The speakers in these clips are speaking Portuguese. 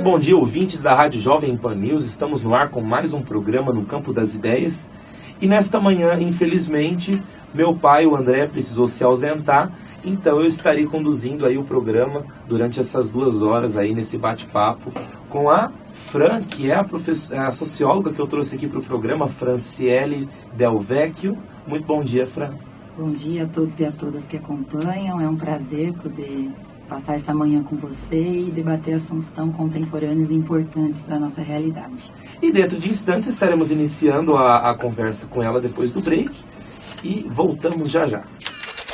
bom dia, ouvintes da Rádio Jovem Pan News. Estamos no ar com mais um programa no Campo das Ideias. E nesta manhã, infelizmente, meu pai, o André, precisou se ausentar. Então eu estarei conduzindo aí o programa durante essas 2 horas aí nesse bate-papo com a Fran, que é a socióloga que eu trouxe aqui para o programa, Franciele Del Vecchio. Muito bom dia, Fran. Bom dia a todos e a todas que acompanham. É um prazer poder passar essa manhã com você e debater assuntos tão contemporâneos e importantes para a nossa realidade. E dentro de instantes estaremos iniciando a conversa com ela depois do break e voltamos já já.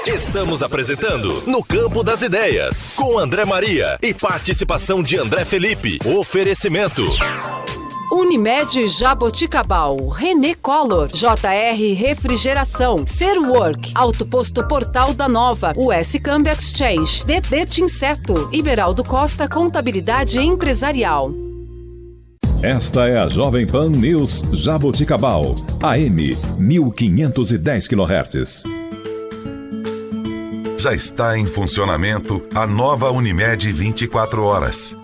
Estamos apresentando No Campo das Ideias, com André Maria e participação de André Felipe. Oferecimento Unimed Jaboticabal, René Collor, JR Refrigeração, Serwork, Autoposto Portal da Nova, US Câmbio Exchange, DD Tinseto, Iberaldo Costa Contabilidade Empresarial. Esta é a Jovem Pan News Jaboticabal, AM 1510 kHz. Já está em funcionamento a nova Unimed 24 horas.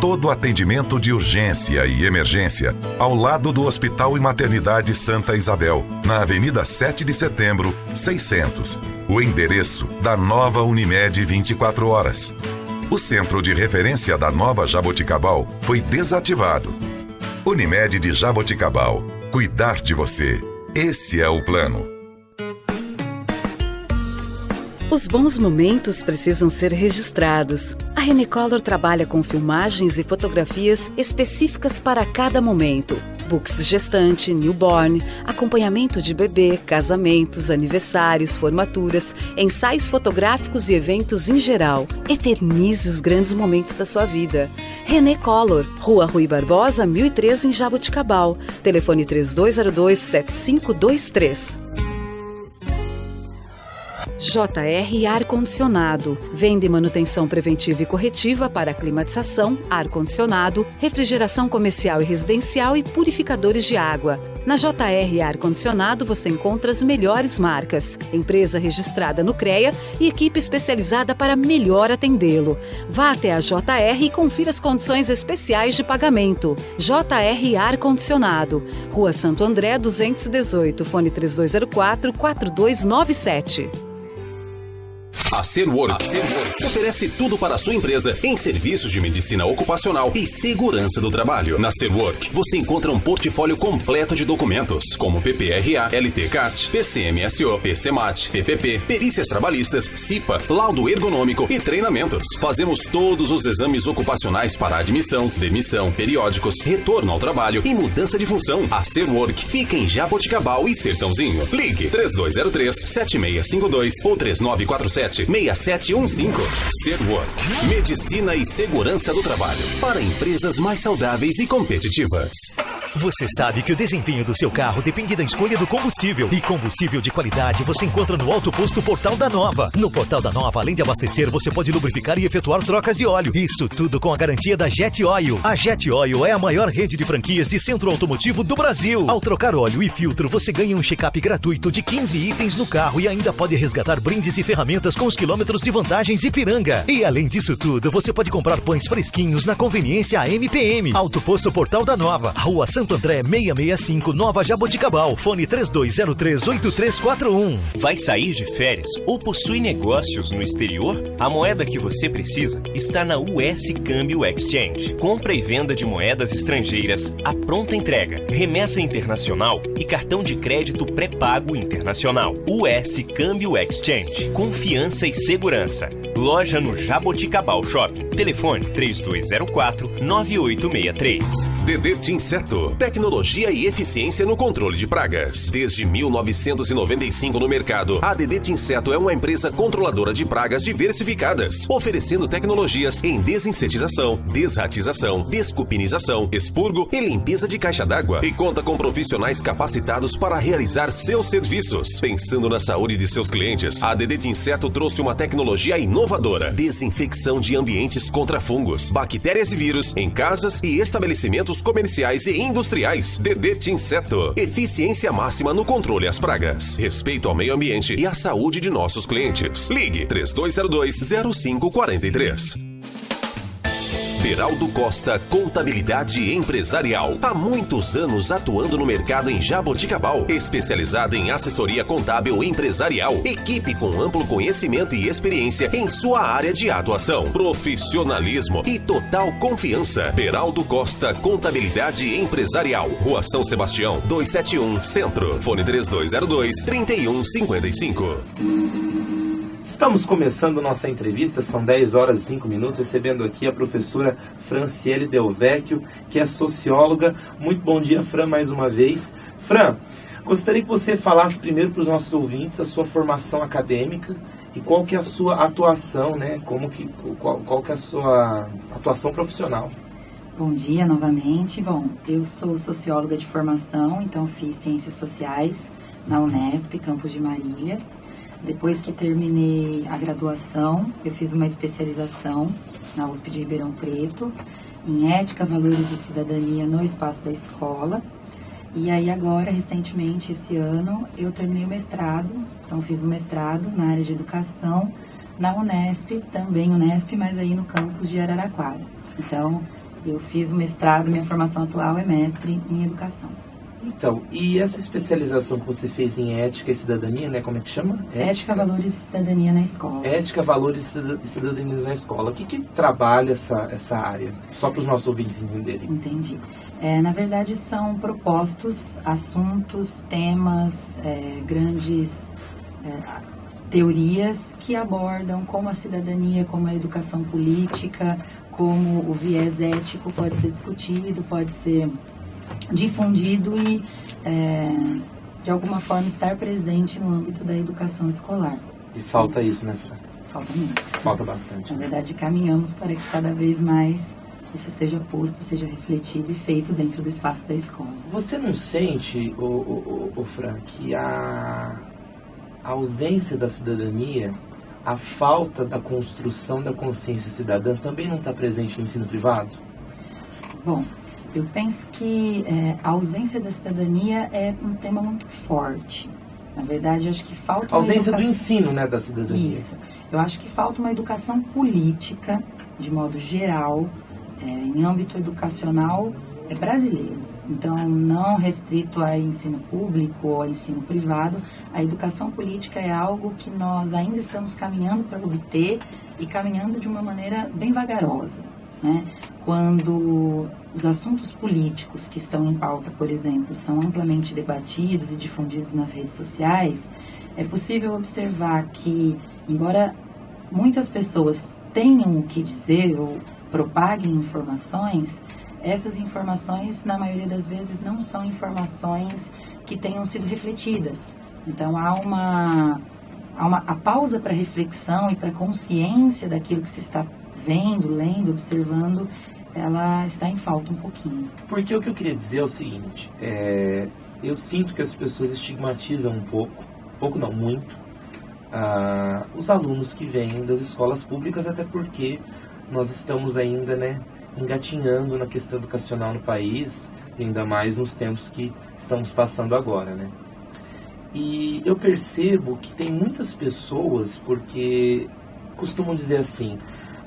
Todo atendimento de urgência e emergência ao lado do Hospital e Maternidade Santa Isabel, na Avenida 7 de Setembro, 600. O endereço da nova Unimed 24 horas. O centro de referência da nova Jaboticabal foi desativado. Unimed de Jaboticabal. Cuidar de você. Esse é o plano. Os bons momentos precisam ser registrados. A René Collor trabalha com filmagens e fotografias específicas para cada momento. Books gestante, newborn, acompanhamento de bebê, casamentos, aniversários, formaturas, ensaios fotográficos e eventos em geral. Eternize os grandes momentos da sua vida. René Collor, Rua Rui Barbosa, 1003 em Jaboticabal. Telefone 3202-7523. JR Ar-Condicionado. Vende manutenção preventiva e corretiva para climatização, ar-condicionado, refrigeração comercial e residencial e purificadores de água. Na JR Ar-Condicionado você encontra as melhores marcas, empresa registrada no CREA e equipe especializada para melhor atendê-lo. Vá até a JR e confira as condições especiais de pagamento. JR Ar-Condicionado. Rua Santo André, 218, fone 3204-4297. A Serwork oferece tudo para a sua empresa em serviços de medicina ocupacional e segurança do trabalho. Na Serwork, você encontra um portfólio completo de documentos, como PPRA, LT-CAT, PCMSO, PCMAT, PPP, perícias trabalhistas, CIPA, laudo ergonômico e treinamentos. Fazemos todos os exames ocupacionais para admissão, demissão, periódicos, retorno ao trabalho e mudança de função. A Serwork fica em Jaboticabal e Sertãozinho. Ligue 3203-7652 ou 3947-6715. Serwork. Medicina e segurança do trabalho para empresas mais saudáveis e competitivas. Você sabe que o desempenho do seu carro depende da escolha do combustível. E combustível de qualidade você encontra no Autoposto Portal da Nova. No Portal da Nova, além de abastecer, você pode lubrificar e efetuar trocas de óleo. Isso tudo com a garantia da Jet Oil. A Jet Oil é a maior rede de franquias de centro automotivo do Brasil. Ao trocar óleo e filtro, você ganha um check-up gratuito de 15 itens no carro e ainda pode resgatar brindes e ferramentas com os quilômetros de vantagens Ipiranga. E além disso tudo, você pode comprar pães fresquinhos na conveniência AMPM. Autoposto Portal da Nova, Rua Santo André 665, Nova Jaboticabal. Fone 3203-8341. Vai sair de férias ou possui negócios no exterior? A moeda que você precisa está na US Câmbio Exchange. Compra e venda de moedas estrangeiras à pronta entrega, remessa internacional e cartão de crédito pré-pago internacional. US Câmbio Exchange. Confiança e segurança. Loja no Jaboticabal Shopping. Telefone 3204-9863. DD Tinseto. Tecnologia e eficiência no controle de pragas. Desde 1995 no mercado, a DD Tinseto é uma empresa controladora de pragas diversificadas, oferecendo tecnologias em desinsetização, desratização, descupinização, expurgo e limpeza de caixa d'água. E conta com profissionais capacitados para realizar seus serviços. Pensando na saúde de seus clientes, a DD Tinseto trouxe uma tecnologia inovadora: desinfecção de ambientes contra fungos, bactérias e vírus em casas e estabelecimentos comerciais e industriais. DD Tinseto. Eficiência máxima no controle às pragas, respeito ao meio ambiente e à saúde de nossos clientes. Ligue 3202-0543. Beraldo Costa Contabilidade Empresarial. Há muitos anos atuando no mercado em Jaboticabal. Especializada em assessoria contábil empresarial. Equipe com amplo conhecimento e experiência em sua área de atuação. Profissionalismo e total confiança. Beraldo Costa Contabilidade Empresarial. Rua São Sebastião, 271, Centro. Fone 3202-3155. Estamos começando nossa entrevista, são 10 horas e 5 minutos, recebendo aqui a professora Franciele Del Vecchio, que é socióloga. Muito bom dia, Fran, mais uma vez. Fran, gostaria que você falasse primeiro para os nossos ouvintes a sua formação acadêmica e qual que é a sua atuação, né? Qual que é a sua atuação profissional? Bom dia novamente. Bom, eu sou socióloga de formação, então fiz Ciências Sociais na Unesp, campus de Marília. Depois que terminei a graduação, eu fiz uma especialização na USP de Ribeirão Preto, em Ética, Valores e Cidadania no espaço da escola. E aí agora, recentemente, esse ano, eu terminei o mestrado. Então fiz um mestrado na área de educação na Unesp, também Unesp, mas aí no campus de Araraquara. Então, eu fiz o mestrado, minha formação atual é mestre em educação. Então, e essa especialização que você fez em Ética e Cidadania, né? Como é que chama? Ética, Valores e Cidadania na escola. Ética, Valores e Cidadania na escola. O que trabalha essa área? Só para os nossos ouvintes entenderem. Entendi. Na verdade, são propostos assuntos, temas, grandes teorias que abordam como a cidadania, como a educação política, como o viés ético pode ser discutido, pode ser difundido e, de alguma forma, estar presente no âmbito da educação escolar. E falta isso, né, Fran? Falta muito. Falta bastante. Na verdade, caminhamos para que cada vez mais isso seja posto, seja refletido e feito dentro do espaço da escola. Você não sente, Fran, que a ausência da cidadania, a falta da construção da consciência cidadã também não está presente no ensino privado? Bom, eu penso que a ausência da cidadania é um tema muito forte. Na verdade, acho que falta a ausência do ensino, né, da cidadania. Isso. Eu acho que falta uma educação política, de modo geral, em âmbito educacional brasileiro. Então, não restrito a ensino público ou a ensino privado, a educação política é algo que nós ainda estamos caminhando para obter e caminhando de uma maneira bem vagarosa, né? Quando os assuntos políticos que estão em pauta, por exemplo, são amplamente debatidos e difundidos nas redes sociais, é possível observar que, embora muitas pessoas tenham o que dizer ou propaguem informações, essas informações, na maioria das vezes, não são informações que tenham sido refletidas. Então, a pausa para reflexão e para consciência daquilo que se está vendo, lendo, observando, ela está em falta um pouquinho. Porque o que eu queria dizer é o seguinte, eu sinto que as pessoas estigmatizam muito, os alunos que vêm das escolas públicas, até porque nós estamos ainda, né, engatinhando na questão educacional no país, ainda mais nos tempos que estamos passando agora, né? E eu percebo que tem muitas pessoas, porque costumam dizer assim,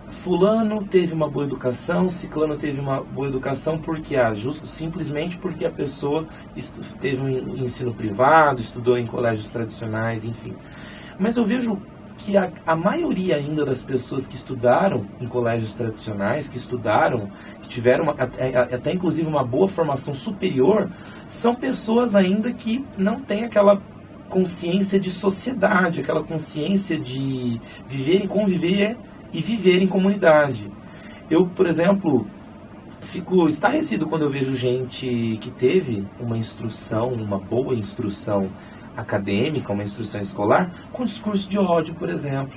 fulano teve uma boa educação, ciclano teve uma boa educação, porque simplesmente porque a pessoa teve um ensino privado, estudou em colégios tradicionais, enfim. Mas eu vejo que a maioria ainda das pessoas que estudaram em colégios tradicionais, que tiveram até inclusive uma boa formação superior, são pessoas ainda que não têm aquela consciência de sociedade, aquela consciência de viver e conviver e viver em comunidade. Eu, por exemplo, fico estarrecido quando eu vejo gente que teve uma boa instrução acadêmica, uma instrução escolar, com discurso de ódio, por exemplo,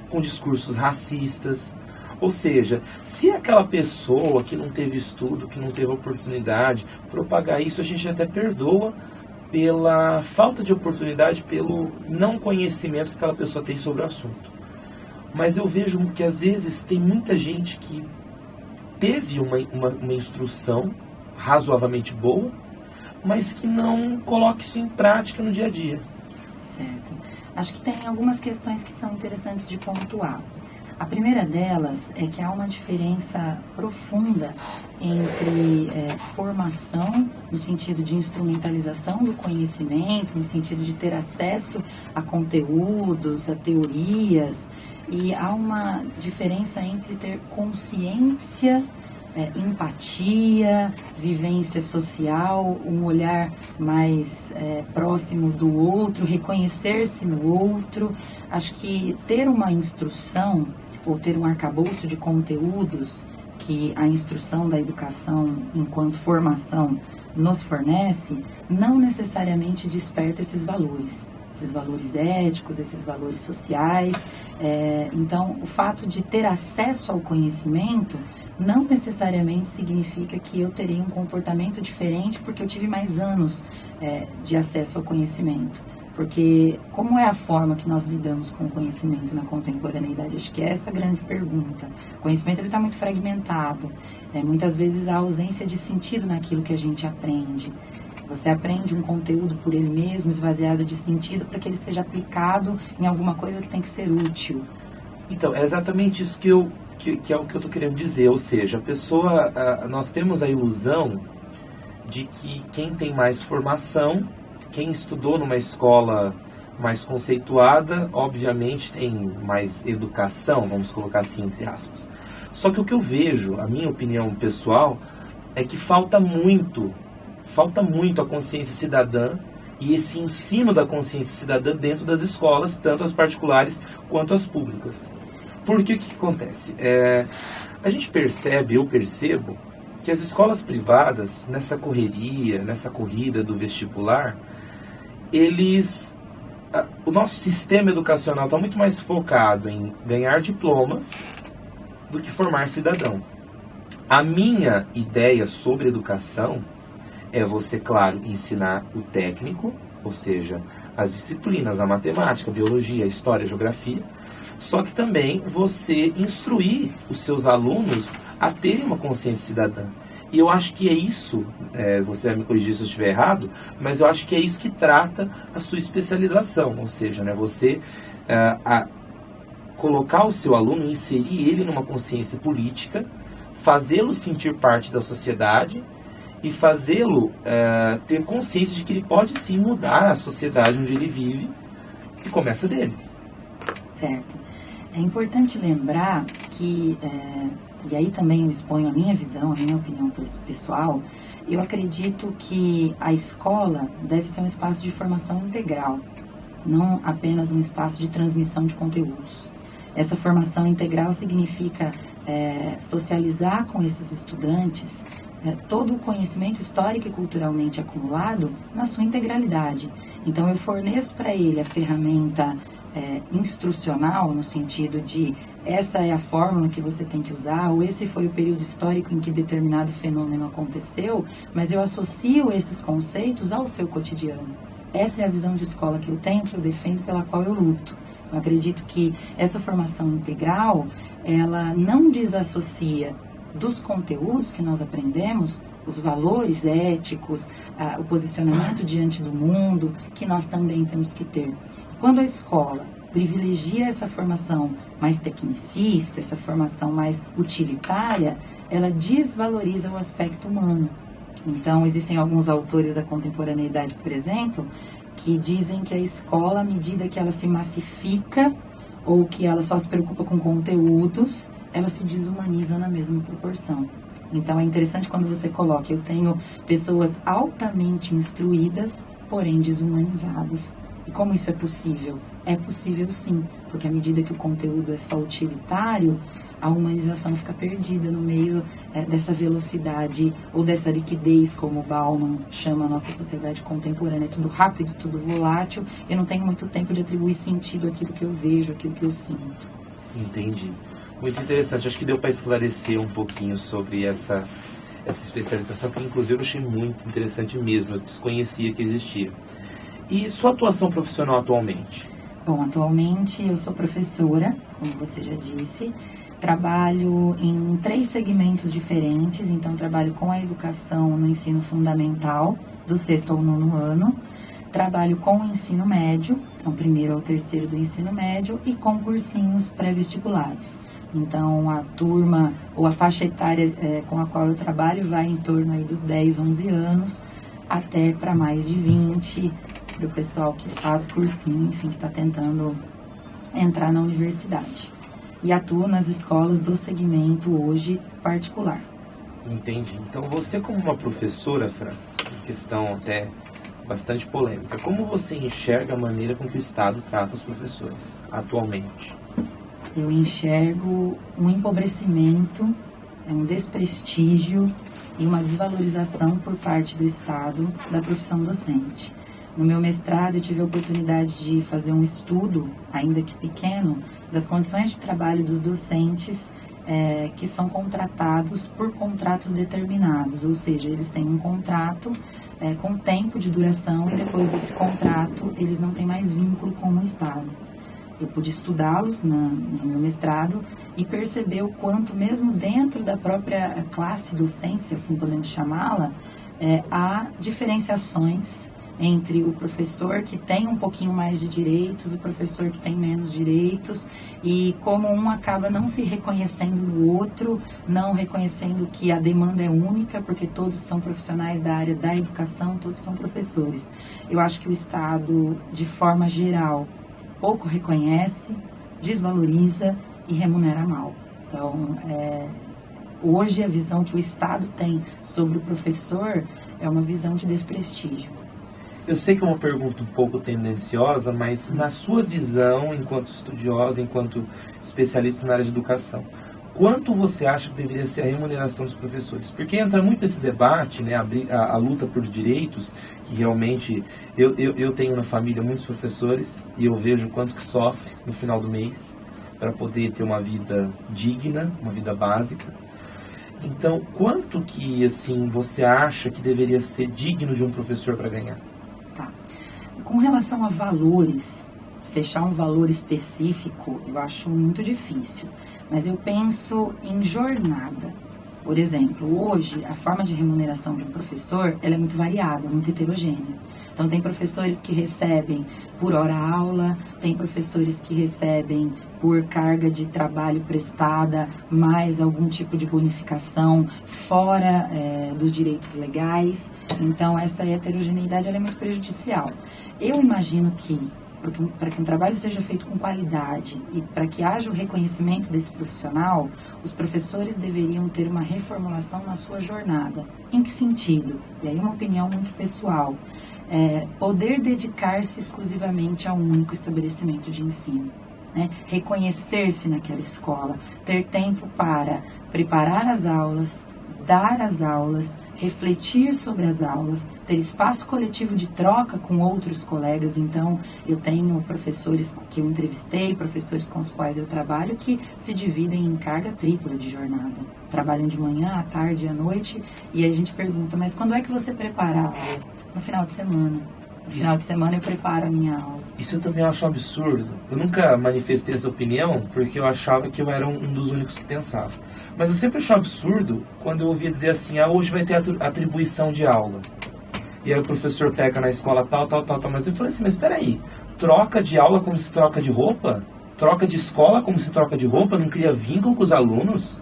com discursos racistas. Ou seja, se aquela pessoa que não teve estudo, que não teve oportunidade, propagar isso, a gente até perdoa pela falta de oportunidade, pelo não conhecimento que aquela pessoa tem sobre o assunto. Mas eu vejo que às vezes tem muita gente que teve uma instrução razoavelmente boa, mas que não coloca isso em prática no dia a dia. Certo. Acho que tem algumas questões que são interessantes de pontuar. A primeira delas é que há uma diferença profunda entre formação, no sentido de instrumentalização do conhecimento, no sentido de ter acesso a conteúdos, a teorias, e há uma diferença entre ter consciência, empatia, vivência social, um olhar mais próximo do outro, reconhecer-se no outro. Acho que ter uma instrução ou ter um arcabouço de conteúdos que a instrução da educação enquanto formação nos fornece, não necessariamente desperta esses valores éticos, esses valores sociais. Então, o fato de ter acesso ao conhecimento não necessariamente significa que eu terei um comportamento diferente porque eu tive mais anos de acesso ao conhecimento. Porque como é a forma que nós lidamos com o conhecimento na contemporaneidade? Acho que é essa a grande pergunta. O conhecimento está muito fragmentado. Muitas vezes há ausência de sentido naquilo que a gente aprende. Você aprende um conteúdo por ele mesmo, esvaziado de sentido, para que ele seja aplicado em alguma coisa que tem que ser útil. Então, é exatamente isso que é o que eu estou querendo dizer. Ou seja, nós temos a ilusão de que quem tem mais formação, quem estudou numa escola mais conceituada, obviamente tem mais educação, vamos colocar assim entre aspas. Só que o que eu vejo, a minha opinião pessoal, é que falta muito a consciência cidadã e esse ensino da consciência cidadã dentro das escolas, tanto as particulares quanto as públicas. Porque o que acontece? A gente eu percebo, que as escolas privadas, nessa corrida do vestibular, o nosso sistema educacional está muito mais focado em ganhar diplomas do que formar cidadão. A minha ideia sobre educação é você, claro, ensinar o técnico, ou seja, as disciplinas, a matemática, a biologia, a história, a geografia, só que também você instruir os seus alunos a terem uma consciência cidadã. E eu acho que é isso, você vai me corrigir se eu estiver errado, mas eu acho que é isso que trata a sua especialização, ou seja, você colocar o seu aluno, inserir ele numa consciência política, fazê-lo sentir parte da sociedade e fazê-lo ter consciência de que ele pode sim mudar a sociedade onde ele vive, que começa dele. Certo. É importante lembrar que, e aí também eu exponho a minha visão, a minha opinião pessoal, eu acredito que a escola deve ser um espaço de formação integral, não apenas um espaço de transmissão de conteúdos. Essa formação integral significa socializar com esses estudantes todo o conhecimento histórico e culturalmente acumulado na sua integralidade. Então, eu forneço para ele a ferramenta instrucional, no sentido de essa é a fórmula que você tem que usar, ou esse foi o período histórico em que determinado fenômeno aconteceu, mas eu associo esses conceitos ao seu cotidiano. Essa é a visão de escola que eu tenho, que eu defendo, pela qual eu luto. Eu acredito que essa formação integral, ela não desassocia dos conteúdos que nós aprendemos, os valores éticos, o posicionamento diante do mundo, que nós também temos que ter. Quando a escola privilegia essa formação mais tecnicista, essa formação mais utilitária, ela desvaloriza o aspecto humano. Então, existem alguns autores da contemporaneidade, por exemplo, que dizem que a escola, à medida que ela se massifica ou que ela só se preocupa com conteúdos, ela se desumaniza na mesma proporção. Então, é interessante quando você coloca, eu tenho pessoas altamente instruídas, porém desumanizadas. E como isso é possível? É possível sim, porque à medida que o conteúdo é só utilitário, a humanização fica perdida no meio dessa velocidade ou dessa liquidez, como Bauman chama a nossa sociedade contemporânea. É tudo rápido, tudo volátil, eu não tenho muito tempo de atribuir sentido àquilo que eu vejo, àquilo que eu sinto. Entendi. Muito interessante, acho que deu para esclarecer um pouquinho sobre essa especialização, que inclusive eu achei muito interessante mesmo, eu desconhecia que existia. E sua atuação profissional atualmente? Bom, atualmente eu sou professora, como você já disse, trabalho em 3 segmentos diferentes, então trabalho com a educação no ensino fundamental, do 6º ao 9º ano, trabalho com o ensino médio, então 1º ao 3º do ensino médio, e com cursinhos pré-vestibulares. Então, a turma ou a faixa etária com a qual eu trabalho vai em torno aí dos 10, 11 anos, até para mais de 20, para o pessoal que faz cursinho, enfim, que está tentando entrar na universidade. E atuo nas escolas do segmento hoje particular. Entendi. Então, você como uma professora, Fran, questão até bastante polêmica, como você enxerga a maneira com que o Estado trata os professores atualmente? Eu enxergo um empobrecimento, um desprestígio e uma desvalorização por parte do Estado da profissão docente. No meu mestrado, eu tive a oportunidade de fazer um estudo, ainda que pequeno, das condições de trabalho dos docentes que são contratados por contratos determinados, ou seja, eles têm um contrato com tempo de duração e depois desse contrato eles não têm mais vínculo com o Estado. Eu pude estudá-los no meu mestrado e perceber o quanto, mesmo dentro da própria classe docente, se assim podemos chamá-la, há diferenciações entre o professor que tem um pouquinho mais de direitos, o professor que tem menos direitos, e como um acaba não se reconhecendo no outro, não reconhecendo que a demanda é única, porque todos são profissionais da área da educação, todos são professores. Eu acho que o Estado, de forma geral, pouco reconhece, desvaloriza e remunera mal. Então, hoje a visão que o Estado tem sobre o professor é uma visão de desprestígio. Eu sei que é uma pergunta um pouco tendenciosa, mas na sua visão, enquanto estudiosa, enquanto especialista na área de educação, quanto você acha que deveria ser a remuneração dos professores? Porque entra muito esse debate, né, a luta por direitos, que realmente eu tenho na família muitos professores e eu vejo o quanto que sofre no final do mês para poder ter uma vida digna, uma vida básica. Então, quanto que assim você acha que deveria ser digno de um professor para ganhar? Tá. Com relação a valores, fechar um valor específico eu acho muito difícil. Mas eu penso em jornada. Por exemplo, hoje, a forma de remuneração de um professor, ela é muito variada, muito heterogênea. Então, tem professores que recebem por hora-aula, tem professores que recebem por carga de trabalho prestada, mais algum tipo de bonificação fora dos direitos legais. Então, essa heterogeneidade ela é muito prejudicial. Eu imagino que, para que um trabalho seja feito com qualidade e para que haja o reconhecimento desse profissional, os professores deveriam ter uma reformulação na sua jornada. Em que sentido? E aí uma opinião muito pessoal. Poder dedicar-se exclusivamente a um único estabelecimento de ensino. Né? Reconhecer-se naquela escola, ter tempo para preparar as aulas, dar as aulas, refletir sobre as aulas, ter espaço coletivo de troca com outros colegas. Então, eu tenho professores que eu entrevistei, professores com os quais eu trabalho, que se dividem em carga tripla de jornada. Trabalham de manhã, à tarde e à noite, e aí a gente pergunta, mas quando é que você prepara a aula? No final de semana. No final de semana eu preparo a minha aula. Isso eu também acho um absurdo. Eu nunca manifestei essa opinião porque eu achava que eu era um dos únicos que pensava. Mas eu sempre achei absurdo quando eu ouvia dizer assim, hoje vai ter atribuição de aula. E aí o professor pega na escola tal. Mas eu falei assim, mas espera aí, troca de aula como se troca de roupa? Troca de escola como se troca de roupa? Não cria vínculo com os alunos?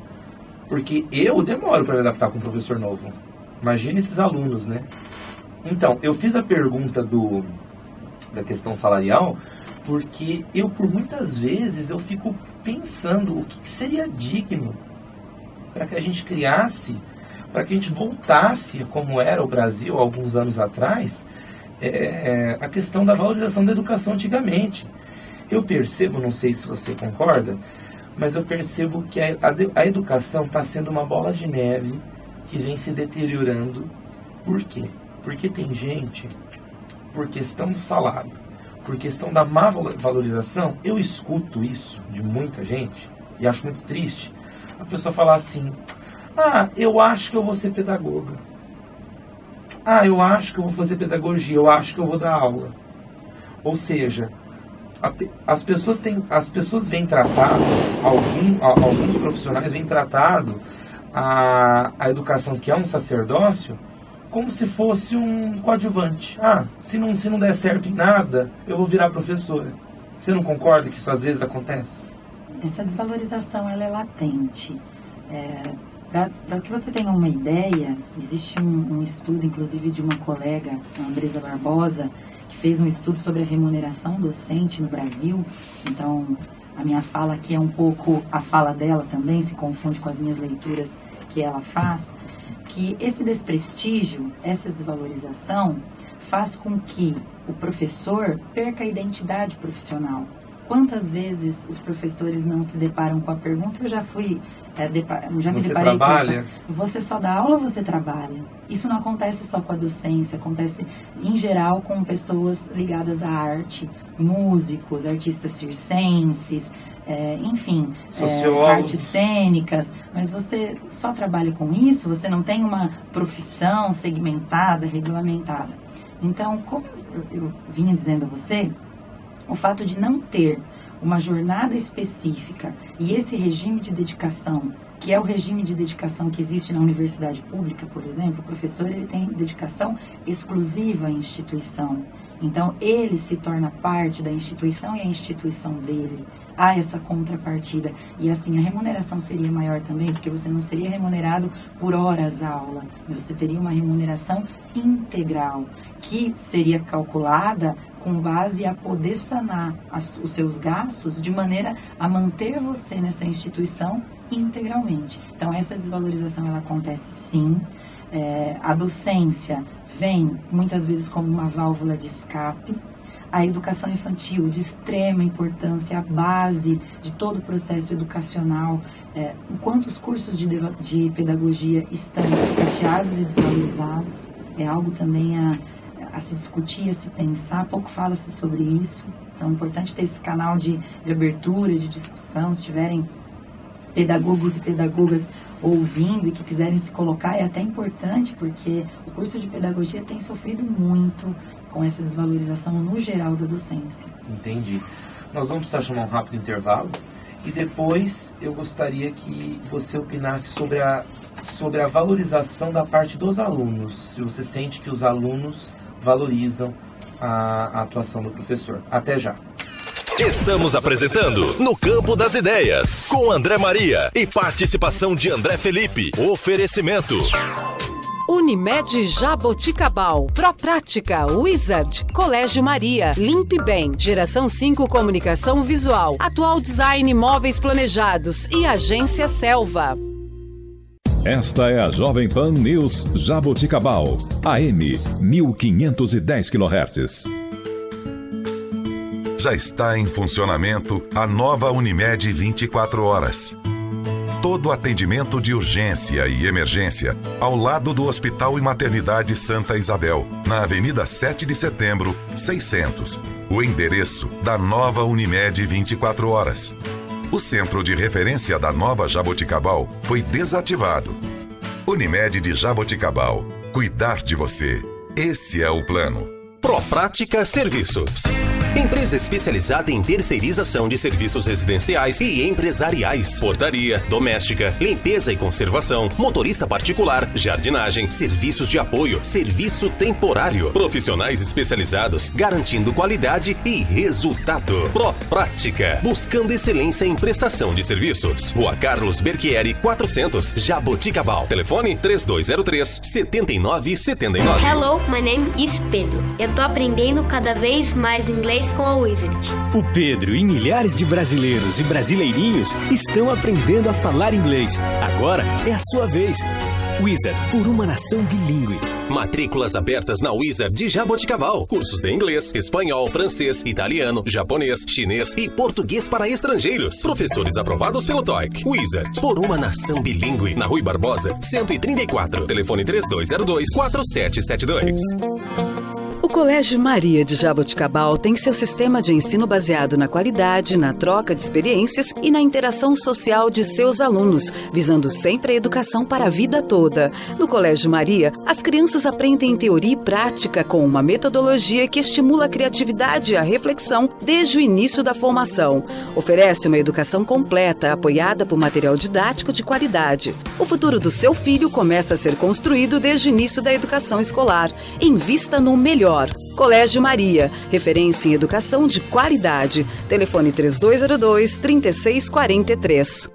Porque eu demoro para me adaptar com um professor novo. Imagina esses alunos, né? Então, eu fiz a pergunta da questão salarial porque eu, por muitas vezes, eu fico pensando o que seria digno para que a gente criasse, para que a gente voltasse como era o Brasil há alguns anos atrás, a questão da valorização da educação antigamente. Eu percebo, não sei se você concorda, mas eu percebo que a educação está sendo uma bola de neve que vem se deteriorando. Por quê? Porque tem gente, por questão do salário, por questão da má valorização, eu escuto isso de muita gente e acho muito triste. A pessoa falar assim, eu acho que eu vou ser pedagoga. Eu acho que eu vou fazer pedagogia, eu acho que eu vou dar aula. Ou seja, as pessoas vêm tratado, alguns profissionais vêm tratado a educação, que é um sacerdócio, como se fosse um coadjuvante. Se não der certo em nada, eu vou virar professora. Você não concorda que isso às vezes acontece? essa desvalorização ela é latente. Para que você tenha uma ideia, existe um estudo, inclusive, de uma colega, a Andresa Barbosa, que fez um estudo sobre a remuneração docente no Brasil. Então, a minha fala aqui é um pouco a fala dela também, se confunde com as minhas leituras que ela faz, que esse desprestígio, essa desvalorização, faz com que o professor perca a identidade profissional. Quantas vezes os professores não se deparam com a pergunta, eu já me deparei com essa, você só dá aula ou você trabalha? Isso não acontece só com a docência, acontece em geral com pessoas ligadas à arte, músicos, artistas circenses, enfim, artes cênicas, mas você só trabalha com isso, você não tem uma profissão segmentada, regulamentada. Então, como eu vinha dizendo a você, o fato de não ter uma jornada específica e esse regime de dedicação, que é o regime de dedicação que existe na universidade pública, por exemplo, o professor ele tem dedicação exclusiva à instituição. Então, ele se torna parte da instituição e a instituição dele. Há essa contrapartida. E assim, a remuneração seria maior também, porque você não seria remunerado por horas aula, mas você teria uma remuneração integral, que seria calculada com base a poder sanar os seus gastos de maneira a manter você nessa instituição integralmente. Então, essa desvalorização, ela acontece sim. A docência vem muitas vezes como uma válvula de escape. A educação infantil, de extrema importância, a base de todo o processo educacional, enquanto os cursos de pedagogia estão sucateados e desvalorizados, é algo também a se discutir, a se pensar, pouco fala-se sobre isso. Então, é importante ter esse canal de abertura, de discussão. Se tiverem pedagogos e pedagogas ouvindo e que quiserem se colocar, é até importante, porque o curso de pedagogia tem sofrido muito com essa desvalorização no geral da docência. Entendi. Nós vamos precisar chamar um rápido intervalo e depois eu gostaria que você opinasse sobre a valorização da parte dos alunos, se você sente que os alunos valorizam a atuação do professor. Até já. Estamos apresentando No Campo das Ideias, com André Maria e participação de André Felipe. Oferecimento Unimed Jaboticabal, Proprática, Wizard, Colégio Maria, Limpe Bem, Geração 5 Comunicação Visual, Atual Design Móveis Planejados e Agência Selva. Esta é a Jovem Pan News Jaboticabal, AM 1510 kHz. Já está em funcionamento a nova Unimed 24 horas. Todo atendimento de urgência e emergência ao lado do Hospital e Maternidade Santa Isabel, na Avenida 7 de Setembro, 600. O endereço da nova Unimed 24 horas. O centro de referência da nova Jaboticabal foi desativado. Unimed de Jaboticabal. Cuidar de você. Esse é o plano. Proprática Serviços. Empresa especializada em terceirização de serviços residenciais e empresariais, portaria, doméstica, limpeza e conservação, motorista particular, jardinagem, serviços de apoio, serviço temporário, profissionais especializados, garantindo qualidade e resultado. Proprática, buscando excelência em prestação de serviços. Rua Carlos Berchieri, 400, Jaboticabal. Telefone 3203-7979. Hello, my name is Pedro. Eu tô aprendendo cada vez mais inglês com a Wizard. O Pedro e milhares de brasileiros e brasileirinhos estão aprendendo a falar inglês. Agora é a sua vez. Wizard, por uma nação bilíngue. Matrículas abertas na Wizard de Jaboticabal. Cursos de inglês, espanhol, francês, italiano, japonês, chinês e português para estrangeiros. Professores aprovados pelo TOEIC. Wizard, por uma nação bilíngue. Na Rui Barbosa, 134. Telefone 3202-4772. O Colégio Maria de Jaboticabal tem seu sistema de ensino baseado na qualidade, na troca de experiências e na interação social de seus alunos, visando sempre a educação para a vida toda. No Colégio Maria, as crianças aprendem teoria e prática com uma metodologia que estimula a criatividade e a reflexão desde o início da formação. Oferece uma educação completa, apoiada por material didático de qualidade. O futuro do seu filho começa a ser construído desde o início da educação escolar. Invista no melhor. melhor. Colégio Maria, referência em educação de qualidade. Telefone 3202-3643.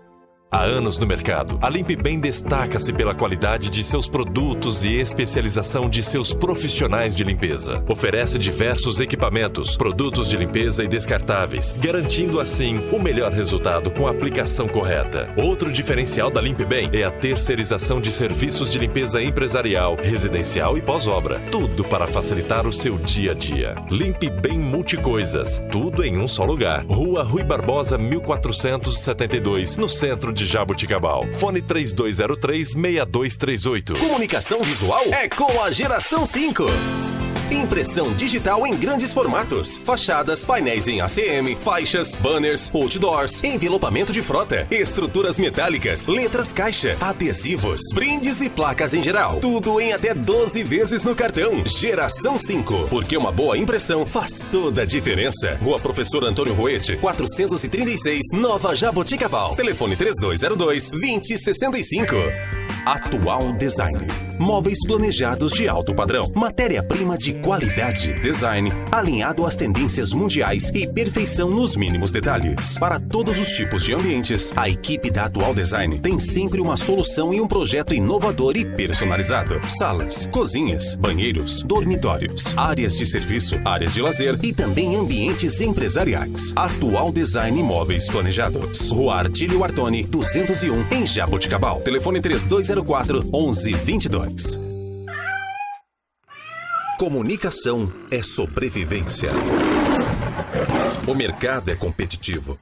Há anos no mercado, a Limpe Bem destaca-se pela qualidade de seus produtos e especialização de seus profissionais de limpeza. Oferece diversos equipamentos, produtos de limpeza e descartáveis, garantindo assim o melhor resultado com a aplicação correta. Outro diferencial da Limpe Bem é a terceirização de serviços de limpeza empresarial, residencial e pós-obra. Tudo para facilitar o seu dia a dia. Limpe Bem Multicoisas, tudo em um só lugar. Rua Rui Barbosa, 1472, no centro de Jaboticabal. Fone 3203-6238. Comunicação visual é com a Geração 5. Impressão digital em grandes formatos. Fachadas, painéis em ACM, faixas, banners, outdoors, envelopamento de frota, estruturas metálicas, letras caixa, adesivos, brindes e placas em geral. Tudo em até 12 vezes no cartão. Geração 5. Porque uma boa impressão faz toda a diferença. Rua Professor Antônio Roete, 436, Nova Jaboticabal. Telefone 3202-2065. Atual Design. Móveis planejados de alto padrão. Matéria-prima de qualidade. Design alinhado às tendências mundiais e perfeição nos mínimos detalhes. Para todos os tipos de ambientes, a equipe da Atual Design tem sempre uma solução e um projeto inovador e personalizado. Salas, cozinhas, banheiros, dormitórios, áreas de serviço, áreas de lazer e também ambientes empresariais. Atual Design Móveis Planejados. Rua Artílio Artoni, 201, em Jaboticabal. Telefone 3204-1122. Comunicação é sobrevivência. O mercado é competitivo.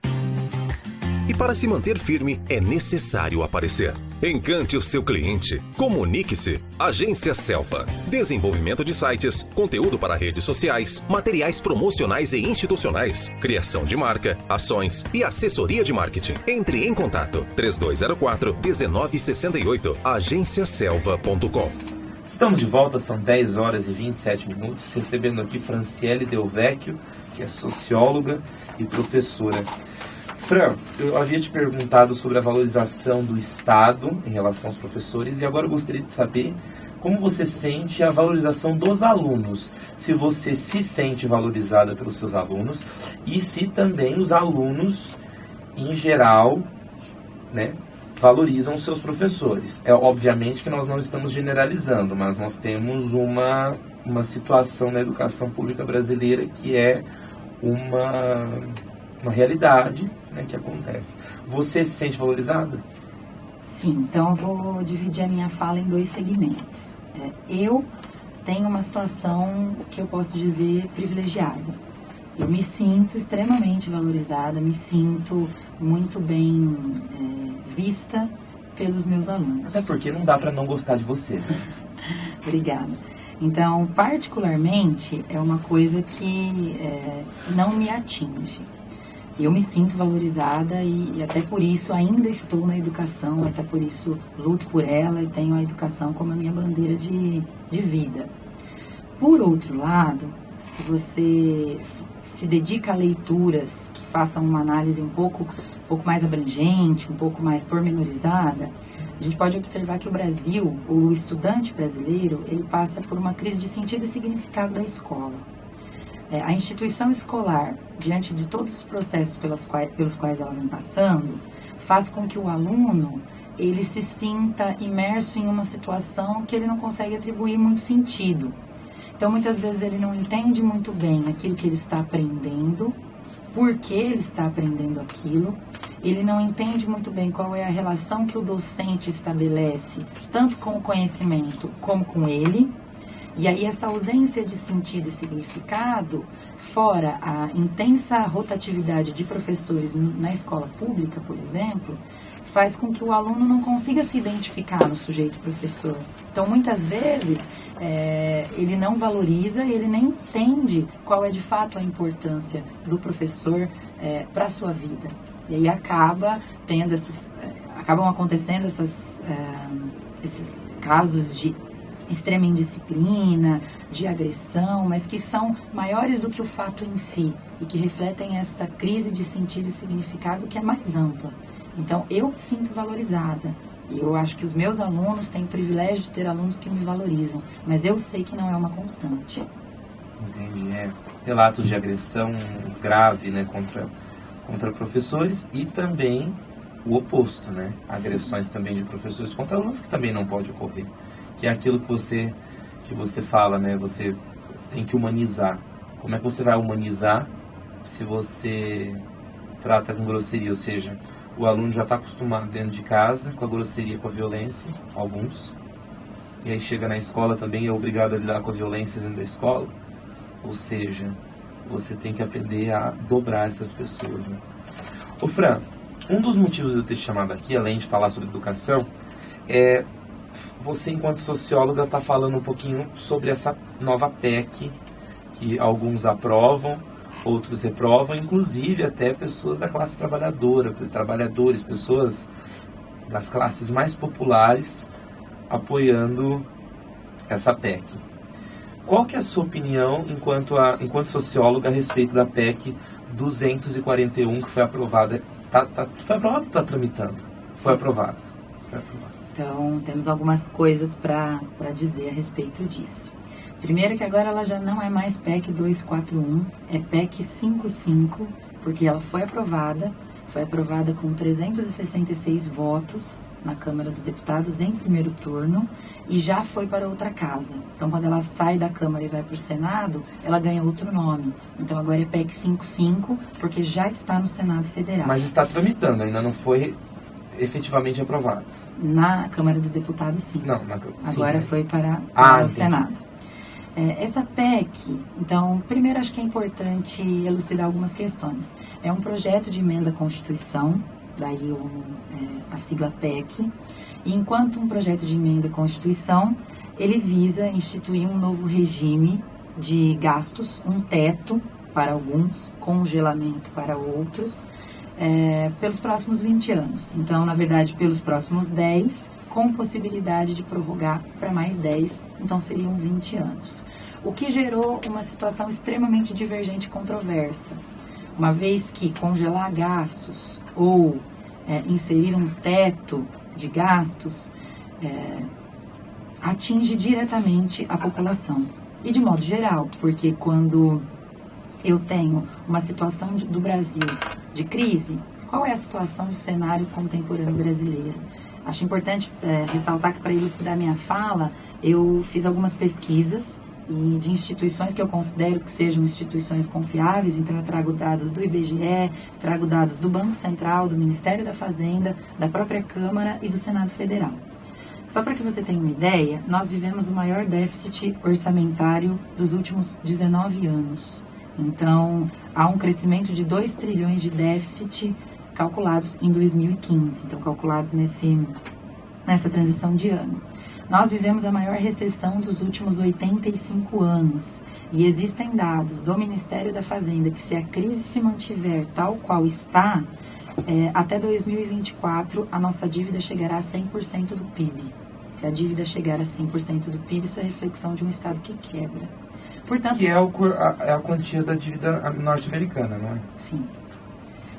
E para se manter firme, é necessário aparecer. Encante o seu cliente. Comunique-se. Agência Selva. Desenvolvimento de sites, conteúdo para redes sociais, materiais promocionais e institucionais, criação de marca, ações e assessoria de marketing. Entre em contato. 3204-1968. agenciaselva.com. Estamos de volta, são 10 horas e 27 minutos, recebendo aqui Franciele Del Vecchio, que é socióloga e professora. Fran, eu havia te perguntado sobre a valorização do Estado em relação aos professores, e agora eu gostaria de saber como você sente a valorização dos alunos. Se você se sente valorizada pelos seus alunos e se também os alunos, em geral, né, valorizam os seus professores. É obviamente que nós não estamos generalizando, mas nós temos uma situação na educação pública brasileira que é uma realidade, né, que acontece. Você se sente valorizada? Sim, então eu vou dividir a minha fala em dois segmentos. Eu tenho uma situação que eu posso dizer privilegiada. Eu me sinto extremamente valorizada, me sinto muito bem vista pelos meus alunos. Até porque não dá para não gostar de você. Obrigada. Então, particularmente, é uma coisa que não me atinge. Eu me sinto valorizada e até por isso ainda estou na educação, até por isso luto por ela e tenho a educação como a minha bandeira de vida. Por outro lado, se você se dedica a leituras que façam uma análise um pouco mais abrangente, um pouco mais pormenorizada, a gente pode observar que o Brasil, o estudante brasileiro, ele passa por uma crise de sentido e significado da escola. A instituição escolar, diante de todos os processos pelos quais ela vem passando, faz com que o aluno ele se sinta imerso em uma situação que ele não consegue atribuir muito sentido. Então, muitas vezes ele não entende muito bem aquilo que ele está aprendendo, por que ele está aprendendo aquilo, ele não entende muito bem qual é a relação que o docente estabelece, tanto com o conhecimento como com ele. E aí essa ausência de sentido e significado, fora a intensa rotatividade de professores na escola pública, por exemplo, faz com que o aluno não consiga se identificar no sujeito professor. Então, muitas vezes, ele não valoriza, ele nem entende qual é de fato a importância do professor para a sua vida. E aí acabam acontecendo esses casos de extrema indisciplina, de agressão, mas que são maiores do que o fato em si e que refletem essa crise de sentido e significado que é mais ampla. Então, eu me sinto valorizada. Eu acho que os meus alunos têm o privilégio de ter alunos que me valorizam, mas eu sei que não é uma constante. entende? Relatos de agressão grave, né, contra professores, e também o oposto, né? Agressões também de professores contra alunos, que também não pode ocorrer. Que é aquilo que você fala, né? Você tem que humanizar. Como é que você vai humanizar se você trata com grosseria? Ou seja, o aluno já está acostumado dentro de casa com a grosseria, com a violência, alguns. E aí chega na escola também, é obrigado a lidar com a violência dentro da escola. Ou seja, você tem que aprender a dobrar essas pessoas, né? Ô Fran, um dos motivos de eu ter te chamado aqui, além de falar sobre educação, é você, enquanto socióloga, está falando um pouquinho sobre essa nova PEC que alguns aprovam, outros reprovam, inclusive até pessoas da classe trabalhadora, trabalhadores, pessoas das classes mais populares apoiando essa PEC. Qual que é a sua opinião enquanto socióloga a respeito da PEC 241 que foi aprovada? Foi aprovada ou está tramitando? Foi aprovada. Então, temos algumas coisas para dizer a respeito disso. Primeiro que agora ela já não é mais PEC 241, é PEC 55, porque ela foi aprovada com 366 votos na Câmara dos Deputados em primeiro turno e já foi para outra casa. Então, quando ela sai da Câmara e vai para o Senado, ela ganha outro nome. Então, agora é PEC 55, porque já está no Senado Federal. Mas está tramitando, ainda não foi efetivamente aprovada. Na Câmara dos Deputados, sim. Não, agora foi para o Senado. Essa PEC, então, primeiro acho que é importante elucidar algumas questões. É um projeto de emenda à Constituição, daí a sigla PEC, e enquanto um projeto de emenda à Constituição, ele visa instituir um novo regime de gastos, um teto para alguns, congelamento para outros, pelos próximos 20 anos. Então, na verdade, pelos próximos 10, com possibilidade de prorrogar para mais 10, então seriam 20 anos. O que gerou uma situação extremamente divergente e controversa, uma vez que congelar gastos ou inserir um teto de gastos atinge diretamente a população. E de modo geral, porque quando eu tenho uma situação do Brasil de crise, qual é a situação do cenário contemporâneo brasileiro? Acho importante ressaltar que, para elucidar minha fala, eu fiz algumas pesquisas e de instituições que eu considero que sejam instituições confiáveis. Então, eu trago dados do IBGE, trago dados do Banco Central, do Ministério da Fazenda, da própria Câmara e do Senado Federal. Só para que você tenha uma ideia, nós vivemos o maior déficit orçamentário dos últimos 19 anos. Então, há um crescimento de 2 trilhões de déficit calculados em 2015, então calculados nessa transição de ano. Nós vivemos a maior recessão dos últimos 85 anos e existem dados do Ministério da Fazenda que, se a crise se mantiver tal qual está, até 2024 a nossa dívida chegará a 100% do PIB. Se a dívida chegar a 100% do PIB, isso é reflexão de um Estado que quebra. Portanto, que é a quantia da dívida norte-americana, não é? Sim.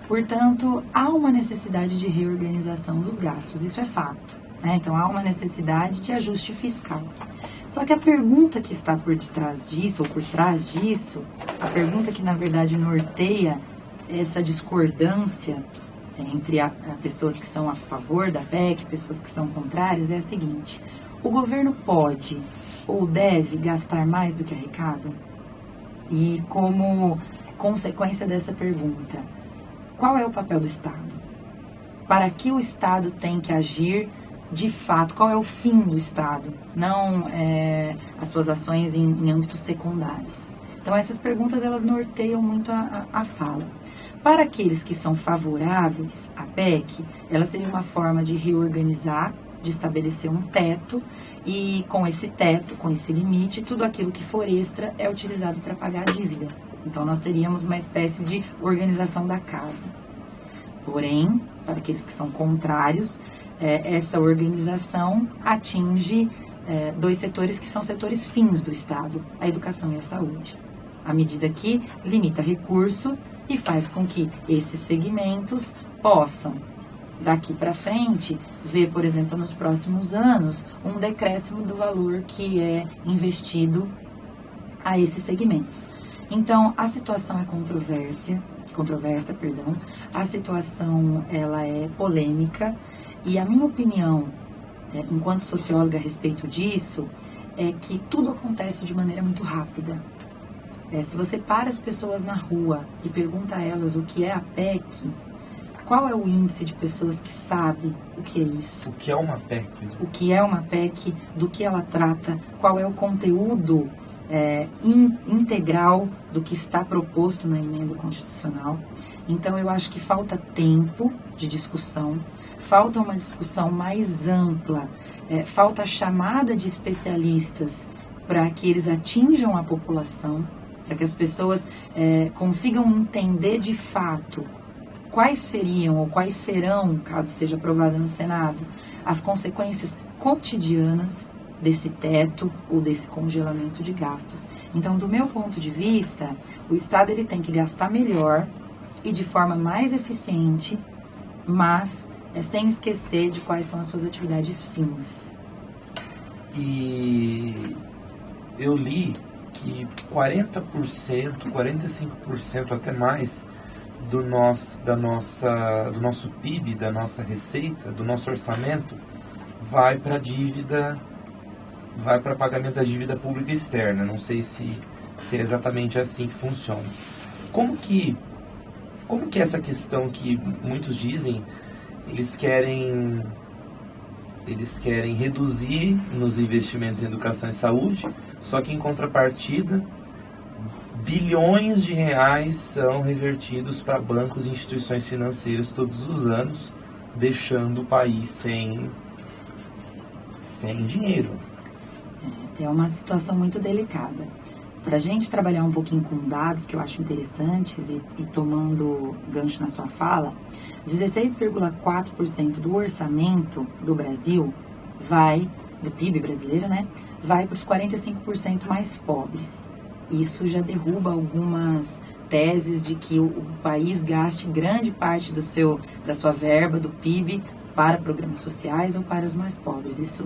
Portanto, há uma necessidade de reorganização dos gastos, isso é fato, né? Então, há uma necessidade de ajuste fiscal. Só que a pergunta que está por detrás disso, ou por trás disso, a pergunta que, na verdade, norteia essa discordância entre pessoas que são a favor da PEC, pessoas que são contrárias, é a seguinte: o governo pode ou deve gastar mais do que arrecada? E como consequência dessa pergunta, qual é o papel do Estado? Para que o Estado tem que agir de fato? Qual é o fim do Estado? Não as suas ações em âmbitos secundários. Então, essas perguntas, elas norteiam muito a fala. Para aqueles que são favoráveis à PEC, ela seria uma forma de reorganizar, de estabelecer um teto, e com esse teto, com esse limite, tudo aquilo que for extra é utilizado para pagar a dívida. Então, nós teríamos uma espécie de organização da casa. Porém, para aqueles que são contrários, essa organização atinge 2 setores que são setores fins do Estado, a educação e a saúde. À medida que limita recurso e faz com que esses segmentos possam, daqui para frente, ver, por exemplo, nos próximos anos, um decréscimo do valor que é investido a esses segmentos. Então, a situação é controversa, a situação ela é polêmica, e a minha opinião, enquanto socióloga a respeito disso, é que tudo acontece de maneira muito rápida. Se você para as pessoas na rua e pergunta a elas o que é a PEC, qual é o índice de pessoas que sabe o que é isso? O que é uma PEC? O que é uma PEC, do que ela trata, qual é o conteúdo integral do que está proposto na emenda constitucional. Então, eu acho que falta tempo de discussão, falta uma discussão mais ampla, falta a chamada de especialistas para que eles atinjam a população, para que as pessoas consigam entender de fato quais seriam ou quais serão, caso seja aprovada no Senado, as consequências cotidianas desse teto ou desse congelamento de gastos. Então, do meu ponto de vista, o Estado ele tem que gastar melhor e de forma mais eficiente, mas sem esquecer de quais são as suas atividades fins. E eu li que 40%, 45%, até mais, do nosso PIB, da nossa receita, do nosso orçamento, vai para a dívida, vai para pagamento da dívida pública externa. Não sei se é exatamente assim que funciona. Como que essa questão que muitos dizem, eles querem reduzir nos investimentos em educação e saúde, só que em contrapartida, bilhões de reais são revertidos para bancos e instituições financeiras todos os anos, deixando o país sem dinheiro. É uma situação muito delicada. Para a gente trabalhar um pouquinho com dados que eu acho interessantes e tomando gancho na sua fala, 16,4% do orçamento do Brasil do PIB brasileiro, né, vai para os 45% mais pobres. Isso já derruba algumas teses de que o país gaste grande parte da sua verba, do PIB, para programas sociais ou para os mais pobres. Isso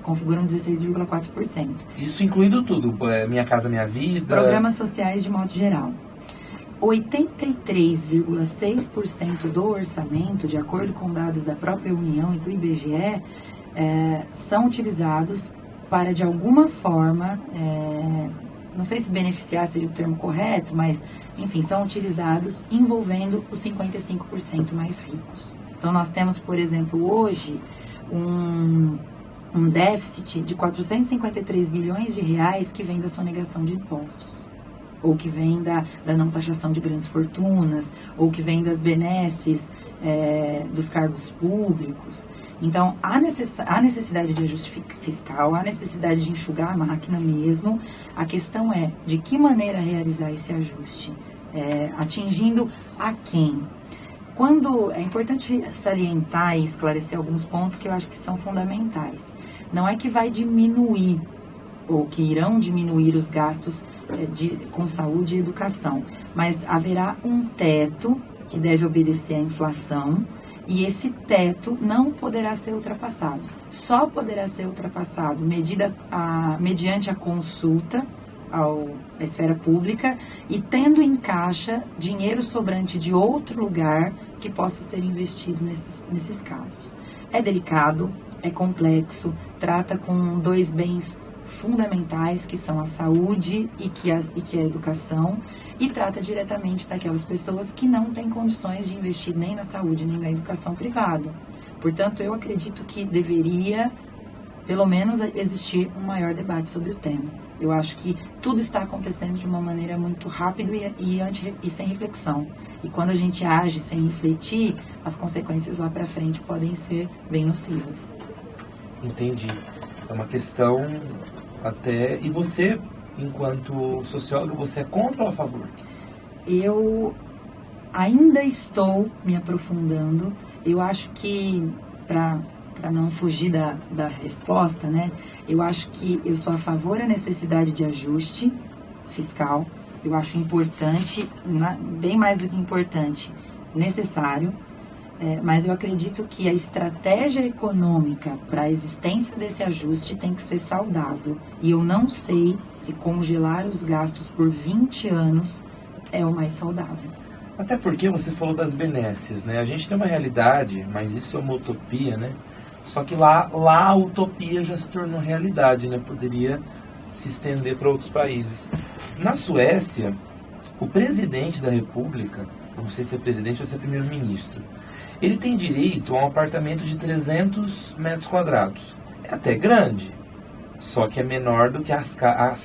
configuram 16,4%. Isso incluindo tudo, Minha Casa Minha Vida... Programas sociais de modo geral. 83,6% do orçamento, de acordo com dados da própria União e do IBGE, são utilizados para, de alguma forma, não sei se beneficiar seria o termo correto, mas, enfim, são utilizados envolvendo os 55% mais ricos. Então, nós temos, por exemplo, hoje, um déficit de 453 bilhões de reais que vem da sonegação de impostos, ou que vem da não taxação de grandes fortunas, ou que vem das benesses dos cargos públicos. Então, há necessidade de ajuste fiscal, há necessidade de enxugar a máquina mesmo. A questão é de que maneira realizar esse ajuste, atingindo a quem? É importante salientar e esclarecer alguns pontos que eu acho que são fundamentais. Não é que vai diminuir ou que irão diminuir os gastos com saúde e educação, mas haverá um teto que deve obedecer à inflação e esse teto não poderá ser ultrapassado. Só poderá ser ultrapassado mediante a consulta à esfera pública e tendo em caixa dinheiro sobrante de outro lugar que possa ser investido nesses casos. É delicado, é complexo, trata com dois bens fundamentais que são a saúde e que a educação, e trata diretamente daquelas pessoas que não têm condições de investir nem na saúde nem na educação privada. Portanto, eu acredito que deveria, pelo menos, existir um maior debate sobre o tema. Eu acho que tudo está acontecendo de uma maneira muito rápida e sem reflexão. E quando a gente age sem refletir, as consequências lá para frente podem ser bem nocivas. Entendi. É uma questão até... E você, enquanto sociólogo, você é contra ou a favor? Eu ainda estou me aprofundando. Eu acho que, para não fugir da resposta, né? Eu acho que eu sou a favor da necessidade de ajuste fiscal. Eu acho importante, bem mais do que importante, necessário. Mas eu acredito que a estratégia econômica para a existência desse ajuste tem que ser saudável. E eu não sei se congelar os gastos por 20 anos é o mais saudável. Até porque você falou das benesses, né? A gente tem uma realidade, mas isso é uma utopia, né? Só que lá a utopia já se tornou realidade, né? Poderia se estender para outros países. Na Suécia, o presidente da República, não sei se é presidente ou se é primeiro-ministro, ele tem direito a um apartamento de 300 metros quadrados. É até grande, só que é menor do que as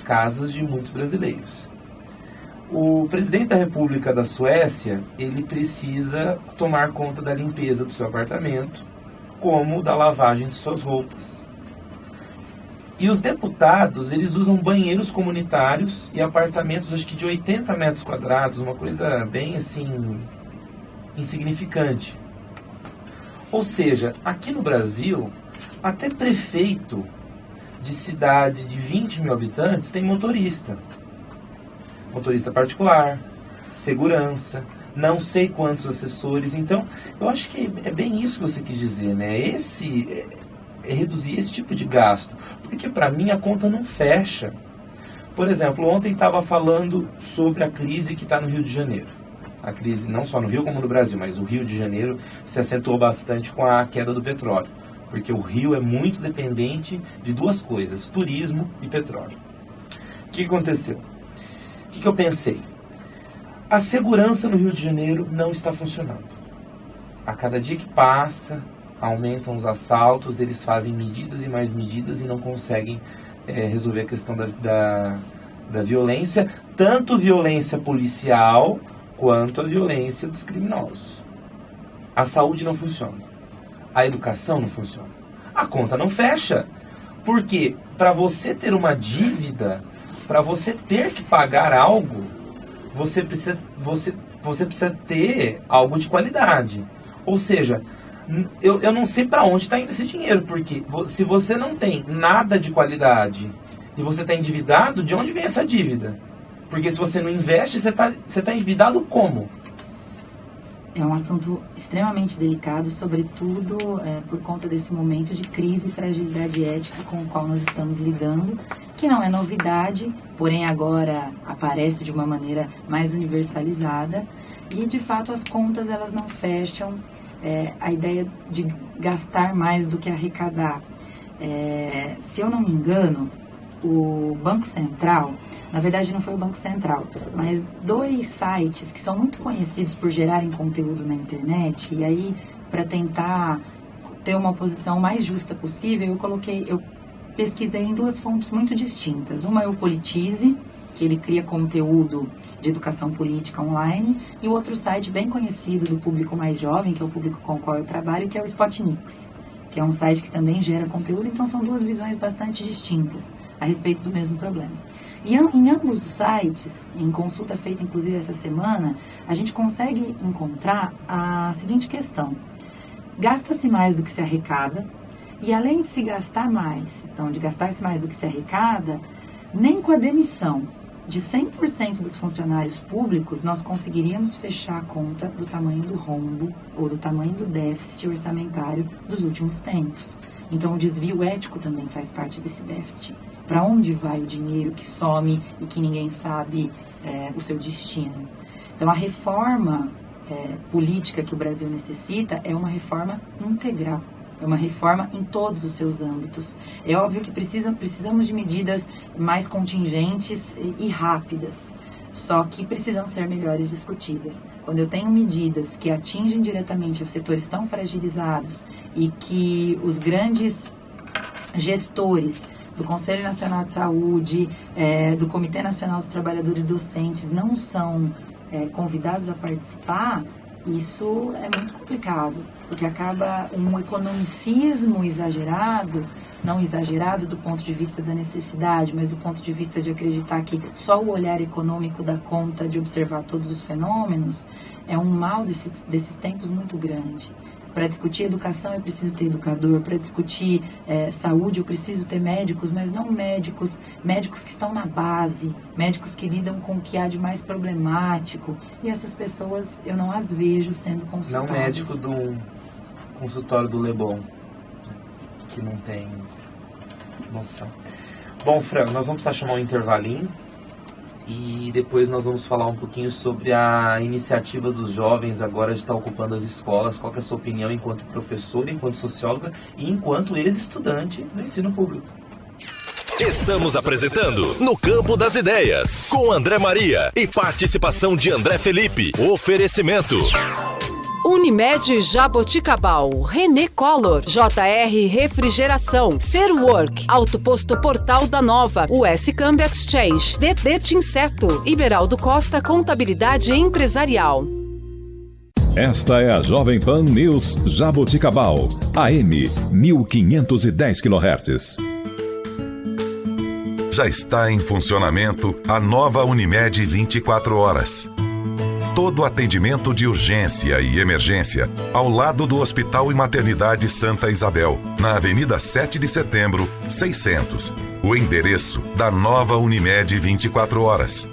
casas de muitos brasileiros. O presidente da República da Suécia, ele precisa tomar conta da limpeza do seu apartamento, como da lavagem de suas roupas. E os deputados, eles usam banheiros comunitários e apartamentos, acho que de 80 metros quadrados, uma coisa bem, assim, insignificante. Ou seja, aqui no Brasil, até prefeito de cidade de 20 mil habitantes tem motorista. Motorista particular, segurança, não sei quantos assessores. Então, eu acho que é bem isso que você quis dizer, né? É reduzir esse tipo de gasto. Porque, para mim, a conta não fecha. Por exemplo, ontem estava falando sobre a crise que está no Rio de Janeiro. A crise não só no Rio como no Brasil, mas o Rio de Janeiro se acentuou bastante com a queda do petróleo. Porque o Rio é muito dependente de duas coisas, turismo e petróleo. O que aconteceu? O que eu pensei? A segurança no Rio de Janeiro não está funcionando. A cada dia que passa, aumentam os assaltos, eles fazem medidas e mais medidas e não conseguem resolver a questão da violência, tanto violência policial quanto a violência dos criminosos. A saúde não funciona. A educação não funciona. A conta não fecha. Porque para você ter uma dívida, para você ter que pagar algo, você precisa ter algo de qualidade. Ou seja, eu não sei para onde está indo esse dinheiro, porque se você não tem nada de qualidade e você está endividado, de onde vem essa dívida? Porque se você não investe, você tá endividado como? É um assunto extremamente delicado, sobretudo por conta desse momento de crise e fragilidade ética com o qual nós estamos lidando, que não é novidade, porém agora aparece de uma maneira mais universalizada e, de fato, as contas elas não fecham. A ideia de gastar mais do que arrecadar. Se eu não me engano, o Banco Central, na verdade não foi o Banco Central, mas 2 sites que são muito conhecidos por gerarem conteúdo na internet, e aí, para tentar ter uma posição mais justa possível, eu pesquisei em 2 fontes muito distintas. Uma é o Politize, que ele cria conteúdo de educação política online, e o outro site bem conhecido do público mais jovem, que é o público com o qual eu trabalho, que é o Spotnix, que é um site que também gera conteúdo. Então são 2 visões bastante distintas a respeito do mesmo problema. E em ambos os sites, em consulta feita inclusive essa semana, a gente consegue encontrar a seguinte questão: gasta-se mais do que se arrecada, e além de se gastar mais, então de gastar-se mais do que se arrecada, nem com a demissão de 100% dos funcionários públicos nós conseguiríamos fechar a conta do tamanho do rombo ou do tamanho do déficit orçamentário dos últimos tempos. Então o desvio ético também faz parte desse déficit. Para onde vai o dinheiro que some e que ninguém sabe o seu destino? Então a reforma política que o Brasil necessita é uma reforma integral. É uma reforma em todos os seus âmbitos. É óbvio que precisamos de medidas mais contingentes e rápidas, só que precisam ser melhores discutidas. Quando eu tenho medidas que atingem diretamente a setores tão fragilizados e que os grandes gestores do Conselho Nacional de Saúde, do Comitê Nacional dos Trabalhadores Docentes não são convidados a participar, isso é muito complicado, porque acaba um economicismo exagerado, não exagerado do ponto de vista da necessidade, mas do ponto de vista de acreditar que só o olhar econômico dá conta de observar todos os fenômenos, é um mal desses tempos muito grande. Para discutir educação, eu preciso ter educador. Para discutir saúde, eu preciso ter médicos, mas não médicos que estão na base, médicos que lidam com o que há de mais problemático. E essas pessoas, eu não as vejo sendo consultadas. Não médico do consultório do Leblon, que não tem noção. Bom, Fran, nós vamos precisar chamar um intervalinho. E depois nós vamos falar um pouquinho sobre a iniciativa dos jovens agora de estar ocupando as escolas. Qual que é a sua opinião enquanto professora, enquanto socióloga e enquanto ex-estudante do ensino público? Estamos apresentando No Campo das Ideias, com André Maria e participação de André Felipe. Oferecimento Unimed Jaboticabal, René Collor, JR Refrigeração, Serwork, Autoposto Portal da Nova, US Câmbio Exchange, DD Tinseto, Iberaldo Costa Contabilidade Empresarial. Esta é a Jovem Pan News Jaboticabal, AM 1510 kHz. Já está em funcionamento a nova Unimed 24 horas. Todo atendimento de urgência e emergência ao lado do Hospital e Maternidade Santa Isabel, na Avenida 7 de Setembro, 600. O endereço da nova Unimed 24 horas.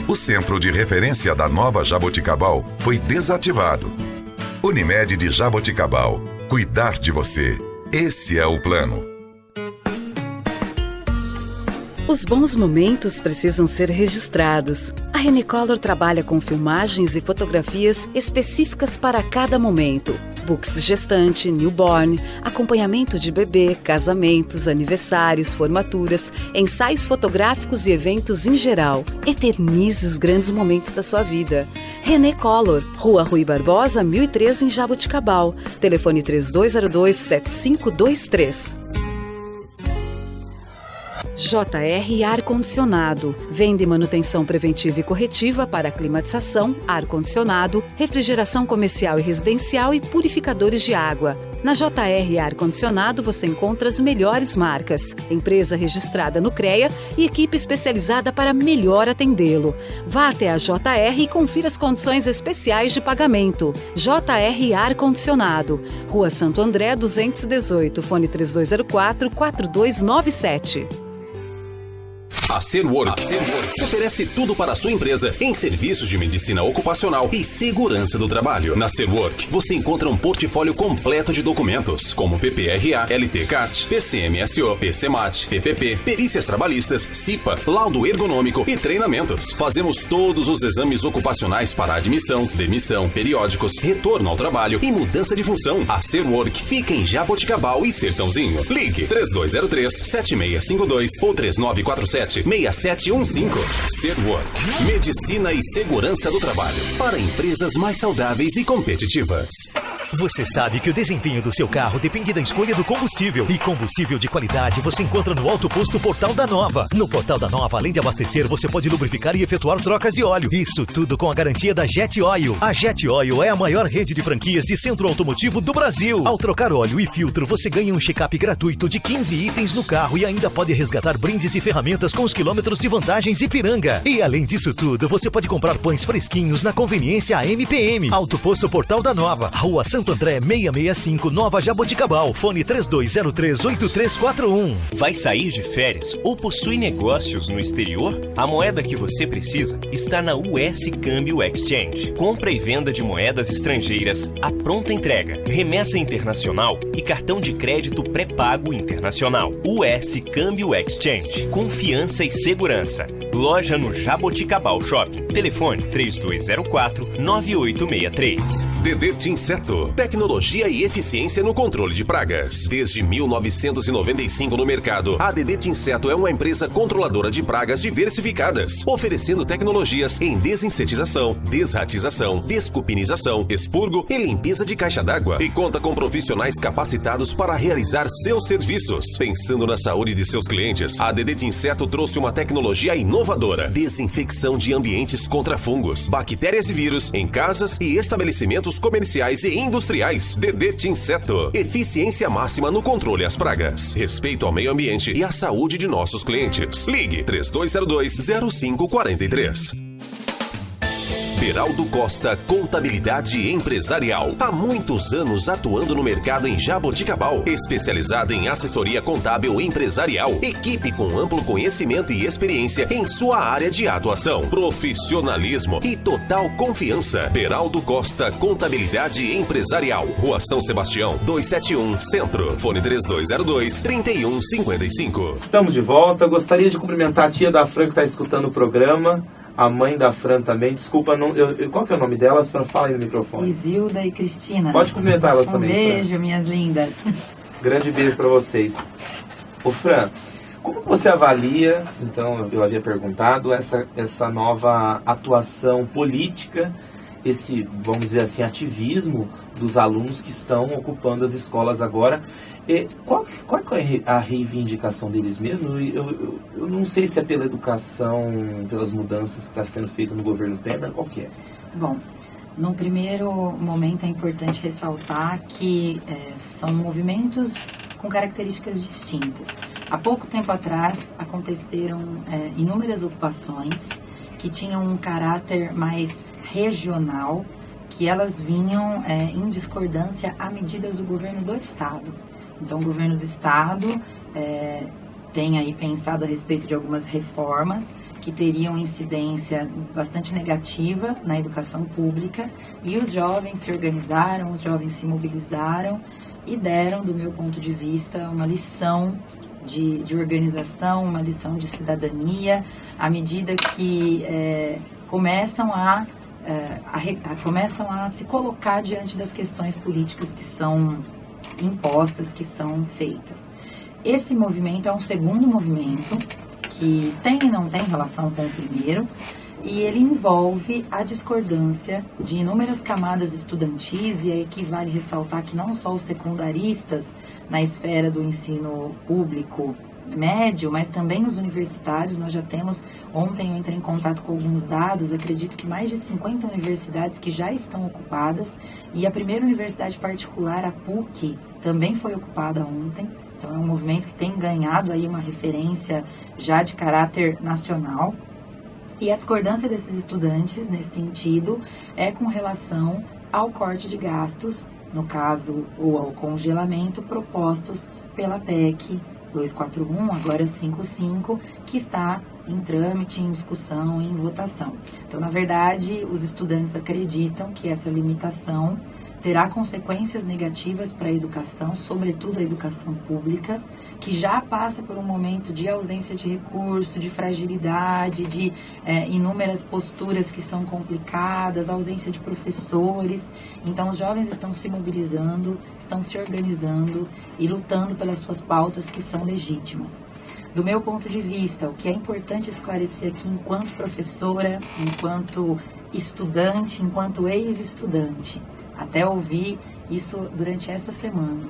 O centro de referência da nova Jaboticabal foi desativado. Unimed de Jaboticabal. Cuidar de você. Esse é o plano. Os bons momentos precisam ser registrados. A René Collor trabalha com filmagens e fotografias específicas para cada momento. Books gestante, newborn, acompanhamento de bebê, casamentos, aniversários, formaturas, ensaios fotográficos e eventos em geral. Eternize os grandes momentos da sua vida. René Collor, Rua Rui Barbosa, 1013 em Jaboticabal. Telefone 3202-7523. JR Ar-Condicionado. Vende manutenção preventiva e corretiva para climatização, ar-condicionado, refrigeração comercial e residencial e purificadores de água. Na JR Ar-Condicionado você encontra as melhores marcas, empresa registrada no CREA e equipe especializada para melhor atendê-lo. Vá até a JR e confira as condições especiais de pagamento. JR Ar-Condicionado. Rua Santo André, 218, fone 3204-4297. A Serwork oferece tudo para a sua empresa em serviços de medicina ocupacional e segurança do trabalho. Na Serwork, você encontra um portfólio completo de documentos, como PPRA, LT-CAT, PCMSO, PCMAT, PPP, perícias trabalhistas, CIPA, laudo ergonômico e treinamentos. Fazemos todos os exames ocupacionais para admissão, demissão, periódicos, retorno ao trabalho e mudança de função. A Serwork fica em Jaboticabal e Sertãozinho. Ligue 3203-7652 ou 3947-6715. Serwork. Medicina e segurança do trabalho para empresas mais saudáveis e competitivas. Você sabe que o desempenho do seu carro depende da escolha do combustível. E combustível de qualidade você encontra no Autoposto Portal da Nova. No Portal da Nova, além de abastecer, você pode lubrificar e efetuar trocas de óleo. Isso tudo com a garantia da Jet Oil. A Jet Oil é a maior rede de franquias de centro automotivo do Brasil. Ao trocar óleo e filtro, você ganha um check-up gratuito de 15 itens no carro e ainda pode resgatar brindes e ferramentas com os quilômetros de vantagens Ipiranga. E além disso tudo, você pode comprar pães fresquinhos na conveniência AMPM. Autoposto Portal da Nova, Rua Santo André 665, Nova Jaboticabal. Fone 3203-8341. Vai sair de férias ou possui negócios no exterior? A moeda que você precisa está na US Câmbio Exchange. Compra e venda de moedas estrangeiras à pronta entrega, remessa internacional e cartão de crédito pré-pago internacional. US Câmbio Exchange. Confiança e segurança. Loja no Jaboticabal Shopping. Telefone 3204-9863. DD Tinseto. Tecnologia e eficiência no controle de pragas. Desde 1995 no mercado, a DD Tinseto é uma empresa controladora de pragas diversificadas, oferecendo tecnologias em desinsetização, desratização, descupinização, expurgo e limpeza de caixa d'água. E conta com profissionais capacitados para realizar seus serviços. Pensando na saúde de seus clientes, a DD Tinseto trouxe uma tecnologia inovadora: desinfecção de ambientes contra fungos, bactérias e vírus em casas e estabelecimentos comerciais e industriais. DD Tinseto. Eficiência máxima no controle às pragas, respeito ao meio ambiente e à saúde de nossos clientes. Ligue 3202-0543. Beraldo Costa Contabilidade Empresarial. Há muitos anos atuando no mercado em Jaboticabal. Especializada em assessoria contábil empresarial. Equipe com amplo conhecimento e experiência em sua área de atuação. Profissionalismo e total confiança. Beraldo Costa Contabilidade Empresarial. Rua São Sebastião, 271, Centro. Fone 3202-3155. Estamos de volta. Gostaria de cumprimentar a tia da Fran que está escutando o programa. A mãe da Fran também. Desculpa, qual que é o nome delas? Fran, fala aí no microfone. Isilda e Cristina. Pode cumprimentar elas também, beijo, Fran. Minhas lindas. Grande beijo para vocês. Ô Fran, como você avalia, então, eu havia perguntado, essa nova atuação política, esse, vamos dizer assim, ativismo dos alunos que estão ocupando as escolas agora? Qual é a reivindicação deles mesmo? Eu não sei se é pela educação, pelas mudanças que está sendo feita no governo Temer, qual que é? Bom, no primeiro momento é importante ressaltar que são movimentos com características distintas. Há pouco tempo atrás aconteceram inúmeras ocupações que tinham um caráter mais regional, que elas vinham em discordância a medidas do governo do Estado. Então, o governo do Estado tem aí pensado a respeito de algumas reformas que teriam incidência bastante negativa na educação pública, e os jovens se organizaram, os jovens se mobilizaram e deram, do meu ponto de vista, uma lição de organização, uma lição de cidadania, à medida que começam a se colocar diante das questões políticas que são impostas, que são feitas. Esse movimento é um segundo movimento que tem e não tem relação com o primeiro, e ele envolve a discordância de inúmeras camadas estudantis, e aí que vale ressaltar que não só os secundaristas na esfera do ensino público médio, mas também os universitários. Nós já temos, ontem eu entrei em contato com alguns dados, acredito que mais de 50 universidades que já estão ocupadas, e a primeira universidade particular, a PUC, também foi ocupada ontem. Então é um movimento que tem ganhado aí uma referência já de caráter nacional. E a discordância desses estudantes, nesse sentido, é com relação ao corte de gastos, no caso, ou ao congelamento, propostos pela PEC 241, agora 55, que está em trâmite, em discussão, em votação. Então, na verdade, os estudantes acreditam que essa limitação terá consequências negativas para a educação, sobretudo a educação pública, que já passa por um momento de ausência de recurso, de fragilidade, de inúmeras posturas que são complicadas, ausência de professores. Então, os jovens estão se mobilizando, estão se organizando e lutando pelas suas pautas que são legítimas. Do meu ponto de vista, o que é importante esclarecer aqui enquanto professora, enquanto estudante, enquanto ex-estudante, até ouvi isso durante essa semana.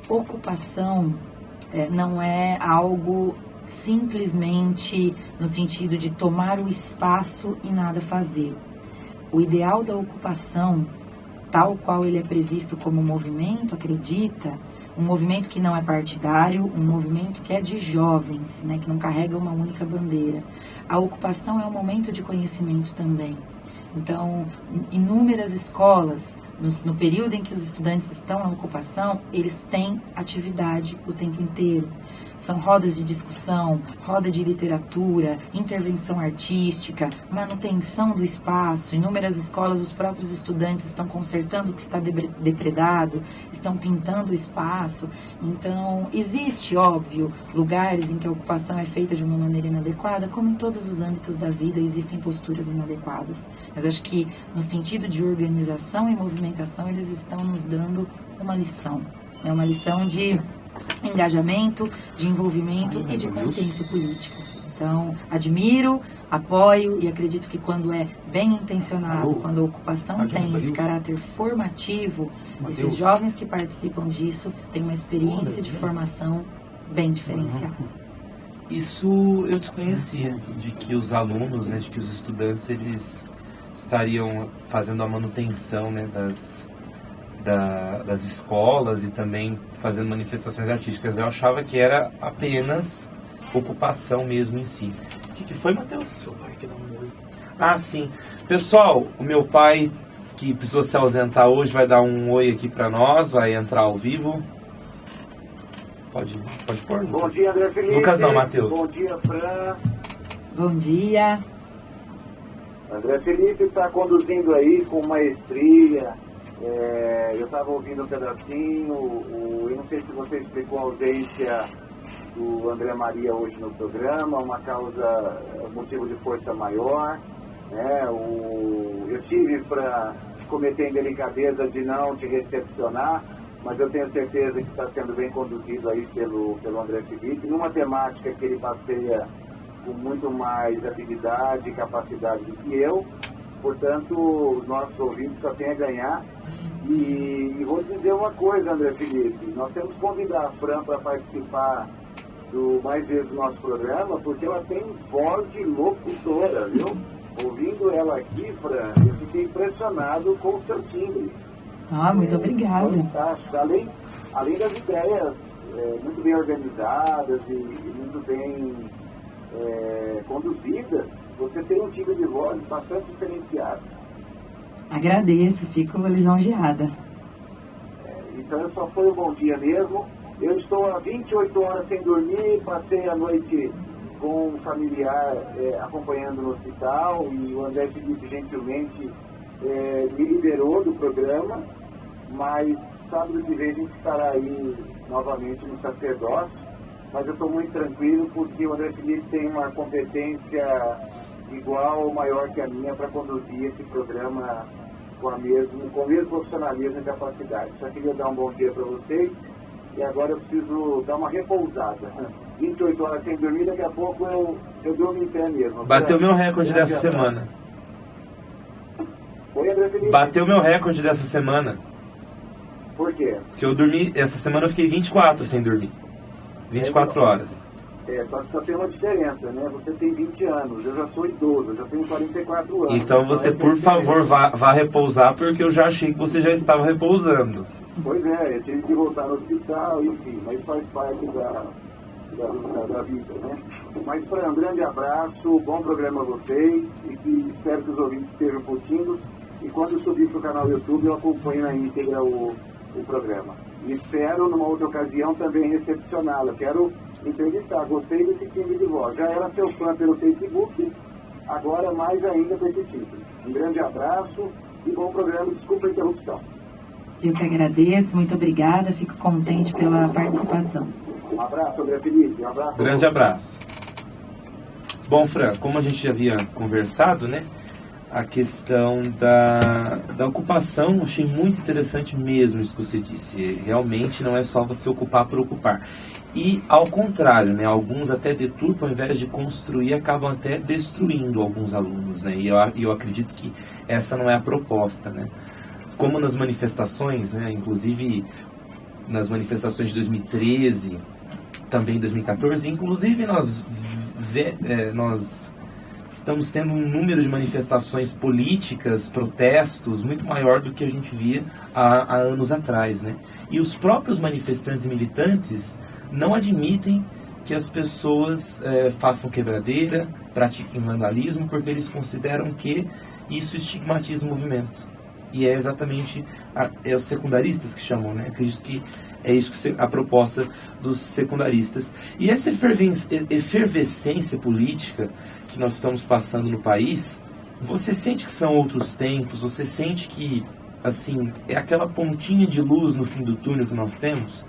Ocupação não é algo simplesmente no sentido de tomar o espaço e nada fazer. O ideal da ocupação, tal qual ele é previsto como movimento, acredita, um movimento que não é partidário, um movimento que é de jovens, né, que não carrega uma única bandeira. A ocupação é um momento de conhecimento também. Então, inúmeras escolas, no período em que os estudantes estão na ocupação, eles têm atividade o tempo inteiro. São rodas de discussão, roda de literatura, intervenção artística, manutenção do espaço. Inúmeras escolas, os próprios estudantes estão consertando o que está depredado, estão pintando o espaço. Então, existe, óbvio, lugares em que a ocupação é feita de uma maneira inadequada, como em todos os âmbitos da vida existem posturas inadequadas. Mas acho que, no sentido de organização e movimentação, eles estão nos dando uma lição. É uma lição de engajamento, de envolvimento e de consciência política. Então, admiro, apoio e acredito que quando é bem intencionado, quando a ocupação tem esse caráter formativo, esses jovens que participam disso têm uma experiência de formação bem diferenciada. Isso eu desconhecia, de que os alunos, né, de que os estudantes, eles estariam fazendo a manutenção, né, das escolas e também fazendo manifestações artísticas. Eu achava que era apenas ocupação mesmo em si. O que foi, Matheus? Seu pai que dá um oi. Ah, sim. Pessoal, o meu pai, que precisou se ausentar hoje, vai dar um oi aqui para nós, vai entrar ao vivo. Pode pôr, Lucas. Bom dia, André Felipe. Lucas não, Matheus. Bom dia, Fran. Bom dia. André Felipe está conduzindo aí com maestria. Eu estava ouvindo um pedacinho. Eu não sei se você explicou a ausência do André Maria hoje no programa, uma causa, motivo de força maior. Eu tive para cometer a indelicadeza de não te recepcionar, mas eu tenho certeza que está sendo bem conduzido aí pelo André Felipe, numa temática que ele passeia com muito mais habilidade e capacidade do que eu. Portanto, os nossos ouvintes só têm a ganhar. E vou dizer uma coisa, André Felipe, nós temos que convidar a Fran para participar mais vezes do nosso programa, porque ela tem voz de locutora, viu? Ouvindo ela aqui, Fran, eu fiquei impressionado com o seu timbre. Muito obrigada. Fantástico. Além das ideias muito bem organizadas e muito bem conduzidas, você tem um timbre de voz bastante diferenciado. Agradeço, fico lisonjeada. Então só foi um bom dia mesmo. Eu estou há 28 horas sem dormir, passei a noite com um familiar acompanhando no hospital, e o André Felipe gentilmente me liberou do programa, mas sábado que vem a gente estará aí novamente no sacerdócio, mas eu estou muito tranquilo porque o André Felipe tem uma competência igual ou maior que a minha para conduzir esse programa com o mesmo profissionalismo e capacidade. Só queria dar um bom dia para vocês, e agora eu preciso dar uma repousada. 28 horas sem dormir, daqui a pouco eu durmo em pé mesmo. Bateu meu recorde dessa semana. Oi, André Felipe. Bateu meu recorde dessa semana. Por quê? Porque eu dormi, essa semana eu fiquei 24 sem dormir. 24 horas. Só tem uma diferença, né? Você tem 20 anos, eu já sou idoso, eu já tenho 44 anos. Então você, por favor, vá repousar, porque eu já achei que você já estava repousando. Pois eu tive que voltar no hospital, enfim, mas faz parte da vida, né? Mas, Fran, um grande abraço, bom programa a vocês, e que espero que os ouvintes estejam curtindo. E quando eu subir para o canal YouTube, eu acompanho na íntegra o programa. E espero, numa outra ocasião, também recepcioná-la. Quero entrevistar, gostei desse timbre de voz. Já era seu fã pelo Facebook, agora mais ainda com esse timbre. Um grande abraço e bom programa, desculpa a interrupção. Eu que agradeço, muito obrigada, fico contente pela participação. Um abraço, André Felipe, um abraço. Grande abraço. Bom, Fran, como a gente já havia conversado, né? A questão da ocupação, achei muito interessante mesmo isso que você disse. Realmente não é só você ocupar por ocupar. E ao contrário, né, alguns até deturpam, ao invés de construir, acabam até destruindo alguns alunos, né? E eu acredito que essa não é a proposta, né? Como nas manifestações, né, inclusive nas manifestações de 2013, também 2014, inclusive nós estamos tendo um número de manifestações políticas, protestos, muito maior do que a gente via há anos atrás, né? E os próprios manifestantes e militantes não admitem que as pessoas façam quebradeira, pratiquem vandalismo, porque eles consideram que isso estigmatiza o movimento. E é exatamente os secundaristas que chamam, né? Acredito que é isso que a proposta dos secundaristas. E essa efervescência política que nós estamos passando no país, você sente que são outros tempos? Você sente que, assim, é aquela pontinha de luz no fim do túnel que nós temos?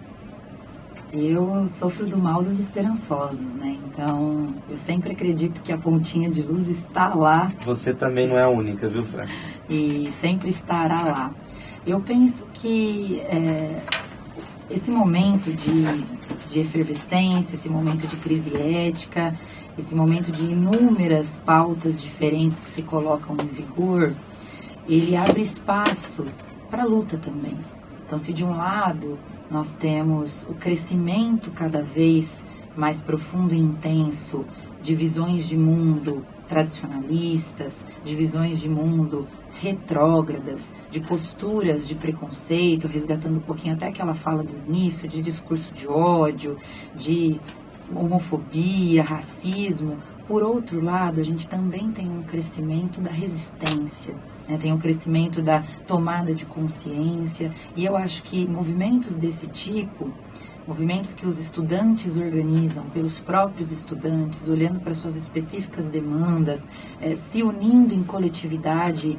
Eu sofro do mal dos esperançosos, né? Então, eu sempre acredito que a pontinha de luz está lá. Você também não é a única, viu, Fran? E sempre estará lá. Eu penso que esse momento de efervescência, esse momento de crise ética, esse momento de inúmeras pautas diferentes que se colocam em vigor, ele abre espaço para a luta também. Então, se de um lado nós temos o crescimento cada vez mais profundo e intenso de visões de mundo tradicionalistas, de visões de mundo retrógradas, de posturas de preconceito, resgatando um pouquinho até aquela fala do início, de discurso de ódio, de homofobia, racismo, Por outro lado, a gente também tem um crescimento da resistência, né? Tem um crescimento da tomada de consciência, e eu acho que movimentos desse tipo, movimentos que os estudantes organizam pelos próprios estudantes, olhando para suas específicas demandas, se unindo em coletividade,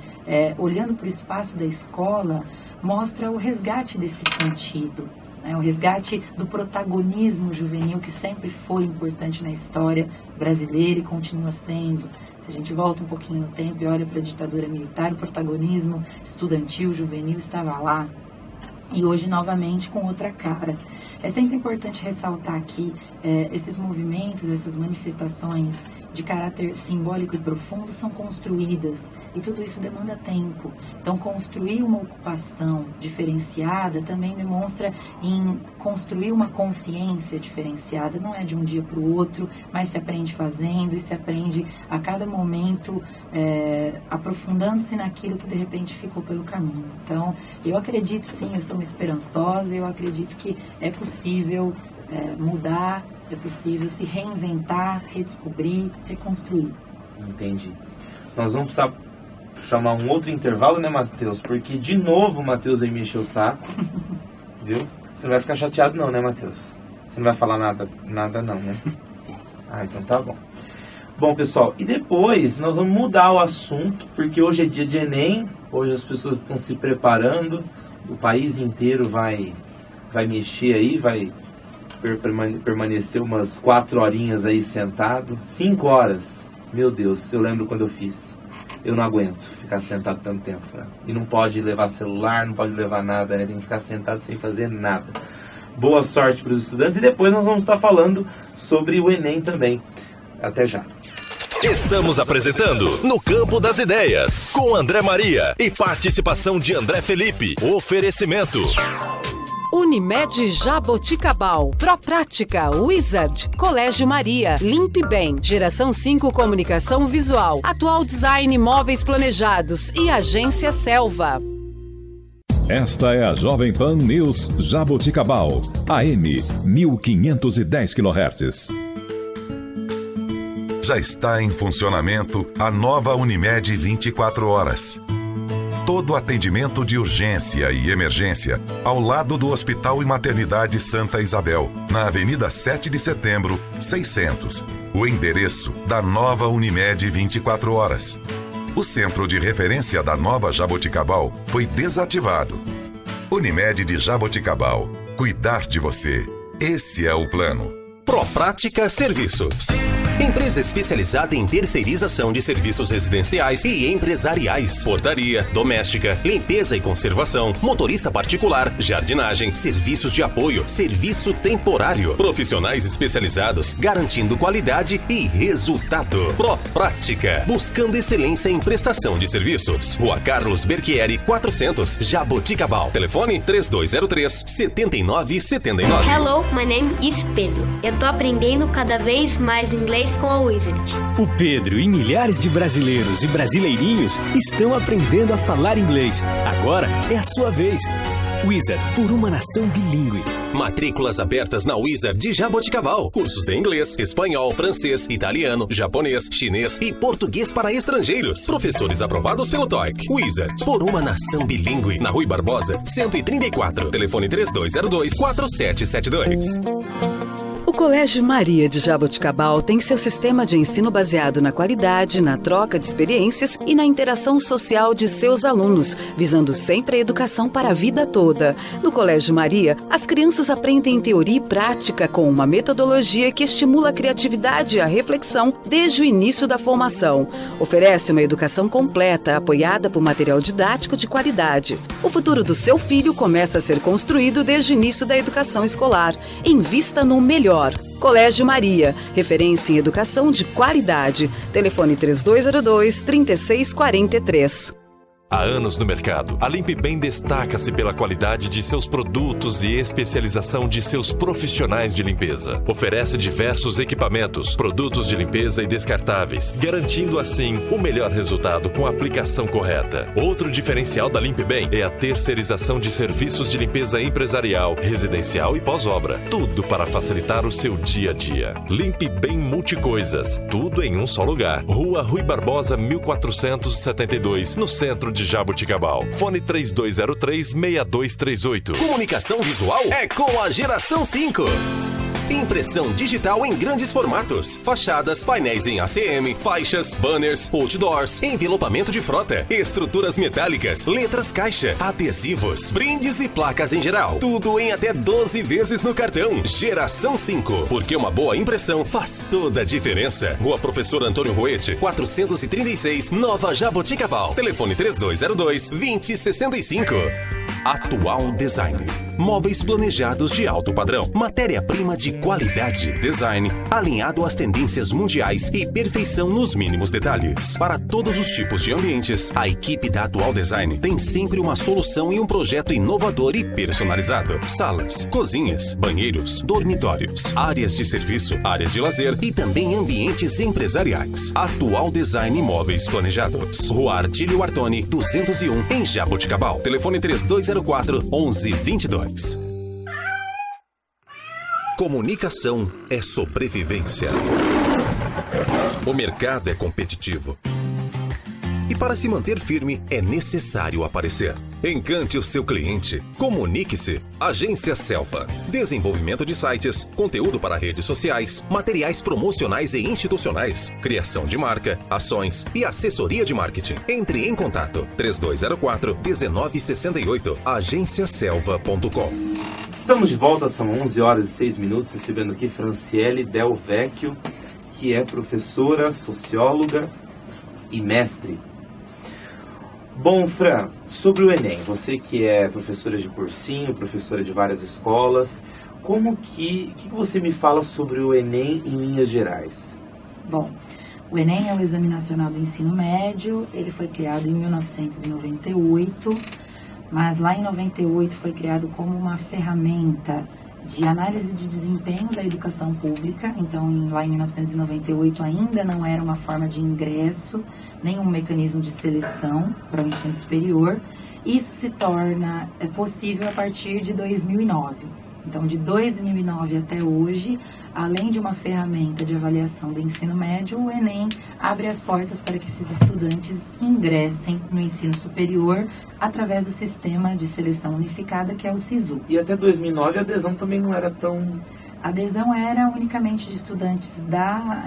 olhando para o espaço da escola, mostra o resgate desse sentido, né? O resgate do protagonismo juvenil que sempre foi importante na história brasileira e continua sendo. Se a gente volta um pouquinho no tempo e olha para a ditadura militar, o protagonismo estudantil, juvenil estava lá. E hoje, novamente, com outra cara. É sempre importante ressaltar que esses movimentos, essas manifestações de caráter simbólico e profundo são construídas, e tudo isso demanda tempo. Então, construir uma ocupação diferenciada também demonstra em construir uma consciência diferenciada. Não é de um dia para o outro, mas se aprende fazendo, e se aprende a cada momento aprofundando-se naquilo que de repente ficou pelo caminho. Então, eu acredito sim, eu sou uma esperançosa, eu acredito que é possível mudar, é possível se reinventar, redescobrir, reconstruir. Entendi. Nós vamos precisar chamar um outro intervalo, né, Matheus? Porque, de novo, o Matheus aí me encheu o saco. Viu? Você não vai ficar chateado não, né, Matheus? Você não vai falar nada não, né? Ah, então tá bom. Bom, pessoal, e depois nós vamos mudar o assunto, porque hoje é dia de Enem, hoje as pessoas estão se preparando, o país inteiro vai mexer aí, vai permanecer umas 4 horinhas aí sentado, 5 horas, meu Deus, eu lembro quando eu fiz, eu não aguento ficar sentado tanto tempo, né? E não pode levar celular, não pode levar nada, né? Tem que ficar sentado sem fazer nada. Boa sorte para os estudantes, e depois nós vamos estar falando sobre o Enem também. Até já. Estamos apresentando No Campo das Ideias, com André Maria e participação de André Felipe. Oferecimento Unimed Jaboticabal, Proprática, Wizard, Colégio Maria, Limpe Bem, Geração 5 Comunicação Visual, Atual Design Móveis Planejados e Agência Selva. Esta é a Jovem Pan News Jaboticabal, AM 1510 kHz. Já está em funcionamento a nova Unimed 24 horas. Todo atendimento de urgência e emergência ao lado do Hospital e Maternidade Santa Isabel, na Avenida 7 de Setembro, 600. O endereço da nova Unimed 24 horas. O centro de referência da nova Jaboticabal foi desativado. Unimed de Jaboticabal. Cuidar de você. Esse é o plano. Proprática Serviços. Empresa especializada em terceirização de serviços residenciais e empresariais, portaria, doméstica, limpeza e conservação, motorista particular, jardinagem, serviços de apoio, serviço temporário, profissionais especializados, garantindo qualidade e resultado. Proprática, buscando excelência em prestação de serviços. Rua Carlos Berchieri, 400, Jaboticabal. Telefone 3203-7979. Hello, my name is Pedro. Eu tô aprendendo cada vez mais inglês com a Wizard. O Pedro e milhares de brasileiros e brasileirinhos estão aprendendo a falar inglês. Agora é a sua vez. Wizard, por uma nação bilíngue. Matrículas abertas na Wizard de Jaboticabal. Cursos de inglês, espanhol, francês, italiano, japonês, chinês e português para estrangeiros. Professores aprovados pelo TOEIC. Wizard, por uma nação bilíngue. Na Rui Barbosa, 134. Telefone 3202-4772. O Colégio Maria de Jaboticabal tem seu sistema de ensino baseado na qualidade, na troca de experiências e na interação social de seus alunos, visando sempre a educação para a vida toda. No Colégio Maria, as crianças aprendem teoria e prática com uma metodologia que estimula a criatividade e a reflexão desde o início da formação. Oferece uma educação completa, apoiada por material didático de qualidade. O futuro do seu filho começa a ser construído desde o início da educação escolar. Invista no melhor. Colégio Maria, referência em educação de qualidade. Telefone 3202-3643. Há anos no mercado, a Limpe Bem destaca-se pela qualidade de seus produtos e especialização de seus profissionais de limpeza. Oferece diversos equipamentos, produtos de limpeza e descartáveis, garantindo assim o melhor resultado com a aplicação correta. Outro diferencial da Limpe Bem é a terceirização de serviços de limpeza empresarial, residencial e pós-obra. Tudo para facilitar o seu dia a dia. Limpe Bem Multicoisas. Tudo em um só lugar. Rua Rui Barbosa, 1472, no centro de Jaboticabal. Fone 3203-6238. Comunicação visual é com a Geração 5. Impressão digital em grandes formatos. Fachadas, painéis em ACM, faixas, banners, outdoors, envelopamento de frota, estruturas metálicas, letras caixa, adesivos, brindes e placas em geral. Tudo em até 12 vezes no cartão. Geração 5. Porque uma boa impressão faz toda a diferença. Rua Professor Antônio Ruete, 436, Nova Jaboticabal. Telefone 3202-2065. Atual Design. Móveis planejados de alto padrão. Matéria-prima de qualidade. Design alinhado às tendências mundiais e perfeição nos mínimos detalhes. Para todos os tipos de ambientes, a equipe da Atual Design tem sempre uma solução e um projeto inovador e personalizado. Salas, cozinhas, banheiros, dormitórios, áreas de serviço, áreas de lazer e também ambientes empresariais. Atual Design Móveis Planejados. Rua Artílio Artoni, 201, em Jaboticabal. Telefone 3204-1122. Comunicação é sobrevivência. O mercado é competitivo. E para se manter firme, é necessário aparecer. Encante o seu cliente. Comunique-se. Agência Selva. Desenvolvimento de sites, conteúdo para redes sociais, materiais promocionais e institucionais, criação de marca, ações e assessoria de marketing. Entre em contato. 3204-1968. agenciaselva.com. Estamos de volta, são 11 horas e 6 minutos, recebendo aqui Franciele Del Vecchio, que é professora, socióloga e mestre. Bom, Fran, sobre o Enem, você que é professora de cursinho, professora de várias escolas, como que você me fala sobre o Enem em linhas gerais? Bom, o Enem é o Exame Nacional do Ensino Médio, ele foi criado em 1998, mas lá em 98 foi criado como uma ferramenta de análise de desempenho da educação pública. Então, lá em 1998 ainda não era uma forma de ingresso, nem um mecanismo de seleção para o ensino superior. Isso se torna possível a partir de 2009. Então, de 2009 até hoje, além de uma ferramenta de avaliação do ensino médio, o Enem abre as portas para que esses estudantes ingressem no ensino superior através do sistema de seleção unificada, que é o SISU. E até 2009 a adesão também não era tão... A adesão era unicamente de estudantes da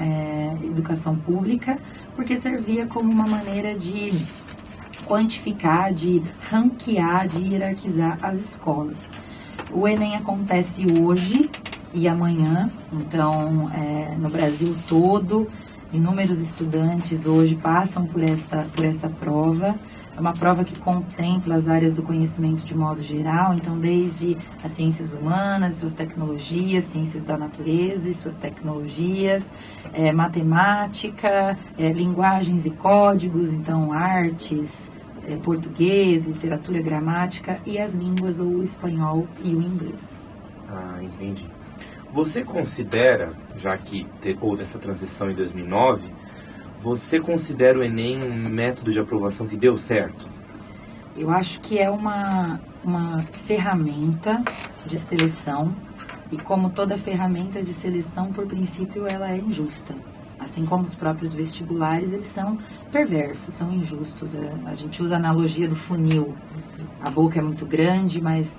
educação pública, porque servia como uma maneira de quantificar, de ranquear, de hierarquizar as escolas. O Enem acontece hoje e amanhã, então no Brasil todo, inúmeros estudantes hoje passam por essa prova. É uma prova que contempla as áreas do conhecimento de modo geral, então desde as ciências humanas, suas tecnologias, ciências da natureza e suas tecnologias, matemática, linguagens e códigos, então artes, português, literatura, gramática e as línguas, ou o espanhol e o inglês. Ah, entendi. Você considera, já que houve essa transição em 2009, você considera o Enem um método de aprovação que deu certo? Eu acho que é uma ferramenta de seleção, e como toda ferramenta de seleção, por princípio, ela é injusta. Assim como os próprios vestibulares, eles são perversos, são injustos. A gente usa a analogia do funil. A boca é muito grande, mas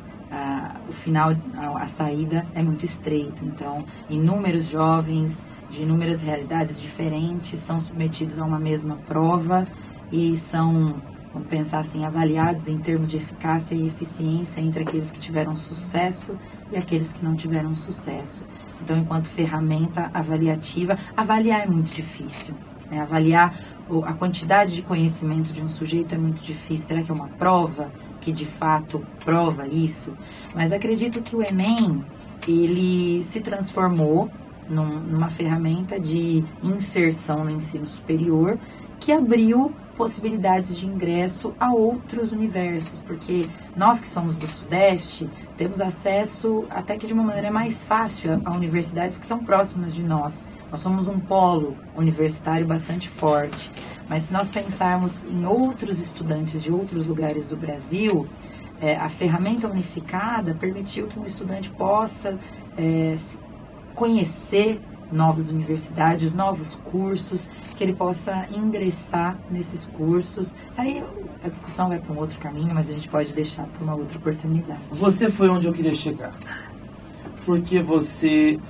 o final, a saída é muito estreita. Então, inúmeros jovens de inúmeras realidades diferentes são submetidos a uma mesma prova e são, vamos pensar assim, avaliados em termos de eficácia e eficiência entre aqueles que tiveram sucesso e aqueles que não tiveram sucesso. Então, enquanto ferramenta avaliativa, avaliar é muito difícil. Avaliar a quantidade de conhecimento de um sujeito é muito difícil. Será que é uma prova que de fato prova isso? Mas acredito que o Enem, ele se transformou numa ferramenta de inserção no ensino superior que abriu possibilidades de ingresso a outros universos, porque nós que somos do Sudeste temos acesso até que de uma maneira mais fácil a universidades que são próximas de nós. Nós somos um polo universitário bastante forte, mas se nós pensarmos em outros estudantes de outros lugares do Brasil, a ferramenta unificada permitiu que um estudante possa conhecer novas universidades, novos cursos, que ele possa ingressar nesses cursos. Aí a discussão vai para um outro caminho, mas a gente pode deixar para uma outra oportunidade. Você foi onde eu queria chegar. Porque você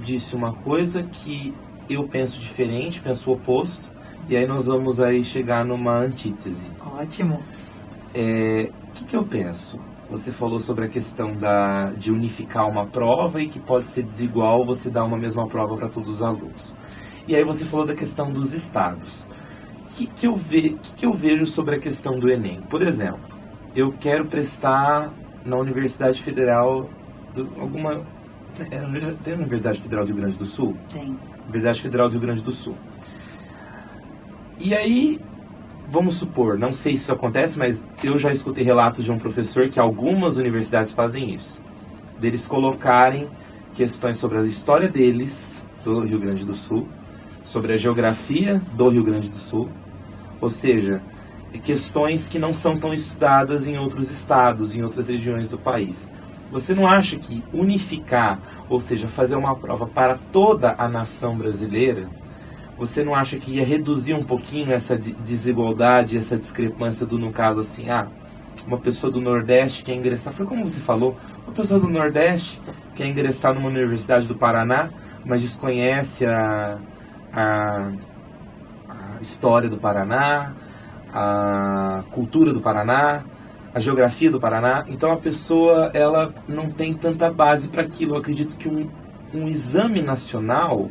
disse uma coisa que eu penso diferente, penso o oposto, e aí nós vamos aí chegar numa antítese. Ótimo. O que eu penso? Você falou sobre a questão de unificar uma prova e que pode ser desigual você dar uma mesma prova para todos os alunos. E aí você falou da questão dos estados. O que eu vejo sobre a questão do Enem? Por exemplo, eu quero prestar na Universidade Federal... Tem a Universidade Federal do Rio Grande do Sul? Tem. Universidade Federal do Rio Grande do Sul. E aí... Vamos supor, não sei se isso acontece, mas eu já escutei relatos de um professor que algumas universidades fazem isso. Deles colocarem questões sobre a história deles, do Rio Grande do Sul, sobre a geografia do Rio Grande do Sul, ou seja, questões que não são tão estudadas em outros estados, em outras regiões do país. Você não acha que unificar, ou seja, fazer uma prova para toda a nação brasileira, você não acha que ia reduzir um pouquinho essa desigualdade, essa discrepância do, no caso assim, uma pessoa do Nordeste quer ingressar, foi como você falou, uma pessoa do Nordeste quer ingressar numa universidade do Paraná, mas desconhece a história do Paraná, a cultura do Paraná, a geografia do Paraná, então a pessoa ela não tem tanta base para aquilo. Eu acredito que um exame nacional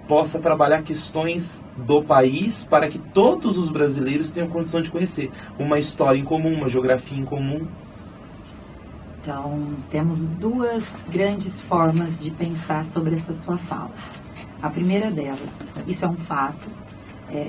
possa trabalhar questões do país para que todos os brasileiros tenham condição de conhecer uma história em comum, uma geografia em comum. Então, temos duas grandes formas de pensar sobre essa sua fala. A primeira delas, isso é um fato,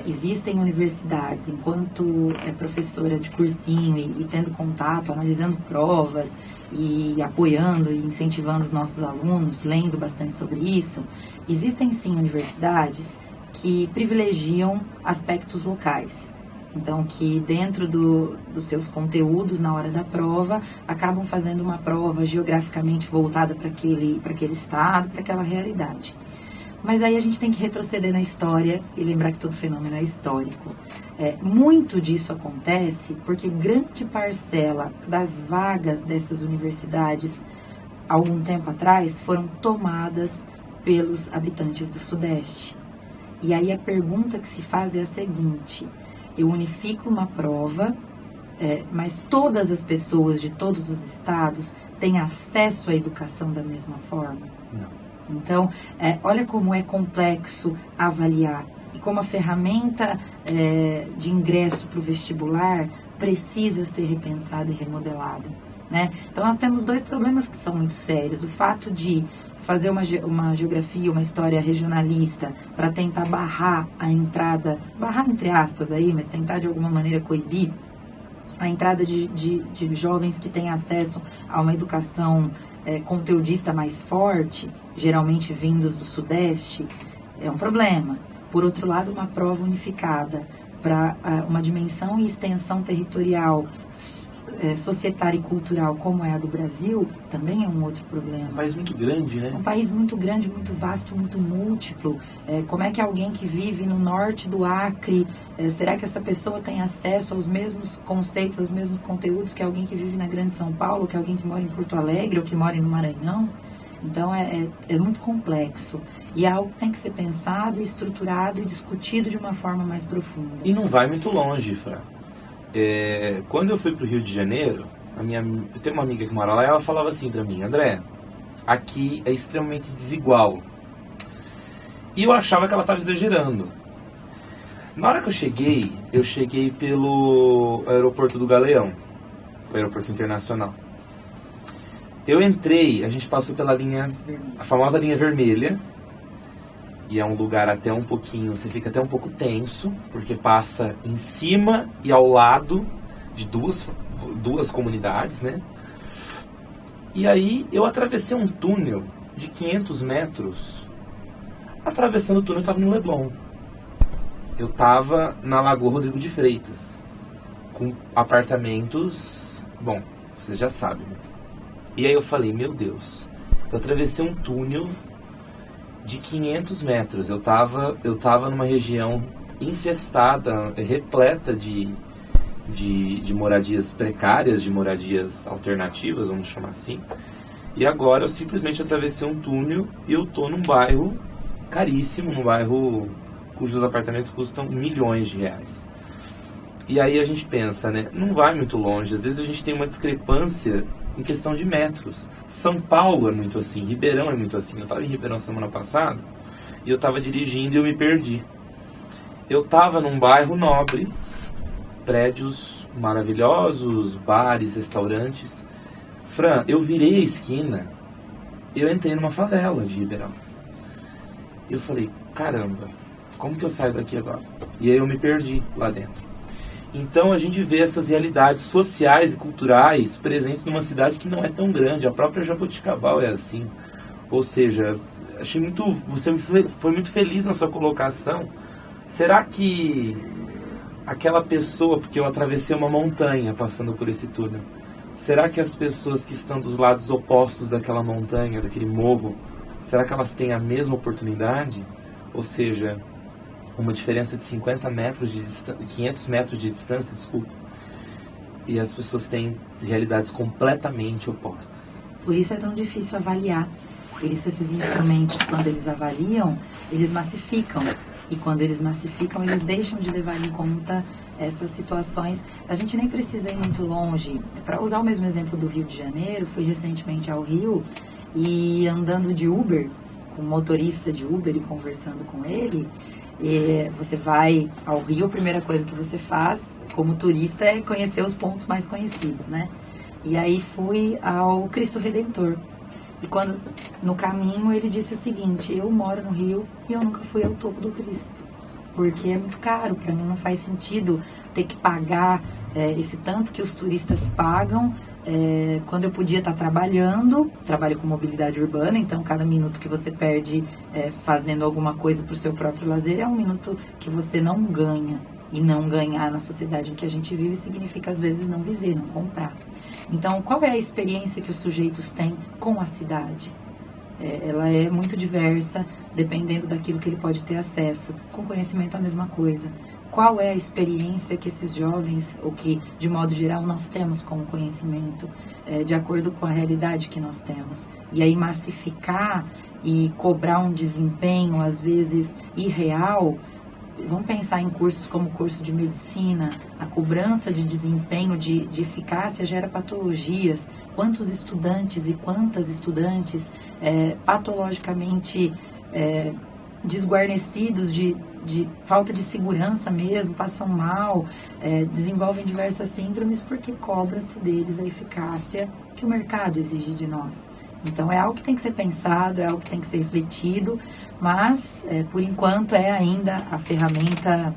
existem universidades, enquanto professora de cursinho e tendo contato, analisando provas e apoiando e incentivando os nossos alunos, lendo bastante sobre isso, existem sim universidades que privilegiam aspectos locais. Então, que dentro dos seus conteúdos, na hora da prova, acabam fazendo uma prova geograficamente voltada para aquele estado, para aquela realidade. Mas aí a gente tem que retroceder na história e lembrar que todo fenômeno é histórico. Muito disso acontece porque grande parcela das vagas dessas universidades, algum tempo atrás, foram tomadas pelos habitantes do Sudeste. E aí a pergunta que se faz é a seguinte: eu unifico uma prova, mas todas as pessoas de todos os estados têm acesso à educação da mesma forma? Não. Então, olha como é complexo avaliar e como a ferramenta de ingresso para o vestibular precisa ser repensada e remodelada, né? Então, nós temos dois problemas que são muito sérios. O fato de fazer uma geografia, uma história regionalista para tentar barrar a entrada, barrar entre aspas aí, mas tentar de alguma maneira coibir a entrada de jovens que têm acesso a uma educação conteudista mais forte, geralmente vindos do Sudeste, é um problema. Por outro lado, uma prova unificada para uma dimensão e extensão territorial, societária e cultural como é a do Brasil, também é um outro problema. Um país muito grande, né? Um país muito grande, muito vasto, muito múltiplo. Como é que alguém que vive no norte do Acre, será que essa pessoa tem acesso aos mesmos conceitos, aos mesmos conteúdos que alguém que vive na Grande São Paulo, que alguém que mora em Porto Alegre ou que mora no Maranhão? Então, é muito complexo. E é algo que tem que ser pensado, estruturado e discutido de uma forma mais profunda. E não vai muito longe, Fran. Quando eu fui para o Rio de Janeiro, eu tenho uma amiga que mora lá e ela falava assim para mim: André, aqui é extremamente desigual. E eu achava que ela estava exagerando. Na hora que eu cheguei pelo aeroporto do Galeão, o aeroporto internacional. Eu entrei, a gente passou pela a famosa linha vermelha, E é um lugar até um pouquinho, você fica até um pouco tenso, porque passa em cima e ao lado de duas comunidades, né? E aí eu atravessei um túnel de 500 metros. Atravessando o túnel eu estava no Leblon. Eu estava na Lagoa Rodrigo de Freitas, com apartamentos, bom, você já sabe, né? E aí eu falei, meu Deus, eu atravessei um túnel de 500 metros. Eu tava numa região infestada, repleta de moradias precárias, de moradias alternativas, vamos chamar assim. E agora eu simplesmente atravessei um túnel e eu tô num bairro caríssimo, num bairro cujos apartamentos custam milhões de reais. E aí a gente pensa, né, não vai muito longe. Às vezes a gente tem uma discrepância em questão de metros. São Paulo é muito assim, Ribeirão é muito assim. Eu estava em Ribeirão semana passada e eu estava dirigindo e eu me perdi. Eu estava num bairro nobre, prédios maravilhosos, bares, restaurantes. Fran, eu virei a esquina, eu entrei numa favela de Ribeirão. Eu falei, caramba, como que eu saio daqui agora? E aí eu me perdi lá dentro. Então a gente vê essas realidades sociais e culturais presentes numa cidade que não é tão grande. A própria Jaboticabal é assim. Ou seja, achei muito, você foi muito feliz na sua colocação. Será que aquela pessoa, porque eu atravessei uma montanha passando por esse túnel, será que as pessoas que estão dos lados opostos daquela montanha, daquele morro, será que elas têm a mesma oportunidade? Ou seja, uma diferença de 50 metros de 500 metros de distância, desculpa. E as pessoas têm realidades completamente opostas. Por isso é tão difícil avaliar. Por isso esses instrumentos, quando eles avaliam, eles massificam. E quando eles massificam, eles deixam de levar em conta essas situações. A gente nem precisa ir muito longe. Para usar o mesmo exemplo do Rio de Janeiro, fui recentemente ao Rio e andando de Uber, com um motorista de Uber e conversando com ele. Você vai ao Rio, a primeira coisa que você faz como turista é conhecer os pontos mais conhecidos, né? E aí fui ao Cristo Redentor. E quando no caminho ele disse o seguinte: eu moro no Rio e eu nunca fui ao topo do Cristo, porque é muito caro, para mim não faz sentido ter que pagar esse tanto que os turistas pagam, quando eu podia estar trabalho com mobilidade urbana, então cada minuto que você perde fazendo alguma coisa para o seu próprio lazer é um minuto que você não ganha. E não ganhar na sociedade em que a gente vive significa às vezes não viver, não comprar. Então, qual é a experiência que os sujeitos têm com a cidade? Ela é muito diversa, dependendo daquilo que ele pode ter acesso. Com conhecimento, a mesma coisa. Qual é a experiência que esses jovens, ou que, de modo geral, nós temos com o conhecimento, de acordo com a realidade que nós temos? E aí, massificar e cobrar um desempenho, às vezes, irreal. Vamos pensar em cursos como o curso de medicina, a cobrança de desempenho, de eficácia gera patologias. Quantos estudantes e quantas estudantes patologicamente desguarnecidos de falta de segurança mesmo, passam mal, desenvolvem diversas síndromes porque cobra-se deles a eficácia que o mercado exige de nós. Então é algo que tem que ser pensado, é algo que tem que ser refletido, mas por enquanto é ainda a ferramenta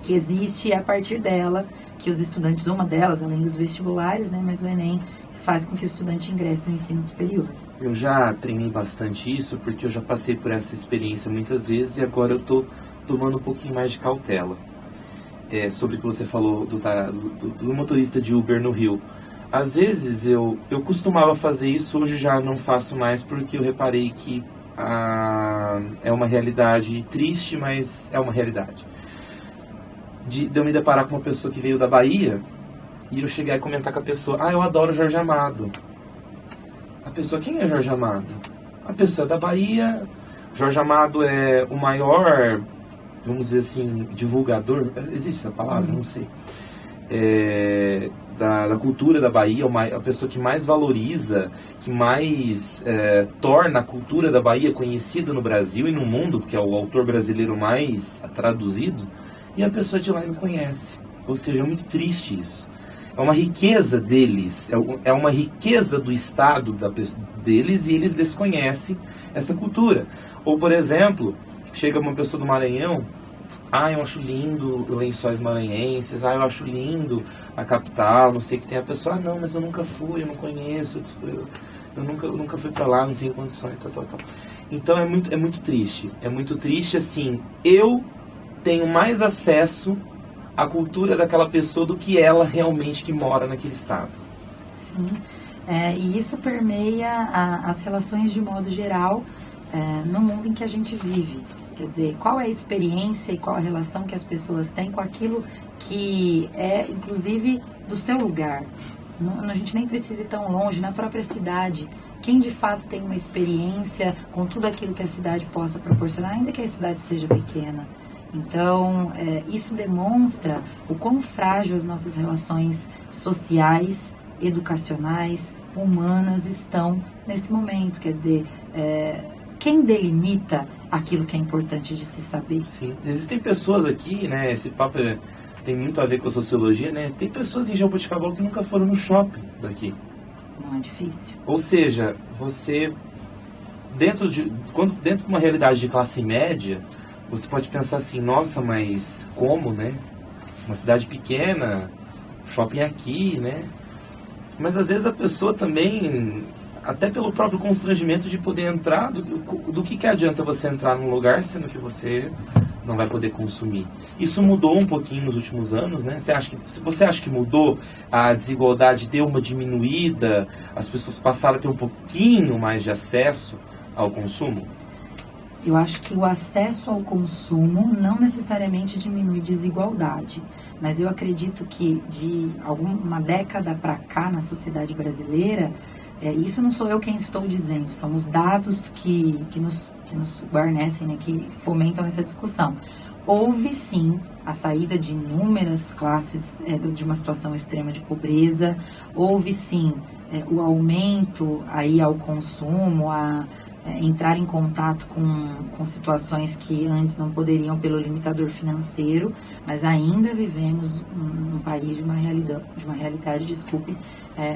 que existe, e é a partir dela que os estudantes, uma delas, além dos vestibulares, né, mas o Enem faz com que o estudante ingresse no ensino superior. Eu já treinei bastante isso porque eu já passei por essa experiência muitas vezes e agora eu estou tomando um pouquinho mais de cautela. Sobre o que você falou do motorista de Uber no Rio. Às vezes eu costumava fazer isso, hoje já não faço mais porque eu reparei que é uma realidade triste, mas é uma realidade. De eu me deparar com uma pessoa que veio da Bahia e eu chegar e comentar com a pessoa: eu adoro Jorge Amado. A pessoa: quem é Jorge Amado? A pessoa é da Bahia. Jorge Amado é o maior, vamos dizer assim, divulgador, existe essa palavra? Não sei. Da cultura da Bahia, a pessoa que mais valoriza, que mais torna a cultura da Bahia conhecida no Brasil e no mundo, porque é o autor brasileiro mais traduzido, e a pessoa de lá me conhece. Ou seja, é muito triste isso. É uma riqueza deles, é uma riqueza do estado deles, e eles desconhecem essa cultura. Ou, por exemplo, chega uma pessoa do Maranhão, eu acho lindo Lençóis Maranhenses, eu acho lindo a capital, não sei o que tem. A pessoa, não, mas eu nunca fui, eu não conheço, eu nunca fui para lá, não tenho condições, tal. Então é muito triste, assim, eu tenho mais acesso à cultura daquela pessoa do que ela realmente que mora naquele estado. Sim, e isso permeia as relações de modo geral no mundo em que a gente vive. Quer dizer, qual é a experiência e qual a relação que as pessoas têm com aquilo que é, inclusive, do seu lugar. A gente nem precisa ir tão longe, na própria cidade. Quem de fato tem uma experiência com tudo aquilo que a cidade possa proporcionar, ainda que a cidade seja pequena. Então, isso demonstra o quão frágil as nossas relações sociais, educacionais, humanas estão nesse momento. Quer dizer, quem delimita aquilo que é importante de se saber? Sim, existem pessoas aqui, né, esse papo tem muito a ver com a sociologia, né, tem pessoas em Jaboticabal que nunca foram no shopping daqui. Não é difícil. Ou seja, você, dentro de uma realidade de classe média, você pode pensar assim, nossa, mas como, né? Uma cidade pequena, shopping aqui, né? Mas às vezes a pessoa também, até pelo próprio constrangimento de poder entrar, do que adianta você entrar num lugar sendo que você não vai poder consumir? Isso mudou um pouquinho nos últimos anos, né? Você acha que mudou? A desigualdade deu uma diminuída? As pessoas passaram a ter um pouquinho mais de acesso ao consumo? Eu acho que o acesso ao consumo não necessariamente diminui desigualdade, mas eu acredito que de uma década para cá na sociedade brasileira, isso não sou eu quem estou dizendo, são os dados que nos guarnecem, né, que fomentam essa discussão. Houve sim a saída de inúmeras classes de uma situação extrema de pobreza, houve sim o aumento aí ao consumo, a entrar em contato com situações que antes não poderiam pelo limitador financeiro, mas ainda vivemos num país de uma realidade,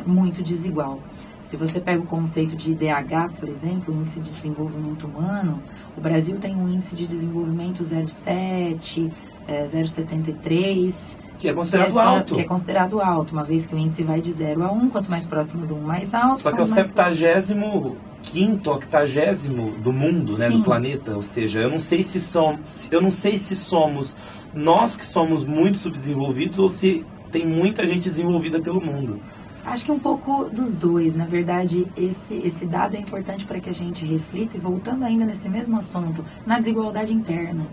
muito desigual. Se você pega o conceito de IDH, por exemplo, o Índice de Desenvolvimento Humano, o Brasil tem um índice de desenvolvimento 0,7, 0,73... Que é considerado alto. Que é considerado alto, uma vez que o índice vai de 0 a 1, quanto mais próximo do 1, mais alto. Só que é o 75º, 80º do mundo, né, do planeta. Ou seja, eu não sei se somos nós que somos muito subdesenvolvidos ou se tem muita gente desenvolvida pelo mundo. Acho que um pouco dos dois. Na verdade, esse dado é importante para que a gente reflita, e voltando ainda nesse mesmo assunto, na desigualdade interna.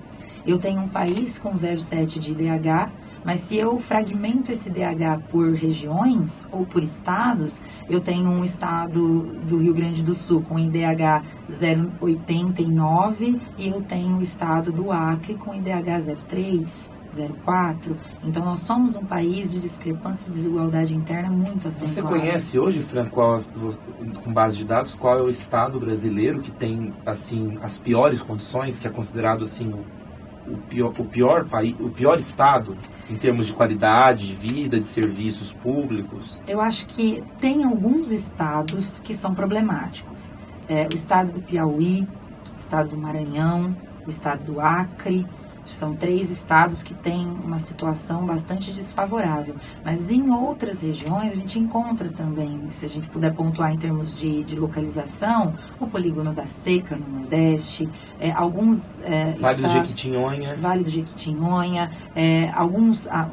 Eu tenho um país com 0,7 de IDH, mas se eu fragmento esse DH por regiões ou por estados, eu tenho um estado do Rio Grande do Sul com IDH 0,89 e eu tenho o estado do Acre com IDH 0,3, 0,4. Então, nós somos um país de discrepância e desigualdade interna muito acentuada. Você conhece hoje, Fran, com base de dados, qual é o estado brasileiro que tem assim as piores condições, que é considerado assim o pior estado em termos de qualidade de vida, de serviços públicos? Eu acho que tem alguns estados que são problemáticos. O estado do Piauí, o estado do Maranhão, o estado do Acre. São 3 estados que têm uma situação bastante desfavorável. Mas em outras regiões a gente encontra também, se a gente puder pontuar em termos de localização, o polígono da Seca no Nordeste, alguns Vale do Jequitinhonha. Vale do Jequitinhonha,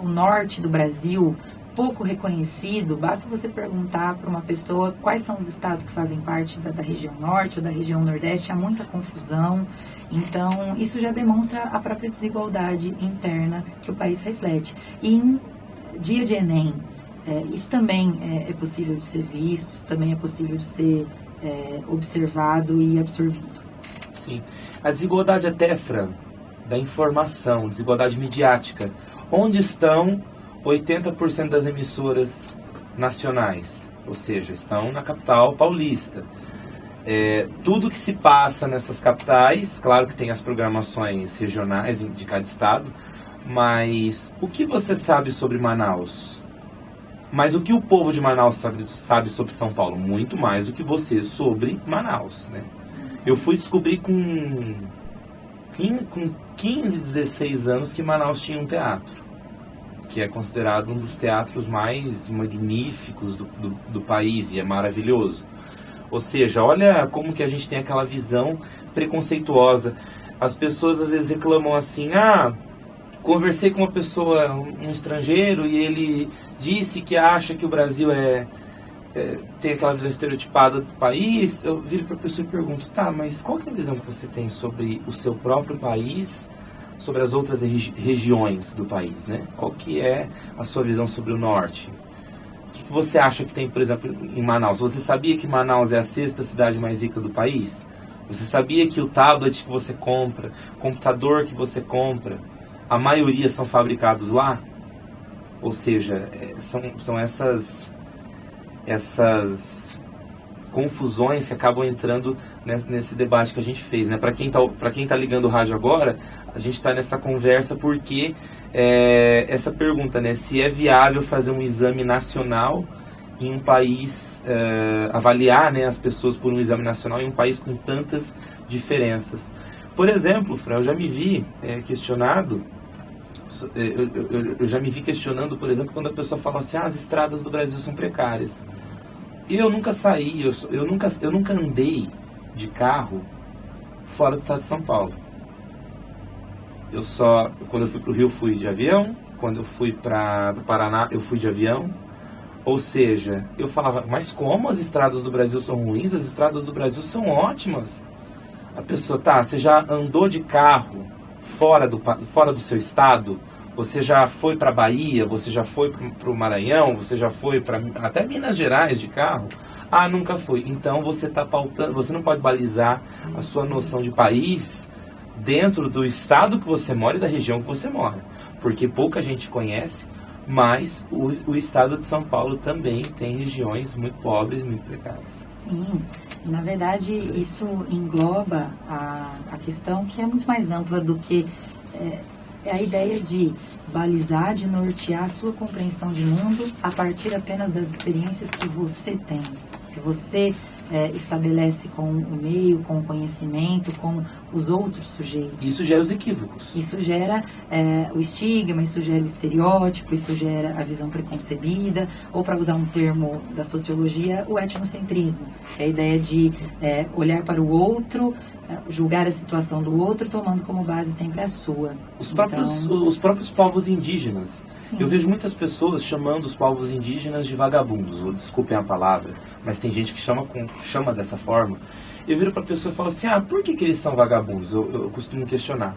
o norte do Brasil, pouco reconhecido. Basta você perguntar para uma pessoa quais são os estados que fazem parte da região norte ou da região nordeste, há muita confusão. Então, isso já demonstra a própria desigualdade interna que o país reflete. E em dia de Enem, isso também é possível de ser visto, isso também é possível de ser observado e absorvido. Sim. A desigualdade até, Fran, da informação, desigualdade midiática. Onde estão 80% das emissoras nacionais? Ou seja, estão na capital paulista. Tudo que se passa nessas capitais, claro que tem as programações regionais de cada estado, mas o que você sabe sobre Manaus? Mas o que o povo de Manaus sabe sobre São Paulo? Muito mais do que você sobre Manaus, né? Eu fui descobrir com com 15, 16 anos que Manaus tinha um teatro, que é considerado um dos teatros mais magníficos do país, e é maravilhoso. Ou seja, olha como que a gente tem aquela visão preconceituosa. As pessoas às vezes reclamam assim, conversei com uma pessoa, um estrangeiro, e ele disse que acha que o Brasil tem aquela visão estereotipada do país. Eu viro para a pessoa e pergunto, mas qual que é a visão que você tem sobre o seu próprio país, sobre as outras regiões do país, né? Qual que é a sua visão sobre o norte? O que você acha que tem, por exemplo, em Manaus? Você sabia que Manaus é a 6ª cidade mais rica do país? Você sabia que o tablet que você compra, o computador que você compra, a maioria são fabricados lá? Ou seja, são essas confusões que acabam entrando nesse debate que a gente fez, né? Para quem tá ligando o rádio agora, a gente está nessa conversa porque essa pergunta, né? Se é viável fazer um exame nacional em um país, avaliar, né, as pessoas por um exame nacional em um país com tantas diferenças. Por exemplo, Fran, eu já me vi questionado. Eu já me vi questionando, por exemplo, quando a pessoa fala assim, as estradas do Brasil são precárias. Eu nunca saí, eu nunca andei de carro fora do estado de São Paulo. Quando eu fui para o Rio, fui de avião. Quando eu fui para o Paraná, eu fui de avião. Ou seja, eu falava, mas como as estradas do Brasil são ruins? As estradas do Brasil são ótimas. A pessoa, você já andou de carro fora do seu estado? Você já foi para a Bahia? Você já foi para o Maranhão? Você já foi para até Minas Gerais de carro? Nunca fui. Então você está pautando, você não pode balizar a sua noção de país dentro do estado que você mora e da região que você mora. Porque pouca gente conhece, mas o estado de São Paulo também tem regiões muito pobres e muito precárias. Sim. Na verdade, isso engloba a questão que é muito mais ampla do que a ideia de balizar, de nortear a sua compreensão de mundo a partir apenas das experiências que você tem, que você estabelece com o meio, com o conhecimento, com os outros sujeitos. Isso gera os equívocos. Isso gera o estigma, isso gera o estereótipo, isso gera a visão preconcebida, ou, para usar um termo da sociologia, o etnocentrismo. É a ideia de olhar para o outro, julgar a situação do outro, tomando como base sempre a sua. Os próprios povos indígenas. Sim. Eu vejo muitas pessoas chamando os povos indígenas de vagabundos, ou desculpem a palavra, mas tem gente que chama dessa forma. Eu viro para a pessoa e falo assim, por que eles são vagabundos? Eu costumo questionar.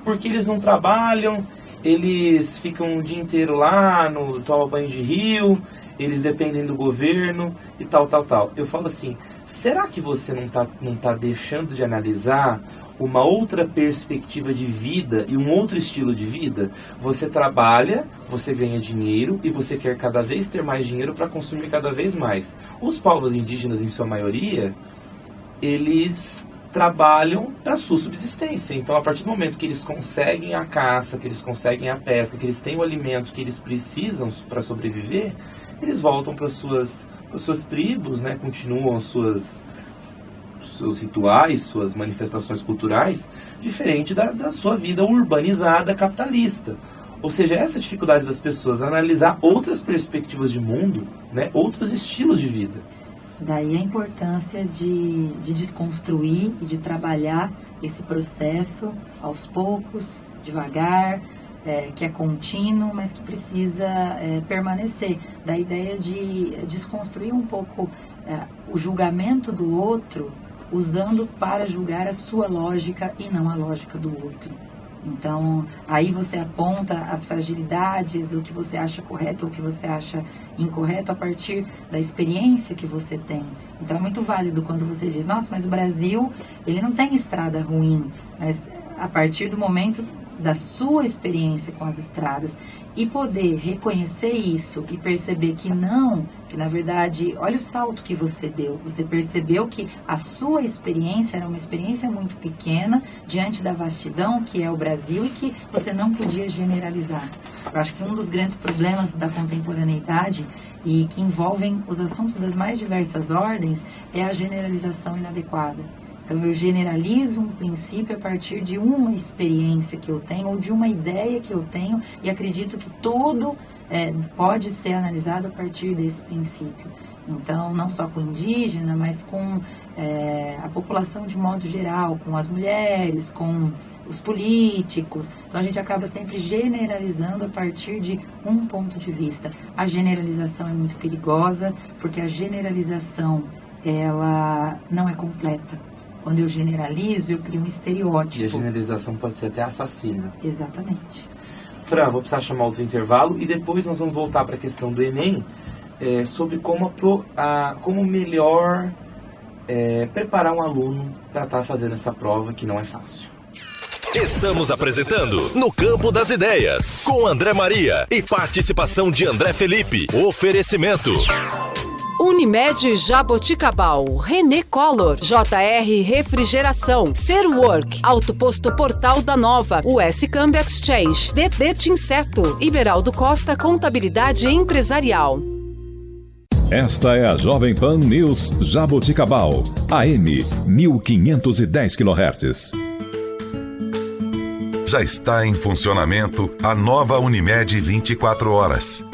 Porque eles não trabalham, eles ficam o dia inteiro lá, tomam banho de rio, eles dependem do governo e tal. Eu falo assim, será que você não tá deixando de analisar uma outra perspectiva de vida e um outro estilo de vida? Você trabalha, você ganha dinheiro e você quer cada vez ter mais dinheiro para consumir cada vez mais. Os povos indígenas, em sua maioria, eles trabalham para sua subsistência. Então, a partir do momento que eles conseguem a caça, que eles conseguem a pesca, que eles têm o alimento que eles precisam para sobreviver, eles voltam para suas tribos, né? Continuam seus rituais, suas manifestações culturais, diferente da sua vida urbanizada capitalista. Ou seja, essa dificuldade das pessoas analisar outras perspectivas de mundo, né? Outros estilos de vida. Daí a importância de desconstruir e de trabalhar esse processo aos poucos, devagar, que é contínuo, mas que precisa permanecer. Da ideia de desconstruir um pouco o julgamento do outro, usando para julgar a sua lógica e não a lógica do outro. Então, aí você aponta as fragilidades, o que você acha correto, o que você acha incorreto, a partir da experiência que você tem. Então, é muito válido quando você diz, nossa, mas o Brasil, ele não tem estrada ruim. Mas a partir do momento da sua experiência com as estradas e poder reconhecer isso e perceber que não, que na verdade, olha o salto que você deu. Você percebeu que a sua experiência era uma experiência muito pequena diante da vastidão que é o Brasil e que você não podia generalizar. Eu acho que um dos grandes problemas da contemporaneidade e que envolvem os assuntos das mais diversas ordens é a generalização inadequada. Então, eu generalizo um princípio a partir de uma experiência que eu tenho ou de uma ideia que eu tenho e acredito que tudo pode ser analisado a partir desse princípio. Então, não só com o indígena, mas com a população de modo geral, com as mulheres, com os políticos. Então, a gente acaba sempre generalizando a partir de um ponto de vista. A generalização é muito perigosa, porque a generalização, ela não é completa. Quando eu generalizo, eu crio um estereótipo. E a generalização pode ser até assassina. Exatamente. Fran, vou precisar chamar outro intervalo e depois nós vamos voltar para a questão do Enem, sobre como melhor preparar um aluno para estar fazendo essa prova, que não é fácil. Estamos apresentando No Campo das Ideias, com André Maria e participação de André Felipe. Oferecimento Unimed Jaboticabal, René Collor, JR Refrigeração, Serwork, Autoposto Portal da Nova, US Câmbio Exchange, DD Tinseto, Iberaldo Costa Contabilidade Empresarial. Esta é a Jovem Pan News Jaboticabal, AM 1510 kHz. Já está em funcionamento a nova Unimed 24 horas.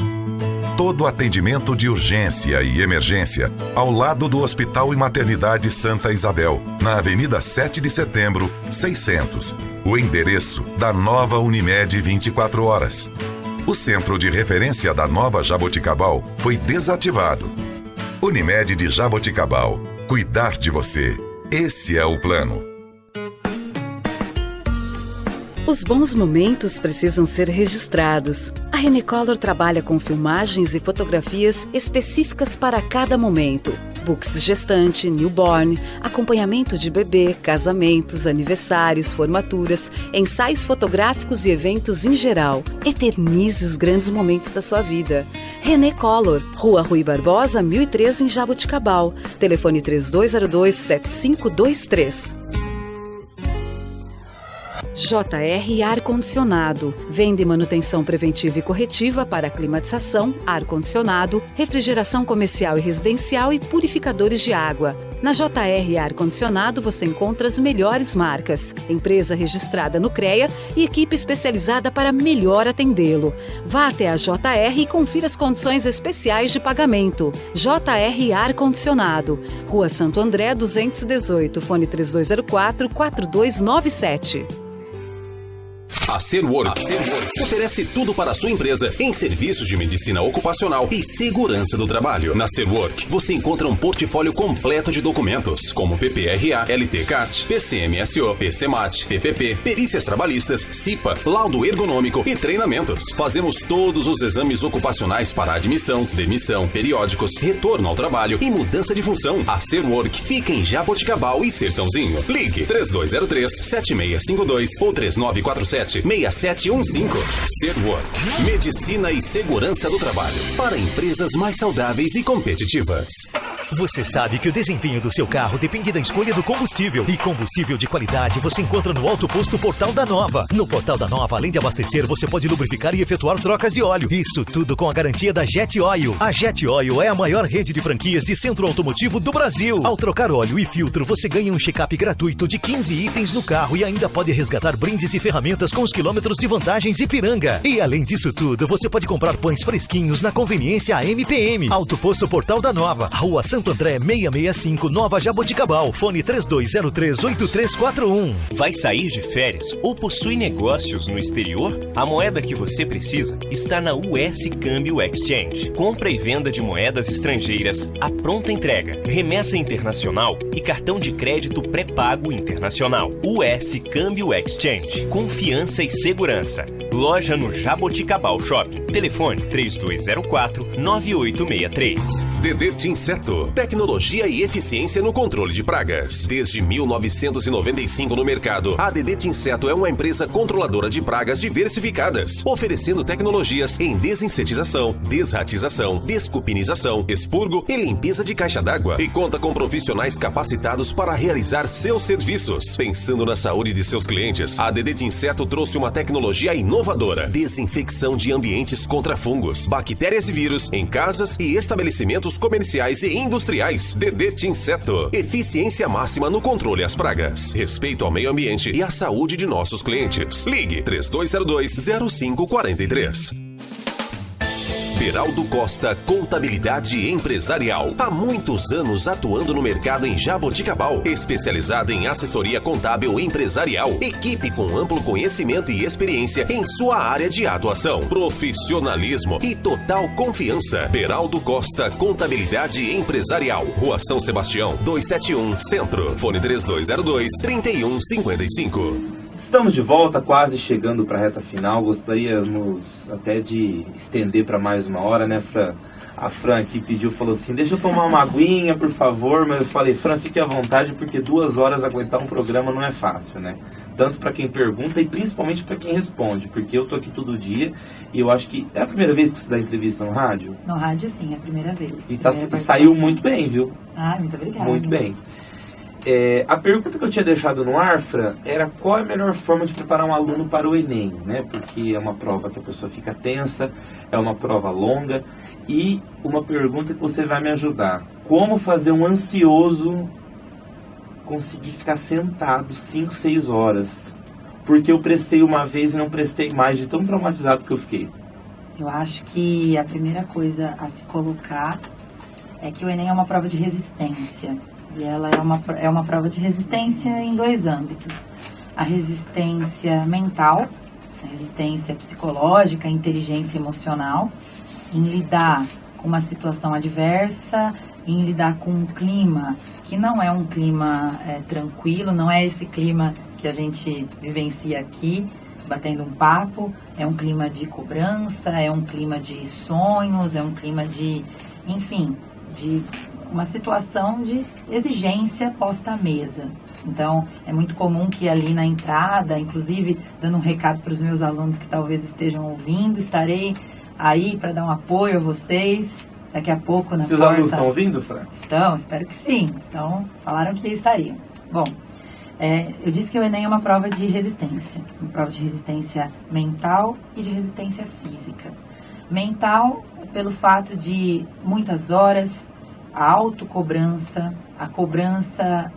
Todo atendimento de urgência e emergência ao lado do Hospital e Maternidade Santa Isabel, na Avenida 7 de Setembro, 600. O endereço da nova Unimed 24 horas. O centro de referência da nova Jaboticabal foi desativado. Unimed de Jaboticabal. Cuidar de você. Esse é o plano. Os bons momentos precisam ser registrados. A René Collor trabalha com filmagens e fotografias específicas para cada momento. Books gestante, newborn, acompanhamento de bebê, casamentos, aniversários, formaturas, ensaios fotográficos e eventos em geral. Eternize os grandes momentos da sua vida. René Collor, Rua Rui Barbosa, 1013 em Jaboticabal. Telefone 3202-7523. JR Ar-Condicionado. Vende manutenção preventiva e corretiva para climatização, ar-condicionado, refrigeração comercial e residencial e purificadores de água. Na JR Ar-Condicionado você encontra as melhores marcas, empresa registrada no CREA e equipe especializada para melhor atendê-lo. Vá até a JR e confira as condições especiais de pagamento. JR Ar-Condicionado. Rua Santo André, 218, fone 3204-4297. A Serwork oferece tudo para a sua empresa em serviços de medicina ocupacional e segurança do trabalho. Na Serwork, você encontra um portfólio completo de documentos, como PPRA, LT-CAT, PCMSO, PCMAT, PPP, perícias trabalhistas, CIPA, laudo ergonômico e treinamentos. Fazemos todos os exames ocupacionais para admissão, demissão, periódicos, retorno ao trabalho e mudança de função. A Serwork fica em Jaboticabal e Sertãozinho. Ligue 3203-7652 ou 3947-6715. Serwork. Medicina e segurança do trabalho para empresas mais saudáveis e competitivas. Você sabe que o desempenho do seu carro depende da escolha do combustível. E combustível de qualidade você encontra no Autoposto Portal da Nova. No Portal da Nova, além de abastecer, você pode lubrificar e efetuar trocas de óleo. Isso tudo com a garantia da Jet Oil. A Jet Oil é a maior rede de franquias de centro automotivo do Brasil. Ao trocar óleo e filtro, você ganha um check-up gratuito de 15 itens no carro e ainda pode resgatar brindes e ferramentas com os quilômetros de vantagens Ipiranga. E além disso tudo, você pode comprar pães fresquinhos na conveniência AMPM. Autoposto Portal da Nova, Rua Santo André 665, Nova Jaboticabal. Fone 3203-8341. Vai sair de férias ou possui negócios no exterior? A moeda que você precisa está na US Câmbio Exchange. Compra e venda de moedas estrangeiras à pronta entrega, remessa internacional e cartão de crédito pré-pago internacional. US Câmbio Exchange. Confiança e segurança. Loja no Jaboticabal Shopping. Telefone 3204-9863. DD Tinseto. Tecnologia e eficiência no controle de pragas. Desde 1995 no mercado, a DD Tinseto é uma empresa controladora de pragas diversificadas, oferecendo tecnologias em desinsetização, desratização, descupinização, expurgo e limpeza de caixa d'água. E conta com profissionais capacitados para realizar seus serviços. Pensando na saúde de seus clientes, a DD Tinseto trouxe uma tecnologia inovadora: desinfecção de ambientes contra fungos, bactérias e vírus em casas e estabelecimentos comerciais e industriais. industriais. DDT Inseto. Eficiência máxima no controle às pragas. Respeito ao meio ambiente e à saúde de nossos clientes. Ligue 3202-0543. Beraldo Costa Contabilidade Empresarial. Há muitos anos atuando no mercado em Jaboticabal. Especializada em assessoria contábil empresarial. Equipe com amplo conhecimento e experiência em sua área de atuação. Profissionalismo e total confiança. Beraldo Costa Contabilidade Empresarial. Rua São Sebastião, 271, Centro. Fone 3202-3155. Estamos de volta, quase chegando para a reta final. Gostaríamos até de estender para mais uma hora, né, Fran? A Fran aqui pediu, falou assim, deixa eu tomar uma aguinha, por favor. Mas eu falei, Fran, fique à vontade, porque 2 horas aguentar um programa não é fácil, né? Tanto para quem pergunta e principalmente para quem responde, porque eu tô aqui todo dia e eu acho que é a primeira vez que você dá entrevista no rádio? No rádio, sim, é a primeira vez. E saiu muito bem, viu? Ah, muito obrigada. Muito bem. A pergunta que eu tinha deixado no ar, Fran, era qual é a melhor forma de preparar um aluno para o Enem, né? Porque é uma prova que a pessoa fica tensa, é uma prova longa. E uma pergunta que você vai me ajudar. Como fazer um ansioso conseguir ficar sentado 5, 6 horas? Porque eu prestei uma vez e não prestei mais, de tão traumatizado que eu fiquei. Eu acho que a primeira coisa a se colocar é que o Enem é uma prova de resistência. E ela é uma prova de resistência em 2 âmbitos. A resistência mental, a resistência psicológica, a inteligência emocional, em lidar com uma situação adversa, em lidar com um clima que não é um clima tranquilo, não é esse clima que a gente vivencia aqui, batendo um papo, é um clima de cobrança, é um clima de sonhos, é um clima de, enfim, de uma situação de exigência posta à mesa. Então, é muito comum que ali na entrada, inclusive dando um recado para os meus alunos que talvez estejam ouvindo, estarei aí para dar um apoio a vocês, daqui a pouco na porta. Seus alunos estão ouvindo, Fran? Estão, espero que sim. Então, falaram que estariam. Bom, eu disse que o Enem é uma prova de resistência. Uma prova de resistência mental e de resistência física. Mental, pelo fato de muitas horas, a autocobrança, a cobrança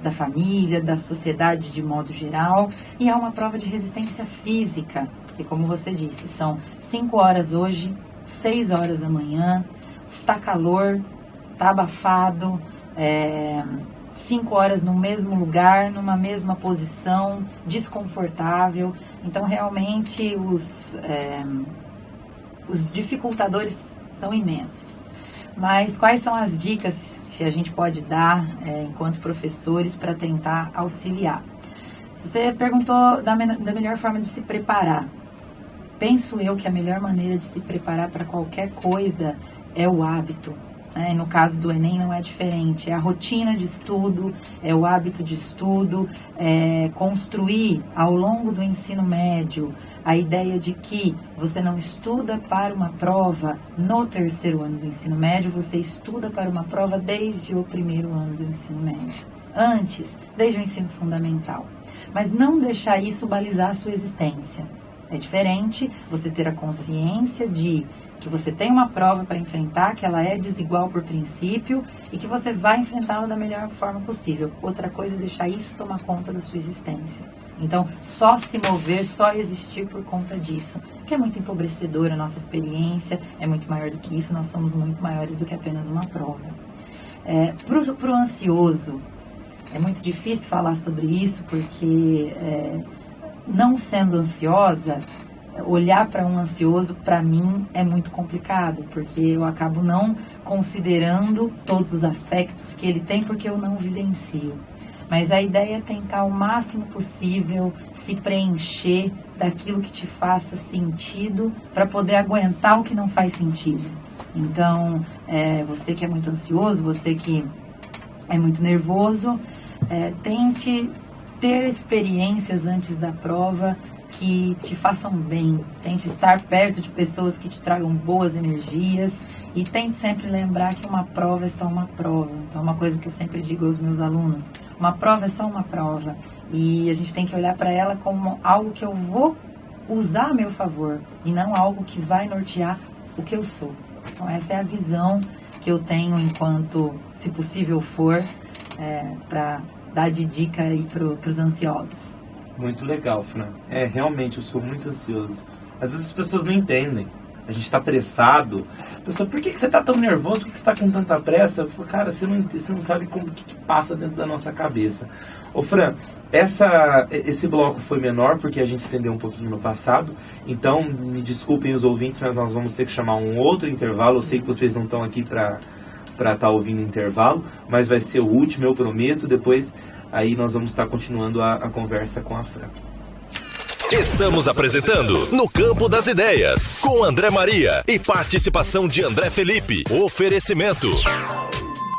da família, da sociedade de modo geral, e é uma prova de resistência física, porque como você disse, são 5 horas hoje, 6 horas amanhã, está calor, está abafado, 5 horas no mesmo lugar, numa mesma posição, desconfortável. Então realmente os dificultadores são imensos. Mas quais são as dicas que a gente pode dar enquanto professores para tentar auxiliar? Você perguntou da melhor forma de se preparar. Penso eu que a melhor maneira de se preparar para qualquer coisa é o hábito. No caso do Enem não é diferente. É a rotina de estudo, é o hábito de estudo, é construir ao longo do ensino médio a ideia de que você não estuda para uma prova no 3º ano do ensino médio, você estuda para uma prova desde o 1º ano do ensino médio. Antes, desde o ensino fundamental. Mas não deixar isso balizar a sua existência. É diferente você ter a consciência de que você tem uma prova para enfrentar, que ela é desigual por princípio e que você vai enfrentá-la da melhor forma possível. Outra coisa é deixar isso tomar conta da sua existência. Então, só se mover, só existir por conta disso, que é muito empobrecedor a nossa experiência, é muito maior do que isso, nós somos muito maiores do que apenas uma prova. Para o ansioso, é muito difícil falar sobre isso, porque não sendo ansiosa, olhar para um ansioso, para mim, é muito complicado, porque eu acabo não considerando todos os aspectos que ele tem, porque eu não vivencio. Mas a ideia é tentar o máximo possível se preencher daquilo que te faça sentido para poder aguentar o que não faz sentido. Então, você que é muito ansioso, você que é muito nervoso, tente ter experiências antes da prova que te façam bem. Tente estar perto de pessoas que te tragam boas energias. E tente sempre lembrar que uma prova é só uma prova. Então, uma coisa que eu sempre digo aos meus alunos, uma prova é só uma prova. E a gente tem que olhar para ela como algo que eu vou usar a meu favor e não algo que vai nortear o que eu sou. Então, essa é a visão que eu tenho enquanto, se possível for, para dar de dica aí para os ansiosos. Muito legal, Fran. Realmente, eu sou muito ansioso. Às vezes as pessoas não entendem. A gente está apressado. A pessoa, por que você está tão nervoso? Por que você está com tanta pressa? Eu falo, cara, você não sabe o que passa dentro da nossa cabeça. Ô, Fran, esse bloco foi menor porque a gente estendeu um pouquinho no passado. Então, me desculpem os ouvintes, mas nós vamos ter que chamar um outro intervalo. Eu sei que vocês não estão aqui para estar ouvindo intervalo, mas vai ser o último, eu prometo. Depois, aí nós vamos estar continuando a conversa com a Fran. Estamos apresentando No Campo das Ideias, com André Maria e participação de André Felipe. Oferecimento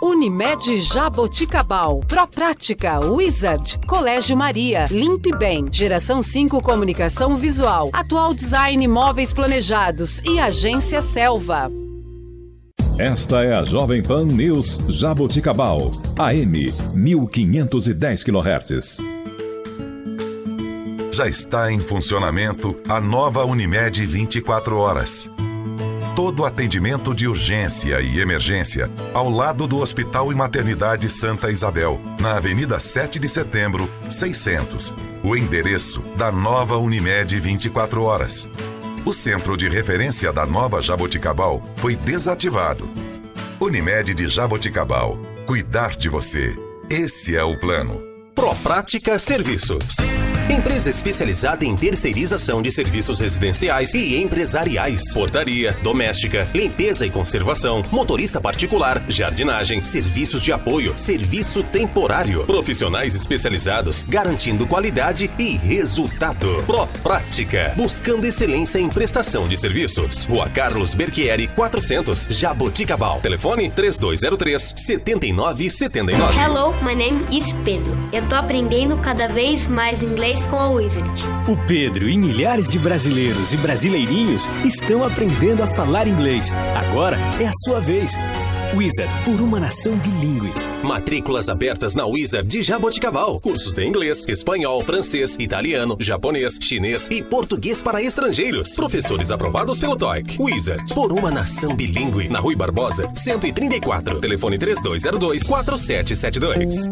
Unimed Jaboticabal, Proprática, Wizard, Colégio Maria, Limpe Bem, Geração 5 Comunicação Visual, Atual Design Móveis Planejados e Agência Selva. Esta é a Jovem Pan News Jaboticabal, AM 1510 kHz. Já está em funcionamento a nova Unimed 24 horas. Todo atendimento de urgência e emergência ao lado do Hospital e Maternidade Santa Isabel, na Avenida 7 de Setembro, 600. O endereço da nova Unimed 24 horas. O centro de referência da nova Jaboticabal foi desativado. Unimed de Jaboticabal. Cuidar de você. Esse é o plano. Proprática Serviços. Empresa especializada em terceirização de serviços residenciais e empresariais, portaria, doméstica, limpeza e conservação, motorista particular, jardinagem, serviços de apoio, serviço temporário, profissionais especializados, garantindo qualidade e resultado. Proprática, buscando excelência em prestação de serviços. Rua Carlos Berchieri, 400, Jaboticabal. Telefone 3203-7979. Hello, my name is Pedro. Eu tô aprendendo cada vez mais inglês com a Wizard. O Pedro e milhares de brasileiros e brasileirinhos estão aprendendo a falar inglês. Agora é a sua vez. Wizard, por uma nação bilíngue. Matrículas abertas na Wizard de Jaboticabal. Cursos de inglês, espanhol, francês, italiano, japonês, chinês e português para estrangeiros. Professores aprovados pelo TOEIC. Wizard, por uma nação bilíngue. Na Rui Barbosa, 134. Telefone 3202-4772.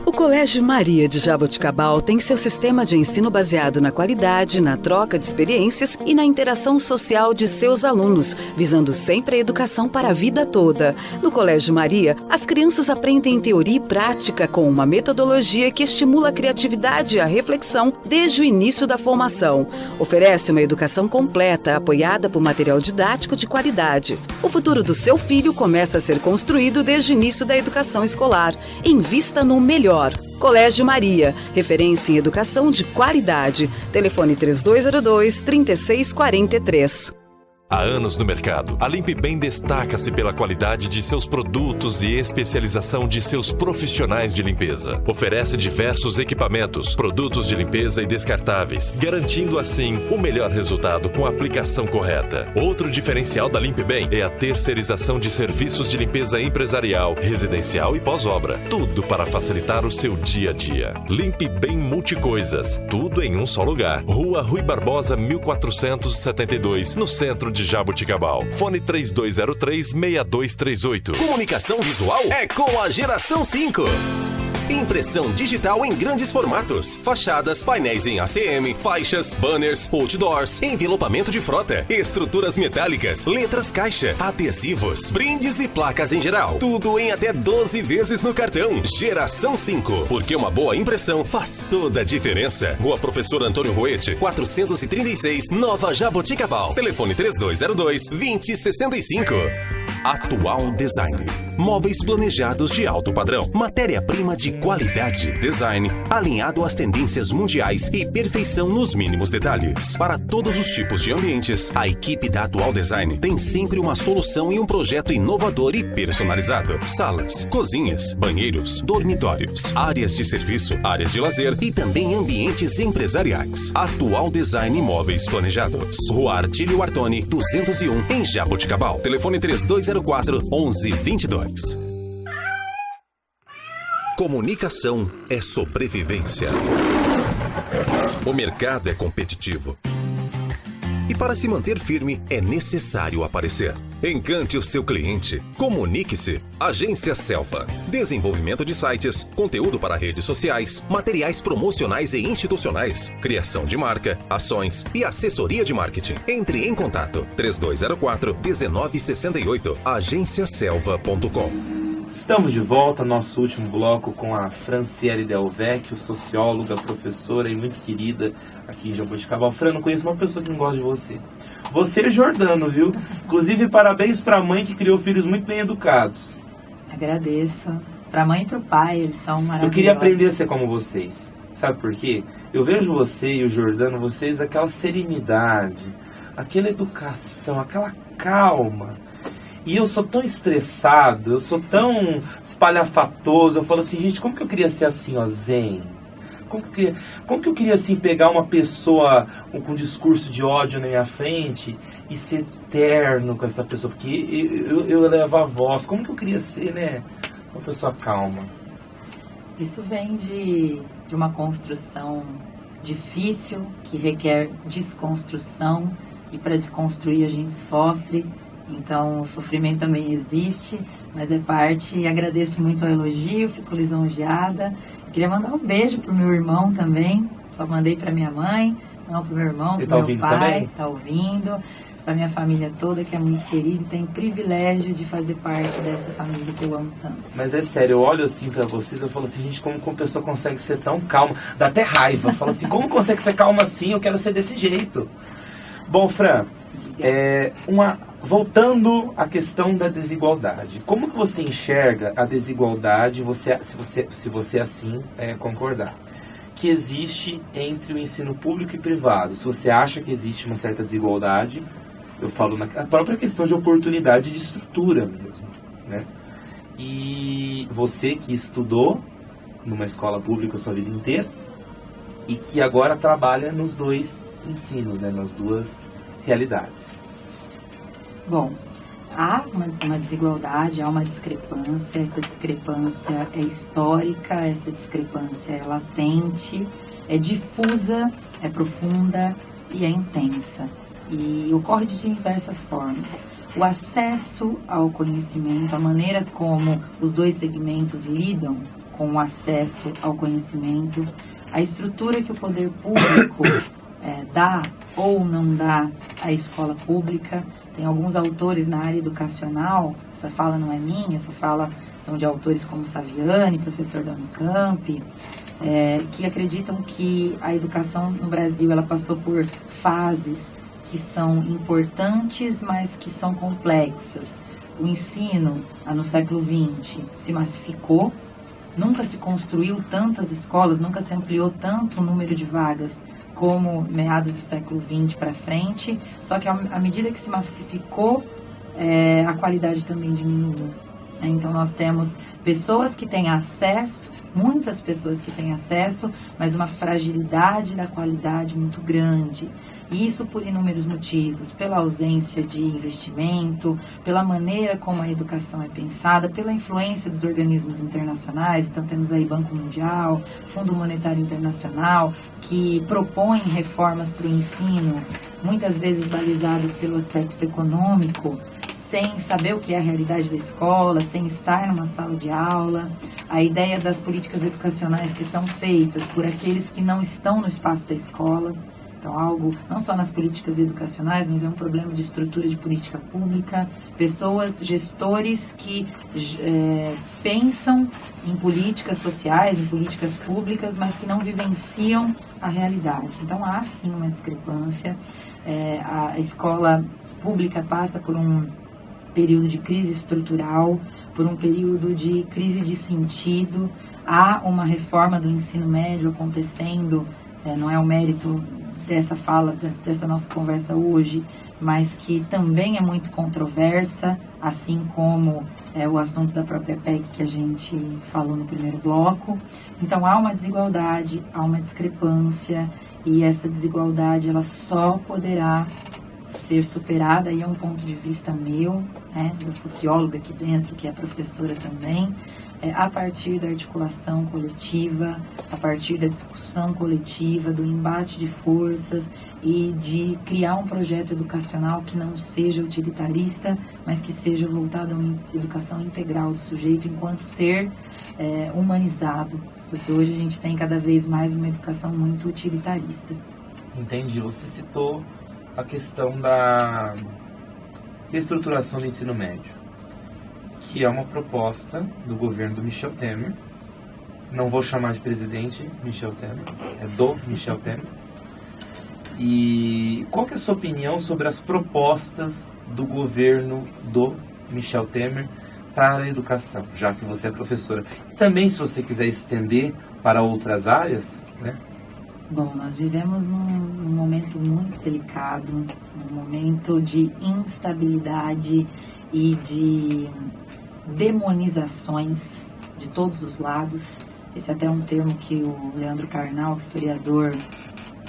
O Colégio Maria de Jaboticabal tem seu sistema de ensino baseado na qualidade, na troca de experiências e na interação social de seus alunos, visando sempre a educação para a vida toda. No Colégio Maria, as crianças aprendem teoria e prática com uma metodologia que estimula a criatividade e a reflexão desde o início da formação. Oferece uma educação completa, apoiada por material didático de qualidade. O futuro do seu filho começa a ser construído desde o início da educação escolar. Invista no melhor. Colégio Maria, referência em educação de qualidade. Telefone 3202-3643. Há anos no mercado, a Limpe Bem destaca-se pela qualidade de seus produtos e especialização de seus profissionais de limpeza. Oferece diversos equipamentos, produtos de limpeza e descartáveis, garantindo assim o melhor resultado com a aplicação correta. Outro diferencial da Limpe Bem é a terceirização de serviços de limpeza empresarial, residencial e pós-obra. Tudo para facilitar o seu dia a dia. Limpe Bem Multicoisas. Tudo em um só lugar. Rua Rui Barbosa, 1472, no centro de Jaboticabal. Fone 3203-6238. Comunicação visual é com a Geração 5. Impressão digital em grandes formatos. Fachadas, painéis em ACM, faixas, banners, outdoors, envelopamento de frota, estruturas metálicas, letras caixa, adesivos, brindes e placas em geral. Tudo em até 12 vezes no cartão. Geração 5. Porque uma boa impressão faz toda a diferença. Rua Professor Antônio Roete, 436, Nova Jaboticabal. Telefone 3202-2065. Atual Design. Móveis planejados de alto padrão. Matéria-prima de qualidade. Design alinhado às tendências mundiais e perfeição nos mínimos detalhes. Para todos os tipos de ambientes, a equipe da Atual Design tem sempre uma solução e um projeto inovador e personalizado. Salas, cozinhas, banheiros, dormitórios, áreas de serviço, áreas de lazer e também ambientes empresariais. Atual Design Móveis Planejados. Rua Artílio Artoni, 201, em Jaboticabal. Telefone 3204-1122. Comunicação é sobrevivência. O mercado é competitivo. E para se manter firme, é necessário aparecer. Encante o seu cliente. Comunique-se. Agência Selva. Desenvolvimento de sites, conteúdo para redes sociais, materiais promocionais e institucionais, criação de marca, ações e assessoria de marketing. Entre em contato. 3204-1968. agenciaselva.com. Estamos de volta ao nosso último bloco com a Franciele Del Vecchio, socióloga, professora e muito querida aqui em Jaboticabal. Fran, não conheço uma pessoa que não gosta de você. Você é Jordano, viu? Inclusive, parabéns para a mãe que criou filhos muito bem educados. Agradeço. Para a mãe e para o pai, eles são maravilhosos. Eu queria aprender a ser como vocês. Sabe por quê? Eu vejo você e o Jordano, vocês, aquela serenidade, aquela educação, aquela calma. E eu sou tão estressado, eu sou tão espalhafatoso. Eu falo assim, gente, como que eu queria ser assim, ó, zen? Como que eu queria, assim, pegar uma pessoa com discurso de ódio na minha frente e ser terno com essa pessoa? Porque eu elevo a voz. Como que eu queria ser, né? Uma pessoa calma. Isso vem de uma construção difícil, que requer desconstrução. E para desconstruir a gente sofre. Então, o sofrimento também existe, mas é parte, e agradeço muito ao elogio, fico lisonjeada. Queria mandar um beijo pro meu irmão também, só mandei pra minha mãe, não pro meu irmão, pro meu pai, tá ouvindo, pra minha família toda, que é muito querida, e tem o privilégio de fazer parte dessa família que eu amo tanto. Mas é sério, eu olho assim pra vocês, eu falo assim, gente, como a pessoa consegue ser tão calma? Dá até raiva, falo assim, como consegue ser calma assim? Eu quero ser desse jeito. Bom, Fran, voltando à questão da desigualdade, como que você enxerga a desigualdade, se você assim concordar, que existe entre o ensino público e privado? Se você acha que existe uma certa desigualdade, eu falo na própria questão de oportunidade de estrutura mesmo, né? E você que estudou numa escola pública a sua vida inteira e que agora trabalha nos dois ensinos, né, nas duas realidades. Bom, há uma desigualdade, há uma discrepância, essa discrepância é histórica, essa discrepância é latente, é difusa, é profunda e é intensa. E ocorre de diversas formas. O acesso ao conhecimento, a maneira como os dois segmentos lidam com o acesso ao conhecimento, a estrutura que o poder público dá ou não dá à escola pública. Tem alguns autores na área educacional, essa fala não é minha, essa fala são de autores como Saviani, professor da Unicamp, que acreditam que a educação no Brasil ela passou por fases que são importantes, mas que são complexas. O ensino, no século XX, se massificou, nunca se construiu tantas escolas, nunca se ampliou tanto o número de vagas como meados do século XX para frente, só que à medida que se massificou, a qualidade também diminuiu. Então nós temos pessoas que têm acesso, muitas pessoas que têm acesso, mas uma fragilidade da qualidade muito grande. E isso por inúmeros motivos, pela ausência de investimento, pela maneira como a educação é pensada, pela influência dos organismos internacionais. Então temos aí Banco Mundial, Fundo Monetário Internacional, que propõem reformas para o ensino, muitas vezes balizadas pelo aspecto econômico, sem saber o que é a realidade da escola, sem estar numa sala de aula. A ideia das políticas educacionais que são feitas por aqueles que não estão no espaço da escola. Então, algo não só nas políticas educacionais, mas é um problema de estrutura de política pública. Pessoas, gestores que pensam em políticas sociais, em políticas públicas, mas que não vivenciam a realidade. Então, há sim uma discrepância. A escola pública passa por um período de crise estrutural, por um período de crise de sentido. Há uma reforma do ensino médio acontecendo, não é o mérito dessa fala, dessa nossa conversa hoje, mas que também é muito controversa, assim como o assunto da própria PEC que a gente falou no primeiro bloco. Então há uma desigualdade, há uma discrepância, e essa desigualdade ela só poderá ser superada, e é um ponto de vista meu, da socióloga aqui dentro, que é professora também, a partir da articulação coletiva, a partir da discussão coletiva, do embate de forças e de criar um projeto educacional que não seja utilitarista, mas que seja voltado a uma educação integral do sujeito enquanto ser humanizado, porque hoje a gente tem cada vez mais uma educação muito utilitarista. Entendi. Você citou a questão da reestruturação do ensino médio, que é uma proposta do governo do Michel Temer. Não vou chamar de presidente Michel Temer, é do Michel Temer. E qual que é a sua opinião sobre as propostas do governo do Michel Temer para a educação, já que você é professora? E também, se você quiser estender para outras áreas, né? Bom, nós vivemos num momento muito delicado, um momento de instabilidade e de demonizações de todos os lados. Esse é até um termo que o Leandro Carnal, historiador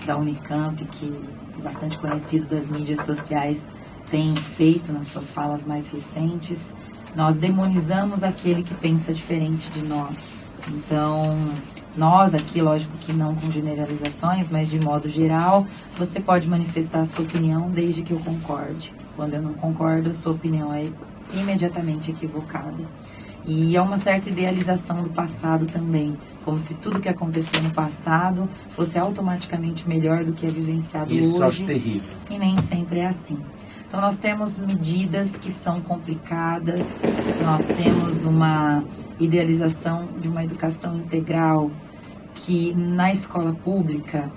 da Unicamp, que é bastante conhecido das mídias sociais, tem feito nas suas falas mais recentes. Nós demonizamos aquele que pensa diferente de nós. Então, nós aqui, lógico que não com generalizações, mas de modo geral, você pode manifestar a sua opinião desde que eu concorde. Quando eu não concordo, a sua opinião é imediatamente equivocada. E é uma certa idealização do passado também, como se tudo que aconteceu no passado fosse automaticamente melhor do que é vivenciado hoje. Isso eu acho terrível. E nem sempre é assim. Então, nós temos medidas que são complicadas, nós temos uma idealização de uma educação integral que, na escola pública,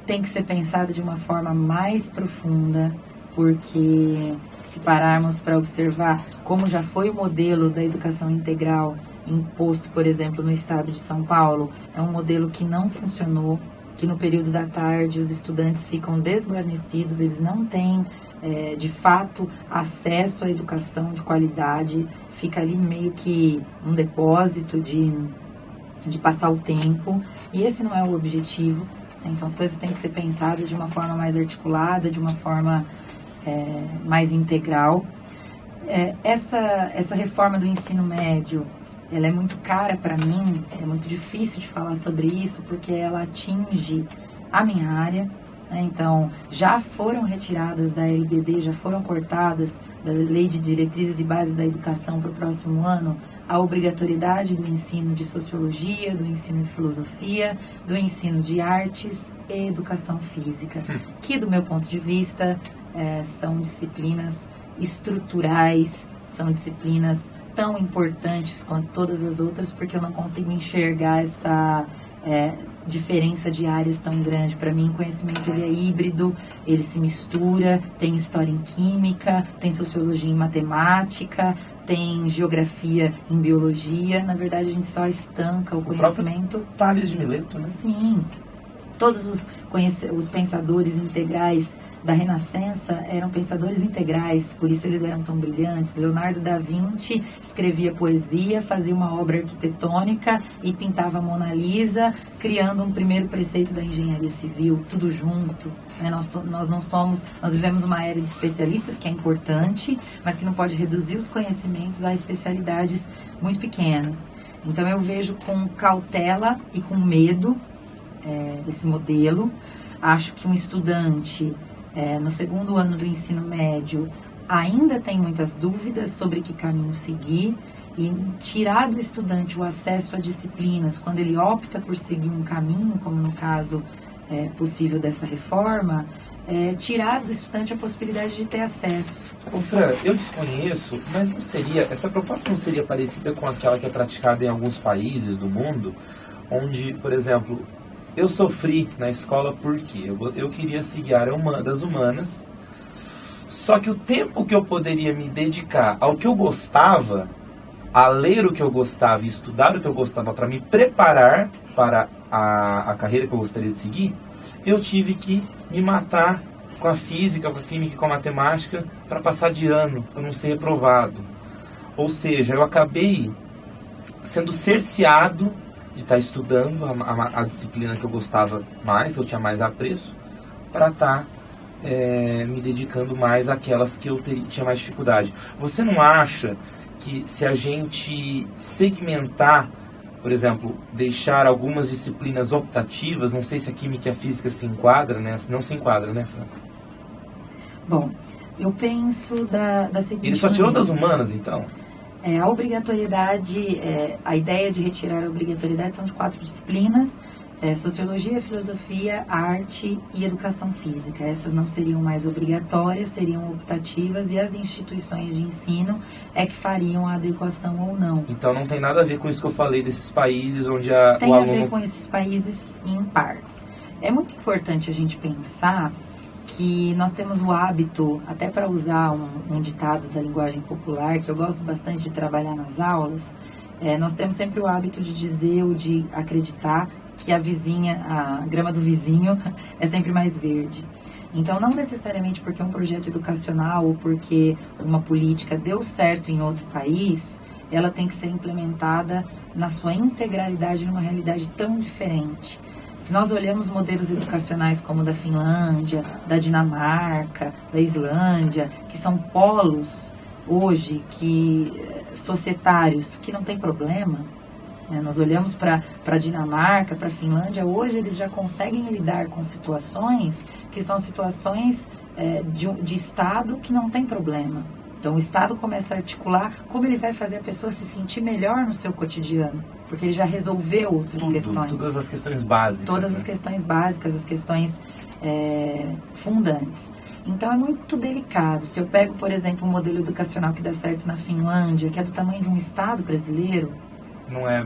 tem que ser pensada de uma forma mais profunda, porque se pararmos para observar como já foi o modelo da educação integral imposto, por exemplo, no estado de São Paulo, é um modelo que não funcionou, que no período da tarde os estudantes ficam desguarnecidos, eles não têm de fato acesso à educação de qualidade, fica ali meio que um depósito de passar o tempo, e esse não é o objetivo. Então as coisas têm que ser pensadas de uma forma mais articulada, de uma forma mais integral. Essa reforma do ensino médio, ela é muito cara para mim, é muito difícil de falar sobre isso, porque ela atinge a minha área. Então, já foram retiradas da LBD, já foram cortadas da Lei de Diretrizes e Bases da Educação para o próximo ano a obrigatoriedade do ensino de Sociologia, do ensino de Filosofia, do ensino de Artes e Educação Física, que, do meu ponto de vista, são disciplinas estruturais, são disciplinas tão importantes quanto todas as outras, porque eu não consigo enxergar essa diferença de áreas tão grande. Para mim, o conhecimento ele é híbrido, ele se mistura, tem história em química, tem sociologia em matemática, tem geografia em biologia. Na verdade, a gente só estanca o conhecimento. Tales de Mileto, né? Sim. Todos os pensadores integrais da Renascença eram pensadores integrais, por isso eles eram tão brilhantes. Leonardo da Vinci escrevia poesia, fazia uma obra arquitetônica e pintava a Mona Lisa, criando um primeiro preceito da engenharia civil, tudo junto. Nós vivemos uma era de especialistas, que é importante, mas que não pode reduzir os conhecimentos a especialidades muito pequenas. Então eu vejo com cautela e com medo desse modelo. Acho que um estudante no segundo ano do ensino médio ainda tem muitas dúvidas sobre que caminho seguir, e tirar do estudante o acesso a disciplinas quando ele opta por seguir um caminho, como no caso possível dessa reforma, tirar do estudante a possibilidade de ter acesso. Ô Fran, eu desconheço, mas essa proposta não seria parecida com aquela que é praticada em alguns países do mundo, onde, por exemplo, eu sofri na escola porque eu queria seguir a área das humanas, só que o tempo que eu poderia me dedicar ao que eu gostava, a ler o que eu gostava e estudar o que eu gostava para me preparar para a carreira que eu gostaria de seguir, eu tive que me matar com a física, com a química e com a matemática para passar de ano, para não ser reprovado. Ou seja, eu acabei sendo cerceado de estar estudando a disciplina que eu gostava mais, que eu tinha mais apreço, para estar me dedicando mais àquelas que eu tinha mais dificuldade. Você não acha que se a gente segmentar, por exemplo, deixar algumas disciplinas optativas, não sei se a química e a física se enquadra, né? Não se enquadra, né, Fran? Bom, eu penso da seguinte... Ele só tirou das humanas, então? A obrigatoriedade, a ideia de retirar a obrigatoriedade são de 4 disciplinas, Sociologia, Filosofia, Arte e Educação Física. Essas não seriam mais obrigatórias, seriam optativas, e as instituições de ensino é que fariam a adequação ou não. Então não tem nada a ver com isso que eu falei desses países onde tem a ver com esses países em partes. É muito importante a gente pensar que nós temos o hábito, até para usar um ditado da linguagem popular, que eu gosto bastante de trabalhar nas aulas, nós temos sempre o hábito de dizer ou de acreditar que a grama do vizinho é sempre mais verde. Então, não necessariamente porque um projeto educacional ou porque uma política deu certo em outro país, ela tem que ser implementada na sua integralidade numa realidade tão diferente. Se nós olhamos modelos educacionais como o da Finlândia, da Dinamarca, da Islândia, que são polos hoje societários que não tem problema, nós olhamos para a Dinamarca, para a Finlândia, hoje eles já conseguem lidar com situações que são situações de Estado que não tem problema. Então o Estado começa a articular como ele vai fazer a pessoa se sentir melhor no seu cotidiano, porque ele já resolveu outras questões. Todas as questões básicas. Todas as questões básicas, as questões fundantes. Então é muito delicado. Se eu pego, por exemplo, um modelo educacional que dá certo na Finlândia, que é do tamanho de um Estado brasileiro,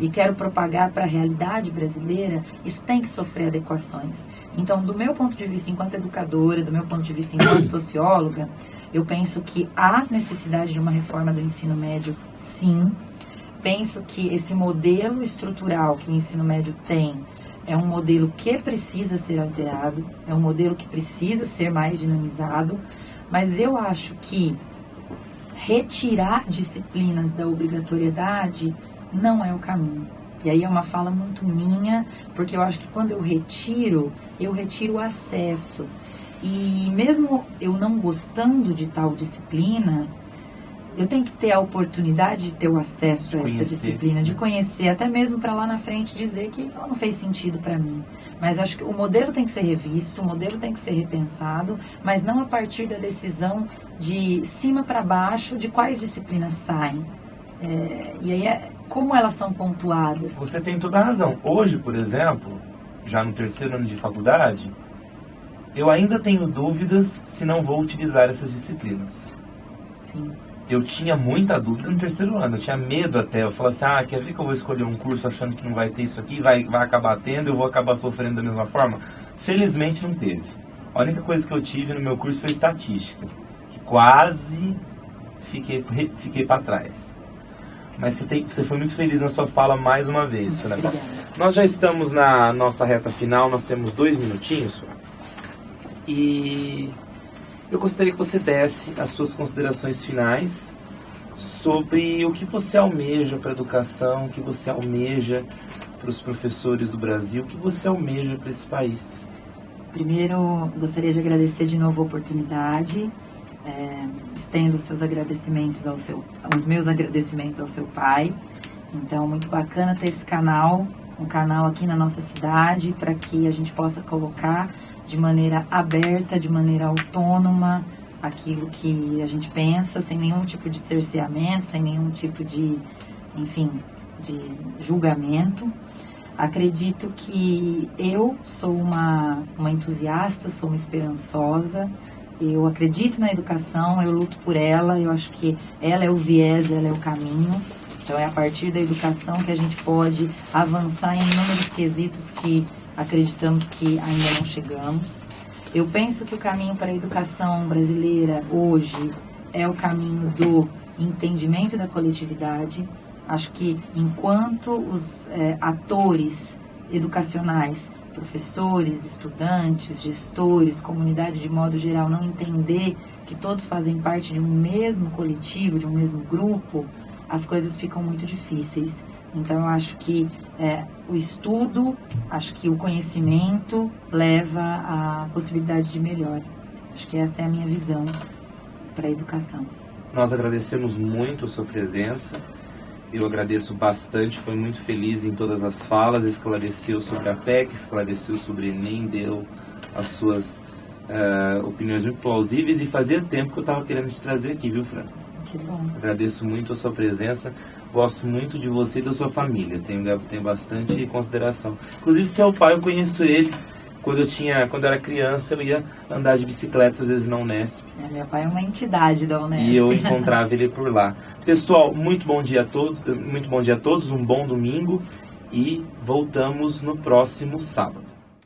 e quero propagar para a realidade brasileira, isso tem que sofrer adequações. Então, do meu ponto de vista enquanto educadora, do meu ponto de vista enquanto socióloga, eu penso que há necessidade de uma reforma do ensino médio, sim. Penso que esse modelo estrutural que o ensino médio tem é um modelo que precisa ser alterado, é um modelo que precisa ser mais dinamizado, mas eu acho que retirar disciplinas da obrigatoriedade não é o caminho. E aí é uma fala muito minha, porque eu acho que quando eu retiro o acesso. E mesmo eu não gostando de tal disciplina, eu tenho que ter a oportunidade de ter o acesso a essa disciplina, de conhecer, até mesmo para lá na frente dizer que ela não fez sentido para mim. Mas acho que o modelo tem que ser revisto, o modelo tem que ser repensado, mas não a partir da decisão de cima para baixo de quais disciplinas saem. E aí como elas são pontuadas. Você tem toda a razão. Hoje, por exemplo, já no 3º ano de faculdade, eu ainda tenho dúvidas se não vou utilizar essas disciplinas. Sim. Eu tinha muita dúvida no 3º ano, eu tinha medo até. Eu falava assim, quer ver que eu vou escolher um curso achando que não vai ter isso aqui, vai acabar tendo, eu vou acabar sofrendo da mesma forma? Felizmente não teve. A única coisa que eu tive no meu curso foi estatística, que quase fiquei para trás. Mas você foi muito feliz na sua fala mais uma vez, né? Nós já estamos na nossa reta final, nós temos 2 minutinhos. E eu gostaria que você desse as suas considerações finais sobre o que você almeja para a educação, o que você almeja para os professores do Brasil, o que você almeja para esse país. Primeiro, gostaria de agradecer de novo a oportunidade. Estendo os seus agradecimentos os meus agradecimentos ao seu pai. Então, muito bacana ter esse canal, um canal aqui na nossa cidade, para que a gente possa colocar de maneira aberta, de maneira autônoma, aquilo que a gente pensa, sem nenhum tipo de cerceamento, sem nenhum tipo de julgamento. Acredito que eu sou uma entusiasta, sou uma esperançosa. Eu acredito na educação, eu luto por ela, eu acho que ela é o viés, ela é o caminho. Então é a partir da educação que a gente pode avançar em inúmeros quesitos que acreditamos que ainda não chegamos. Eu penso que o caminho para a educação brasileira hoje é o caminho do entendimento da coletividade. Acho que enquanto os atores educacionais, professores, estudantes, gestores, comunidade de modo geral, não entender que todos fazem parte de um mesmo coletivo, de um mesmo grupo, as coisas ficam muito difíceis. Então, eu acho que o estudo, acho que o conhecimento leva à possibilidade de melhora. Acho que essa é a minha visão para a educação. Nós agradecemos muito a sua presença. Eu agradeço bastante, foi muito feliz em todas as falas, esclareceu sobre a PEC, esclareceu sobre o Enem, deu as suas opiniões muito plausíveis, e fazia tempo que eu estava querendo te trazer aqui, viu, Fran? Que bom. Agradeço muito a sua presença, gosto muito de você e da sua família, tenho bastante consideração. Inclusive, seu pai, eu conheço ele. Quando eu era criança, eu ia andar de bicicleta, às vezes, na Unesp. Meu pai é uma entidade da Unesp. E eu encontrava ele por lá. Pessoal, muito bom dia a todos, um bom domingo, e voltamos no próximo sábado.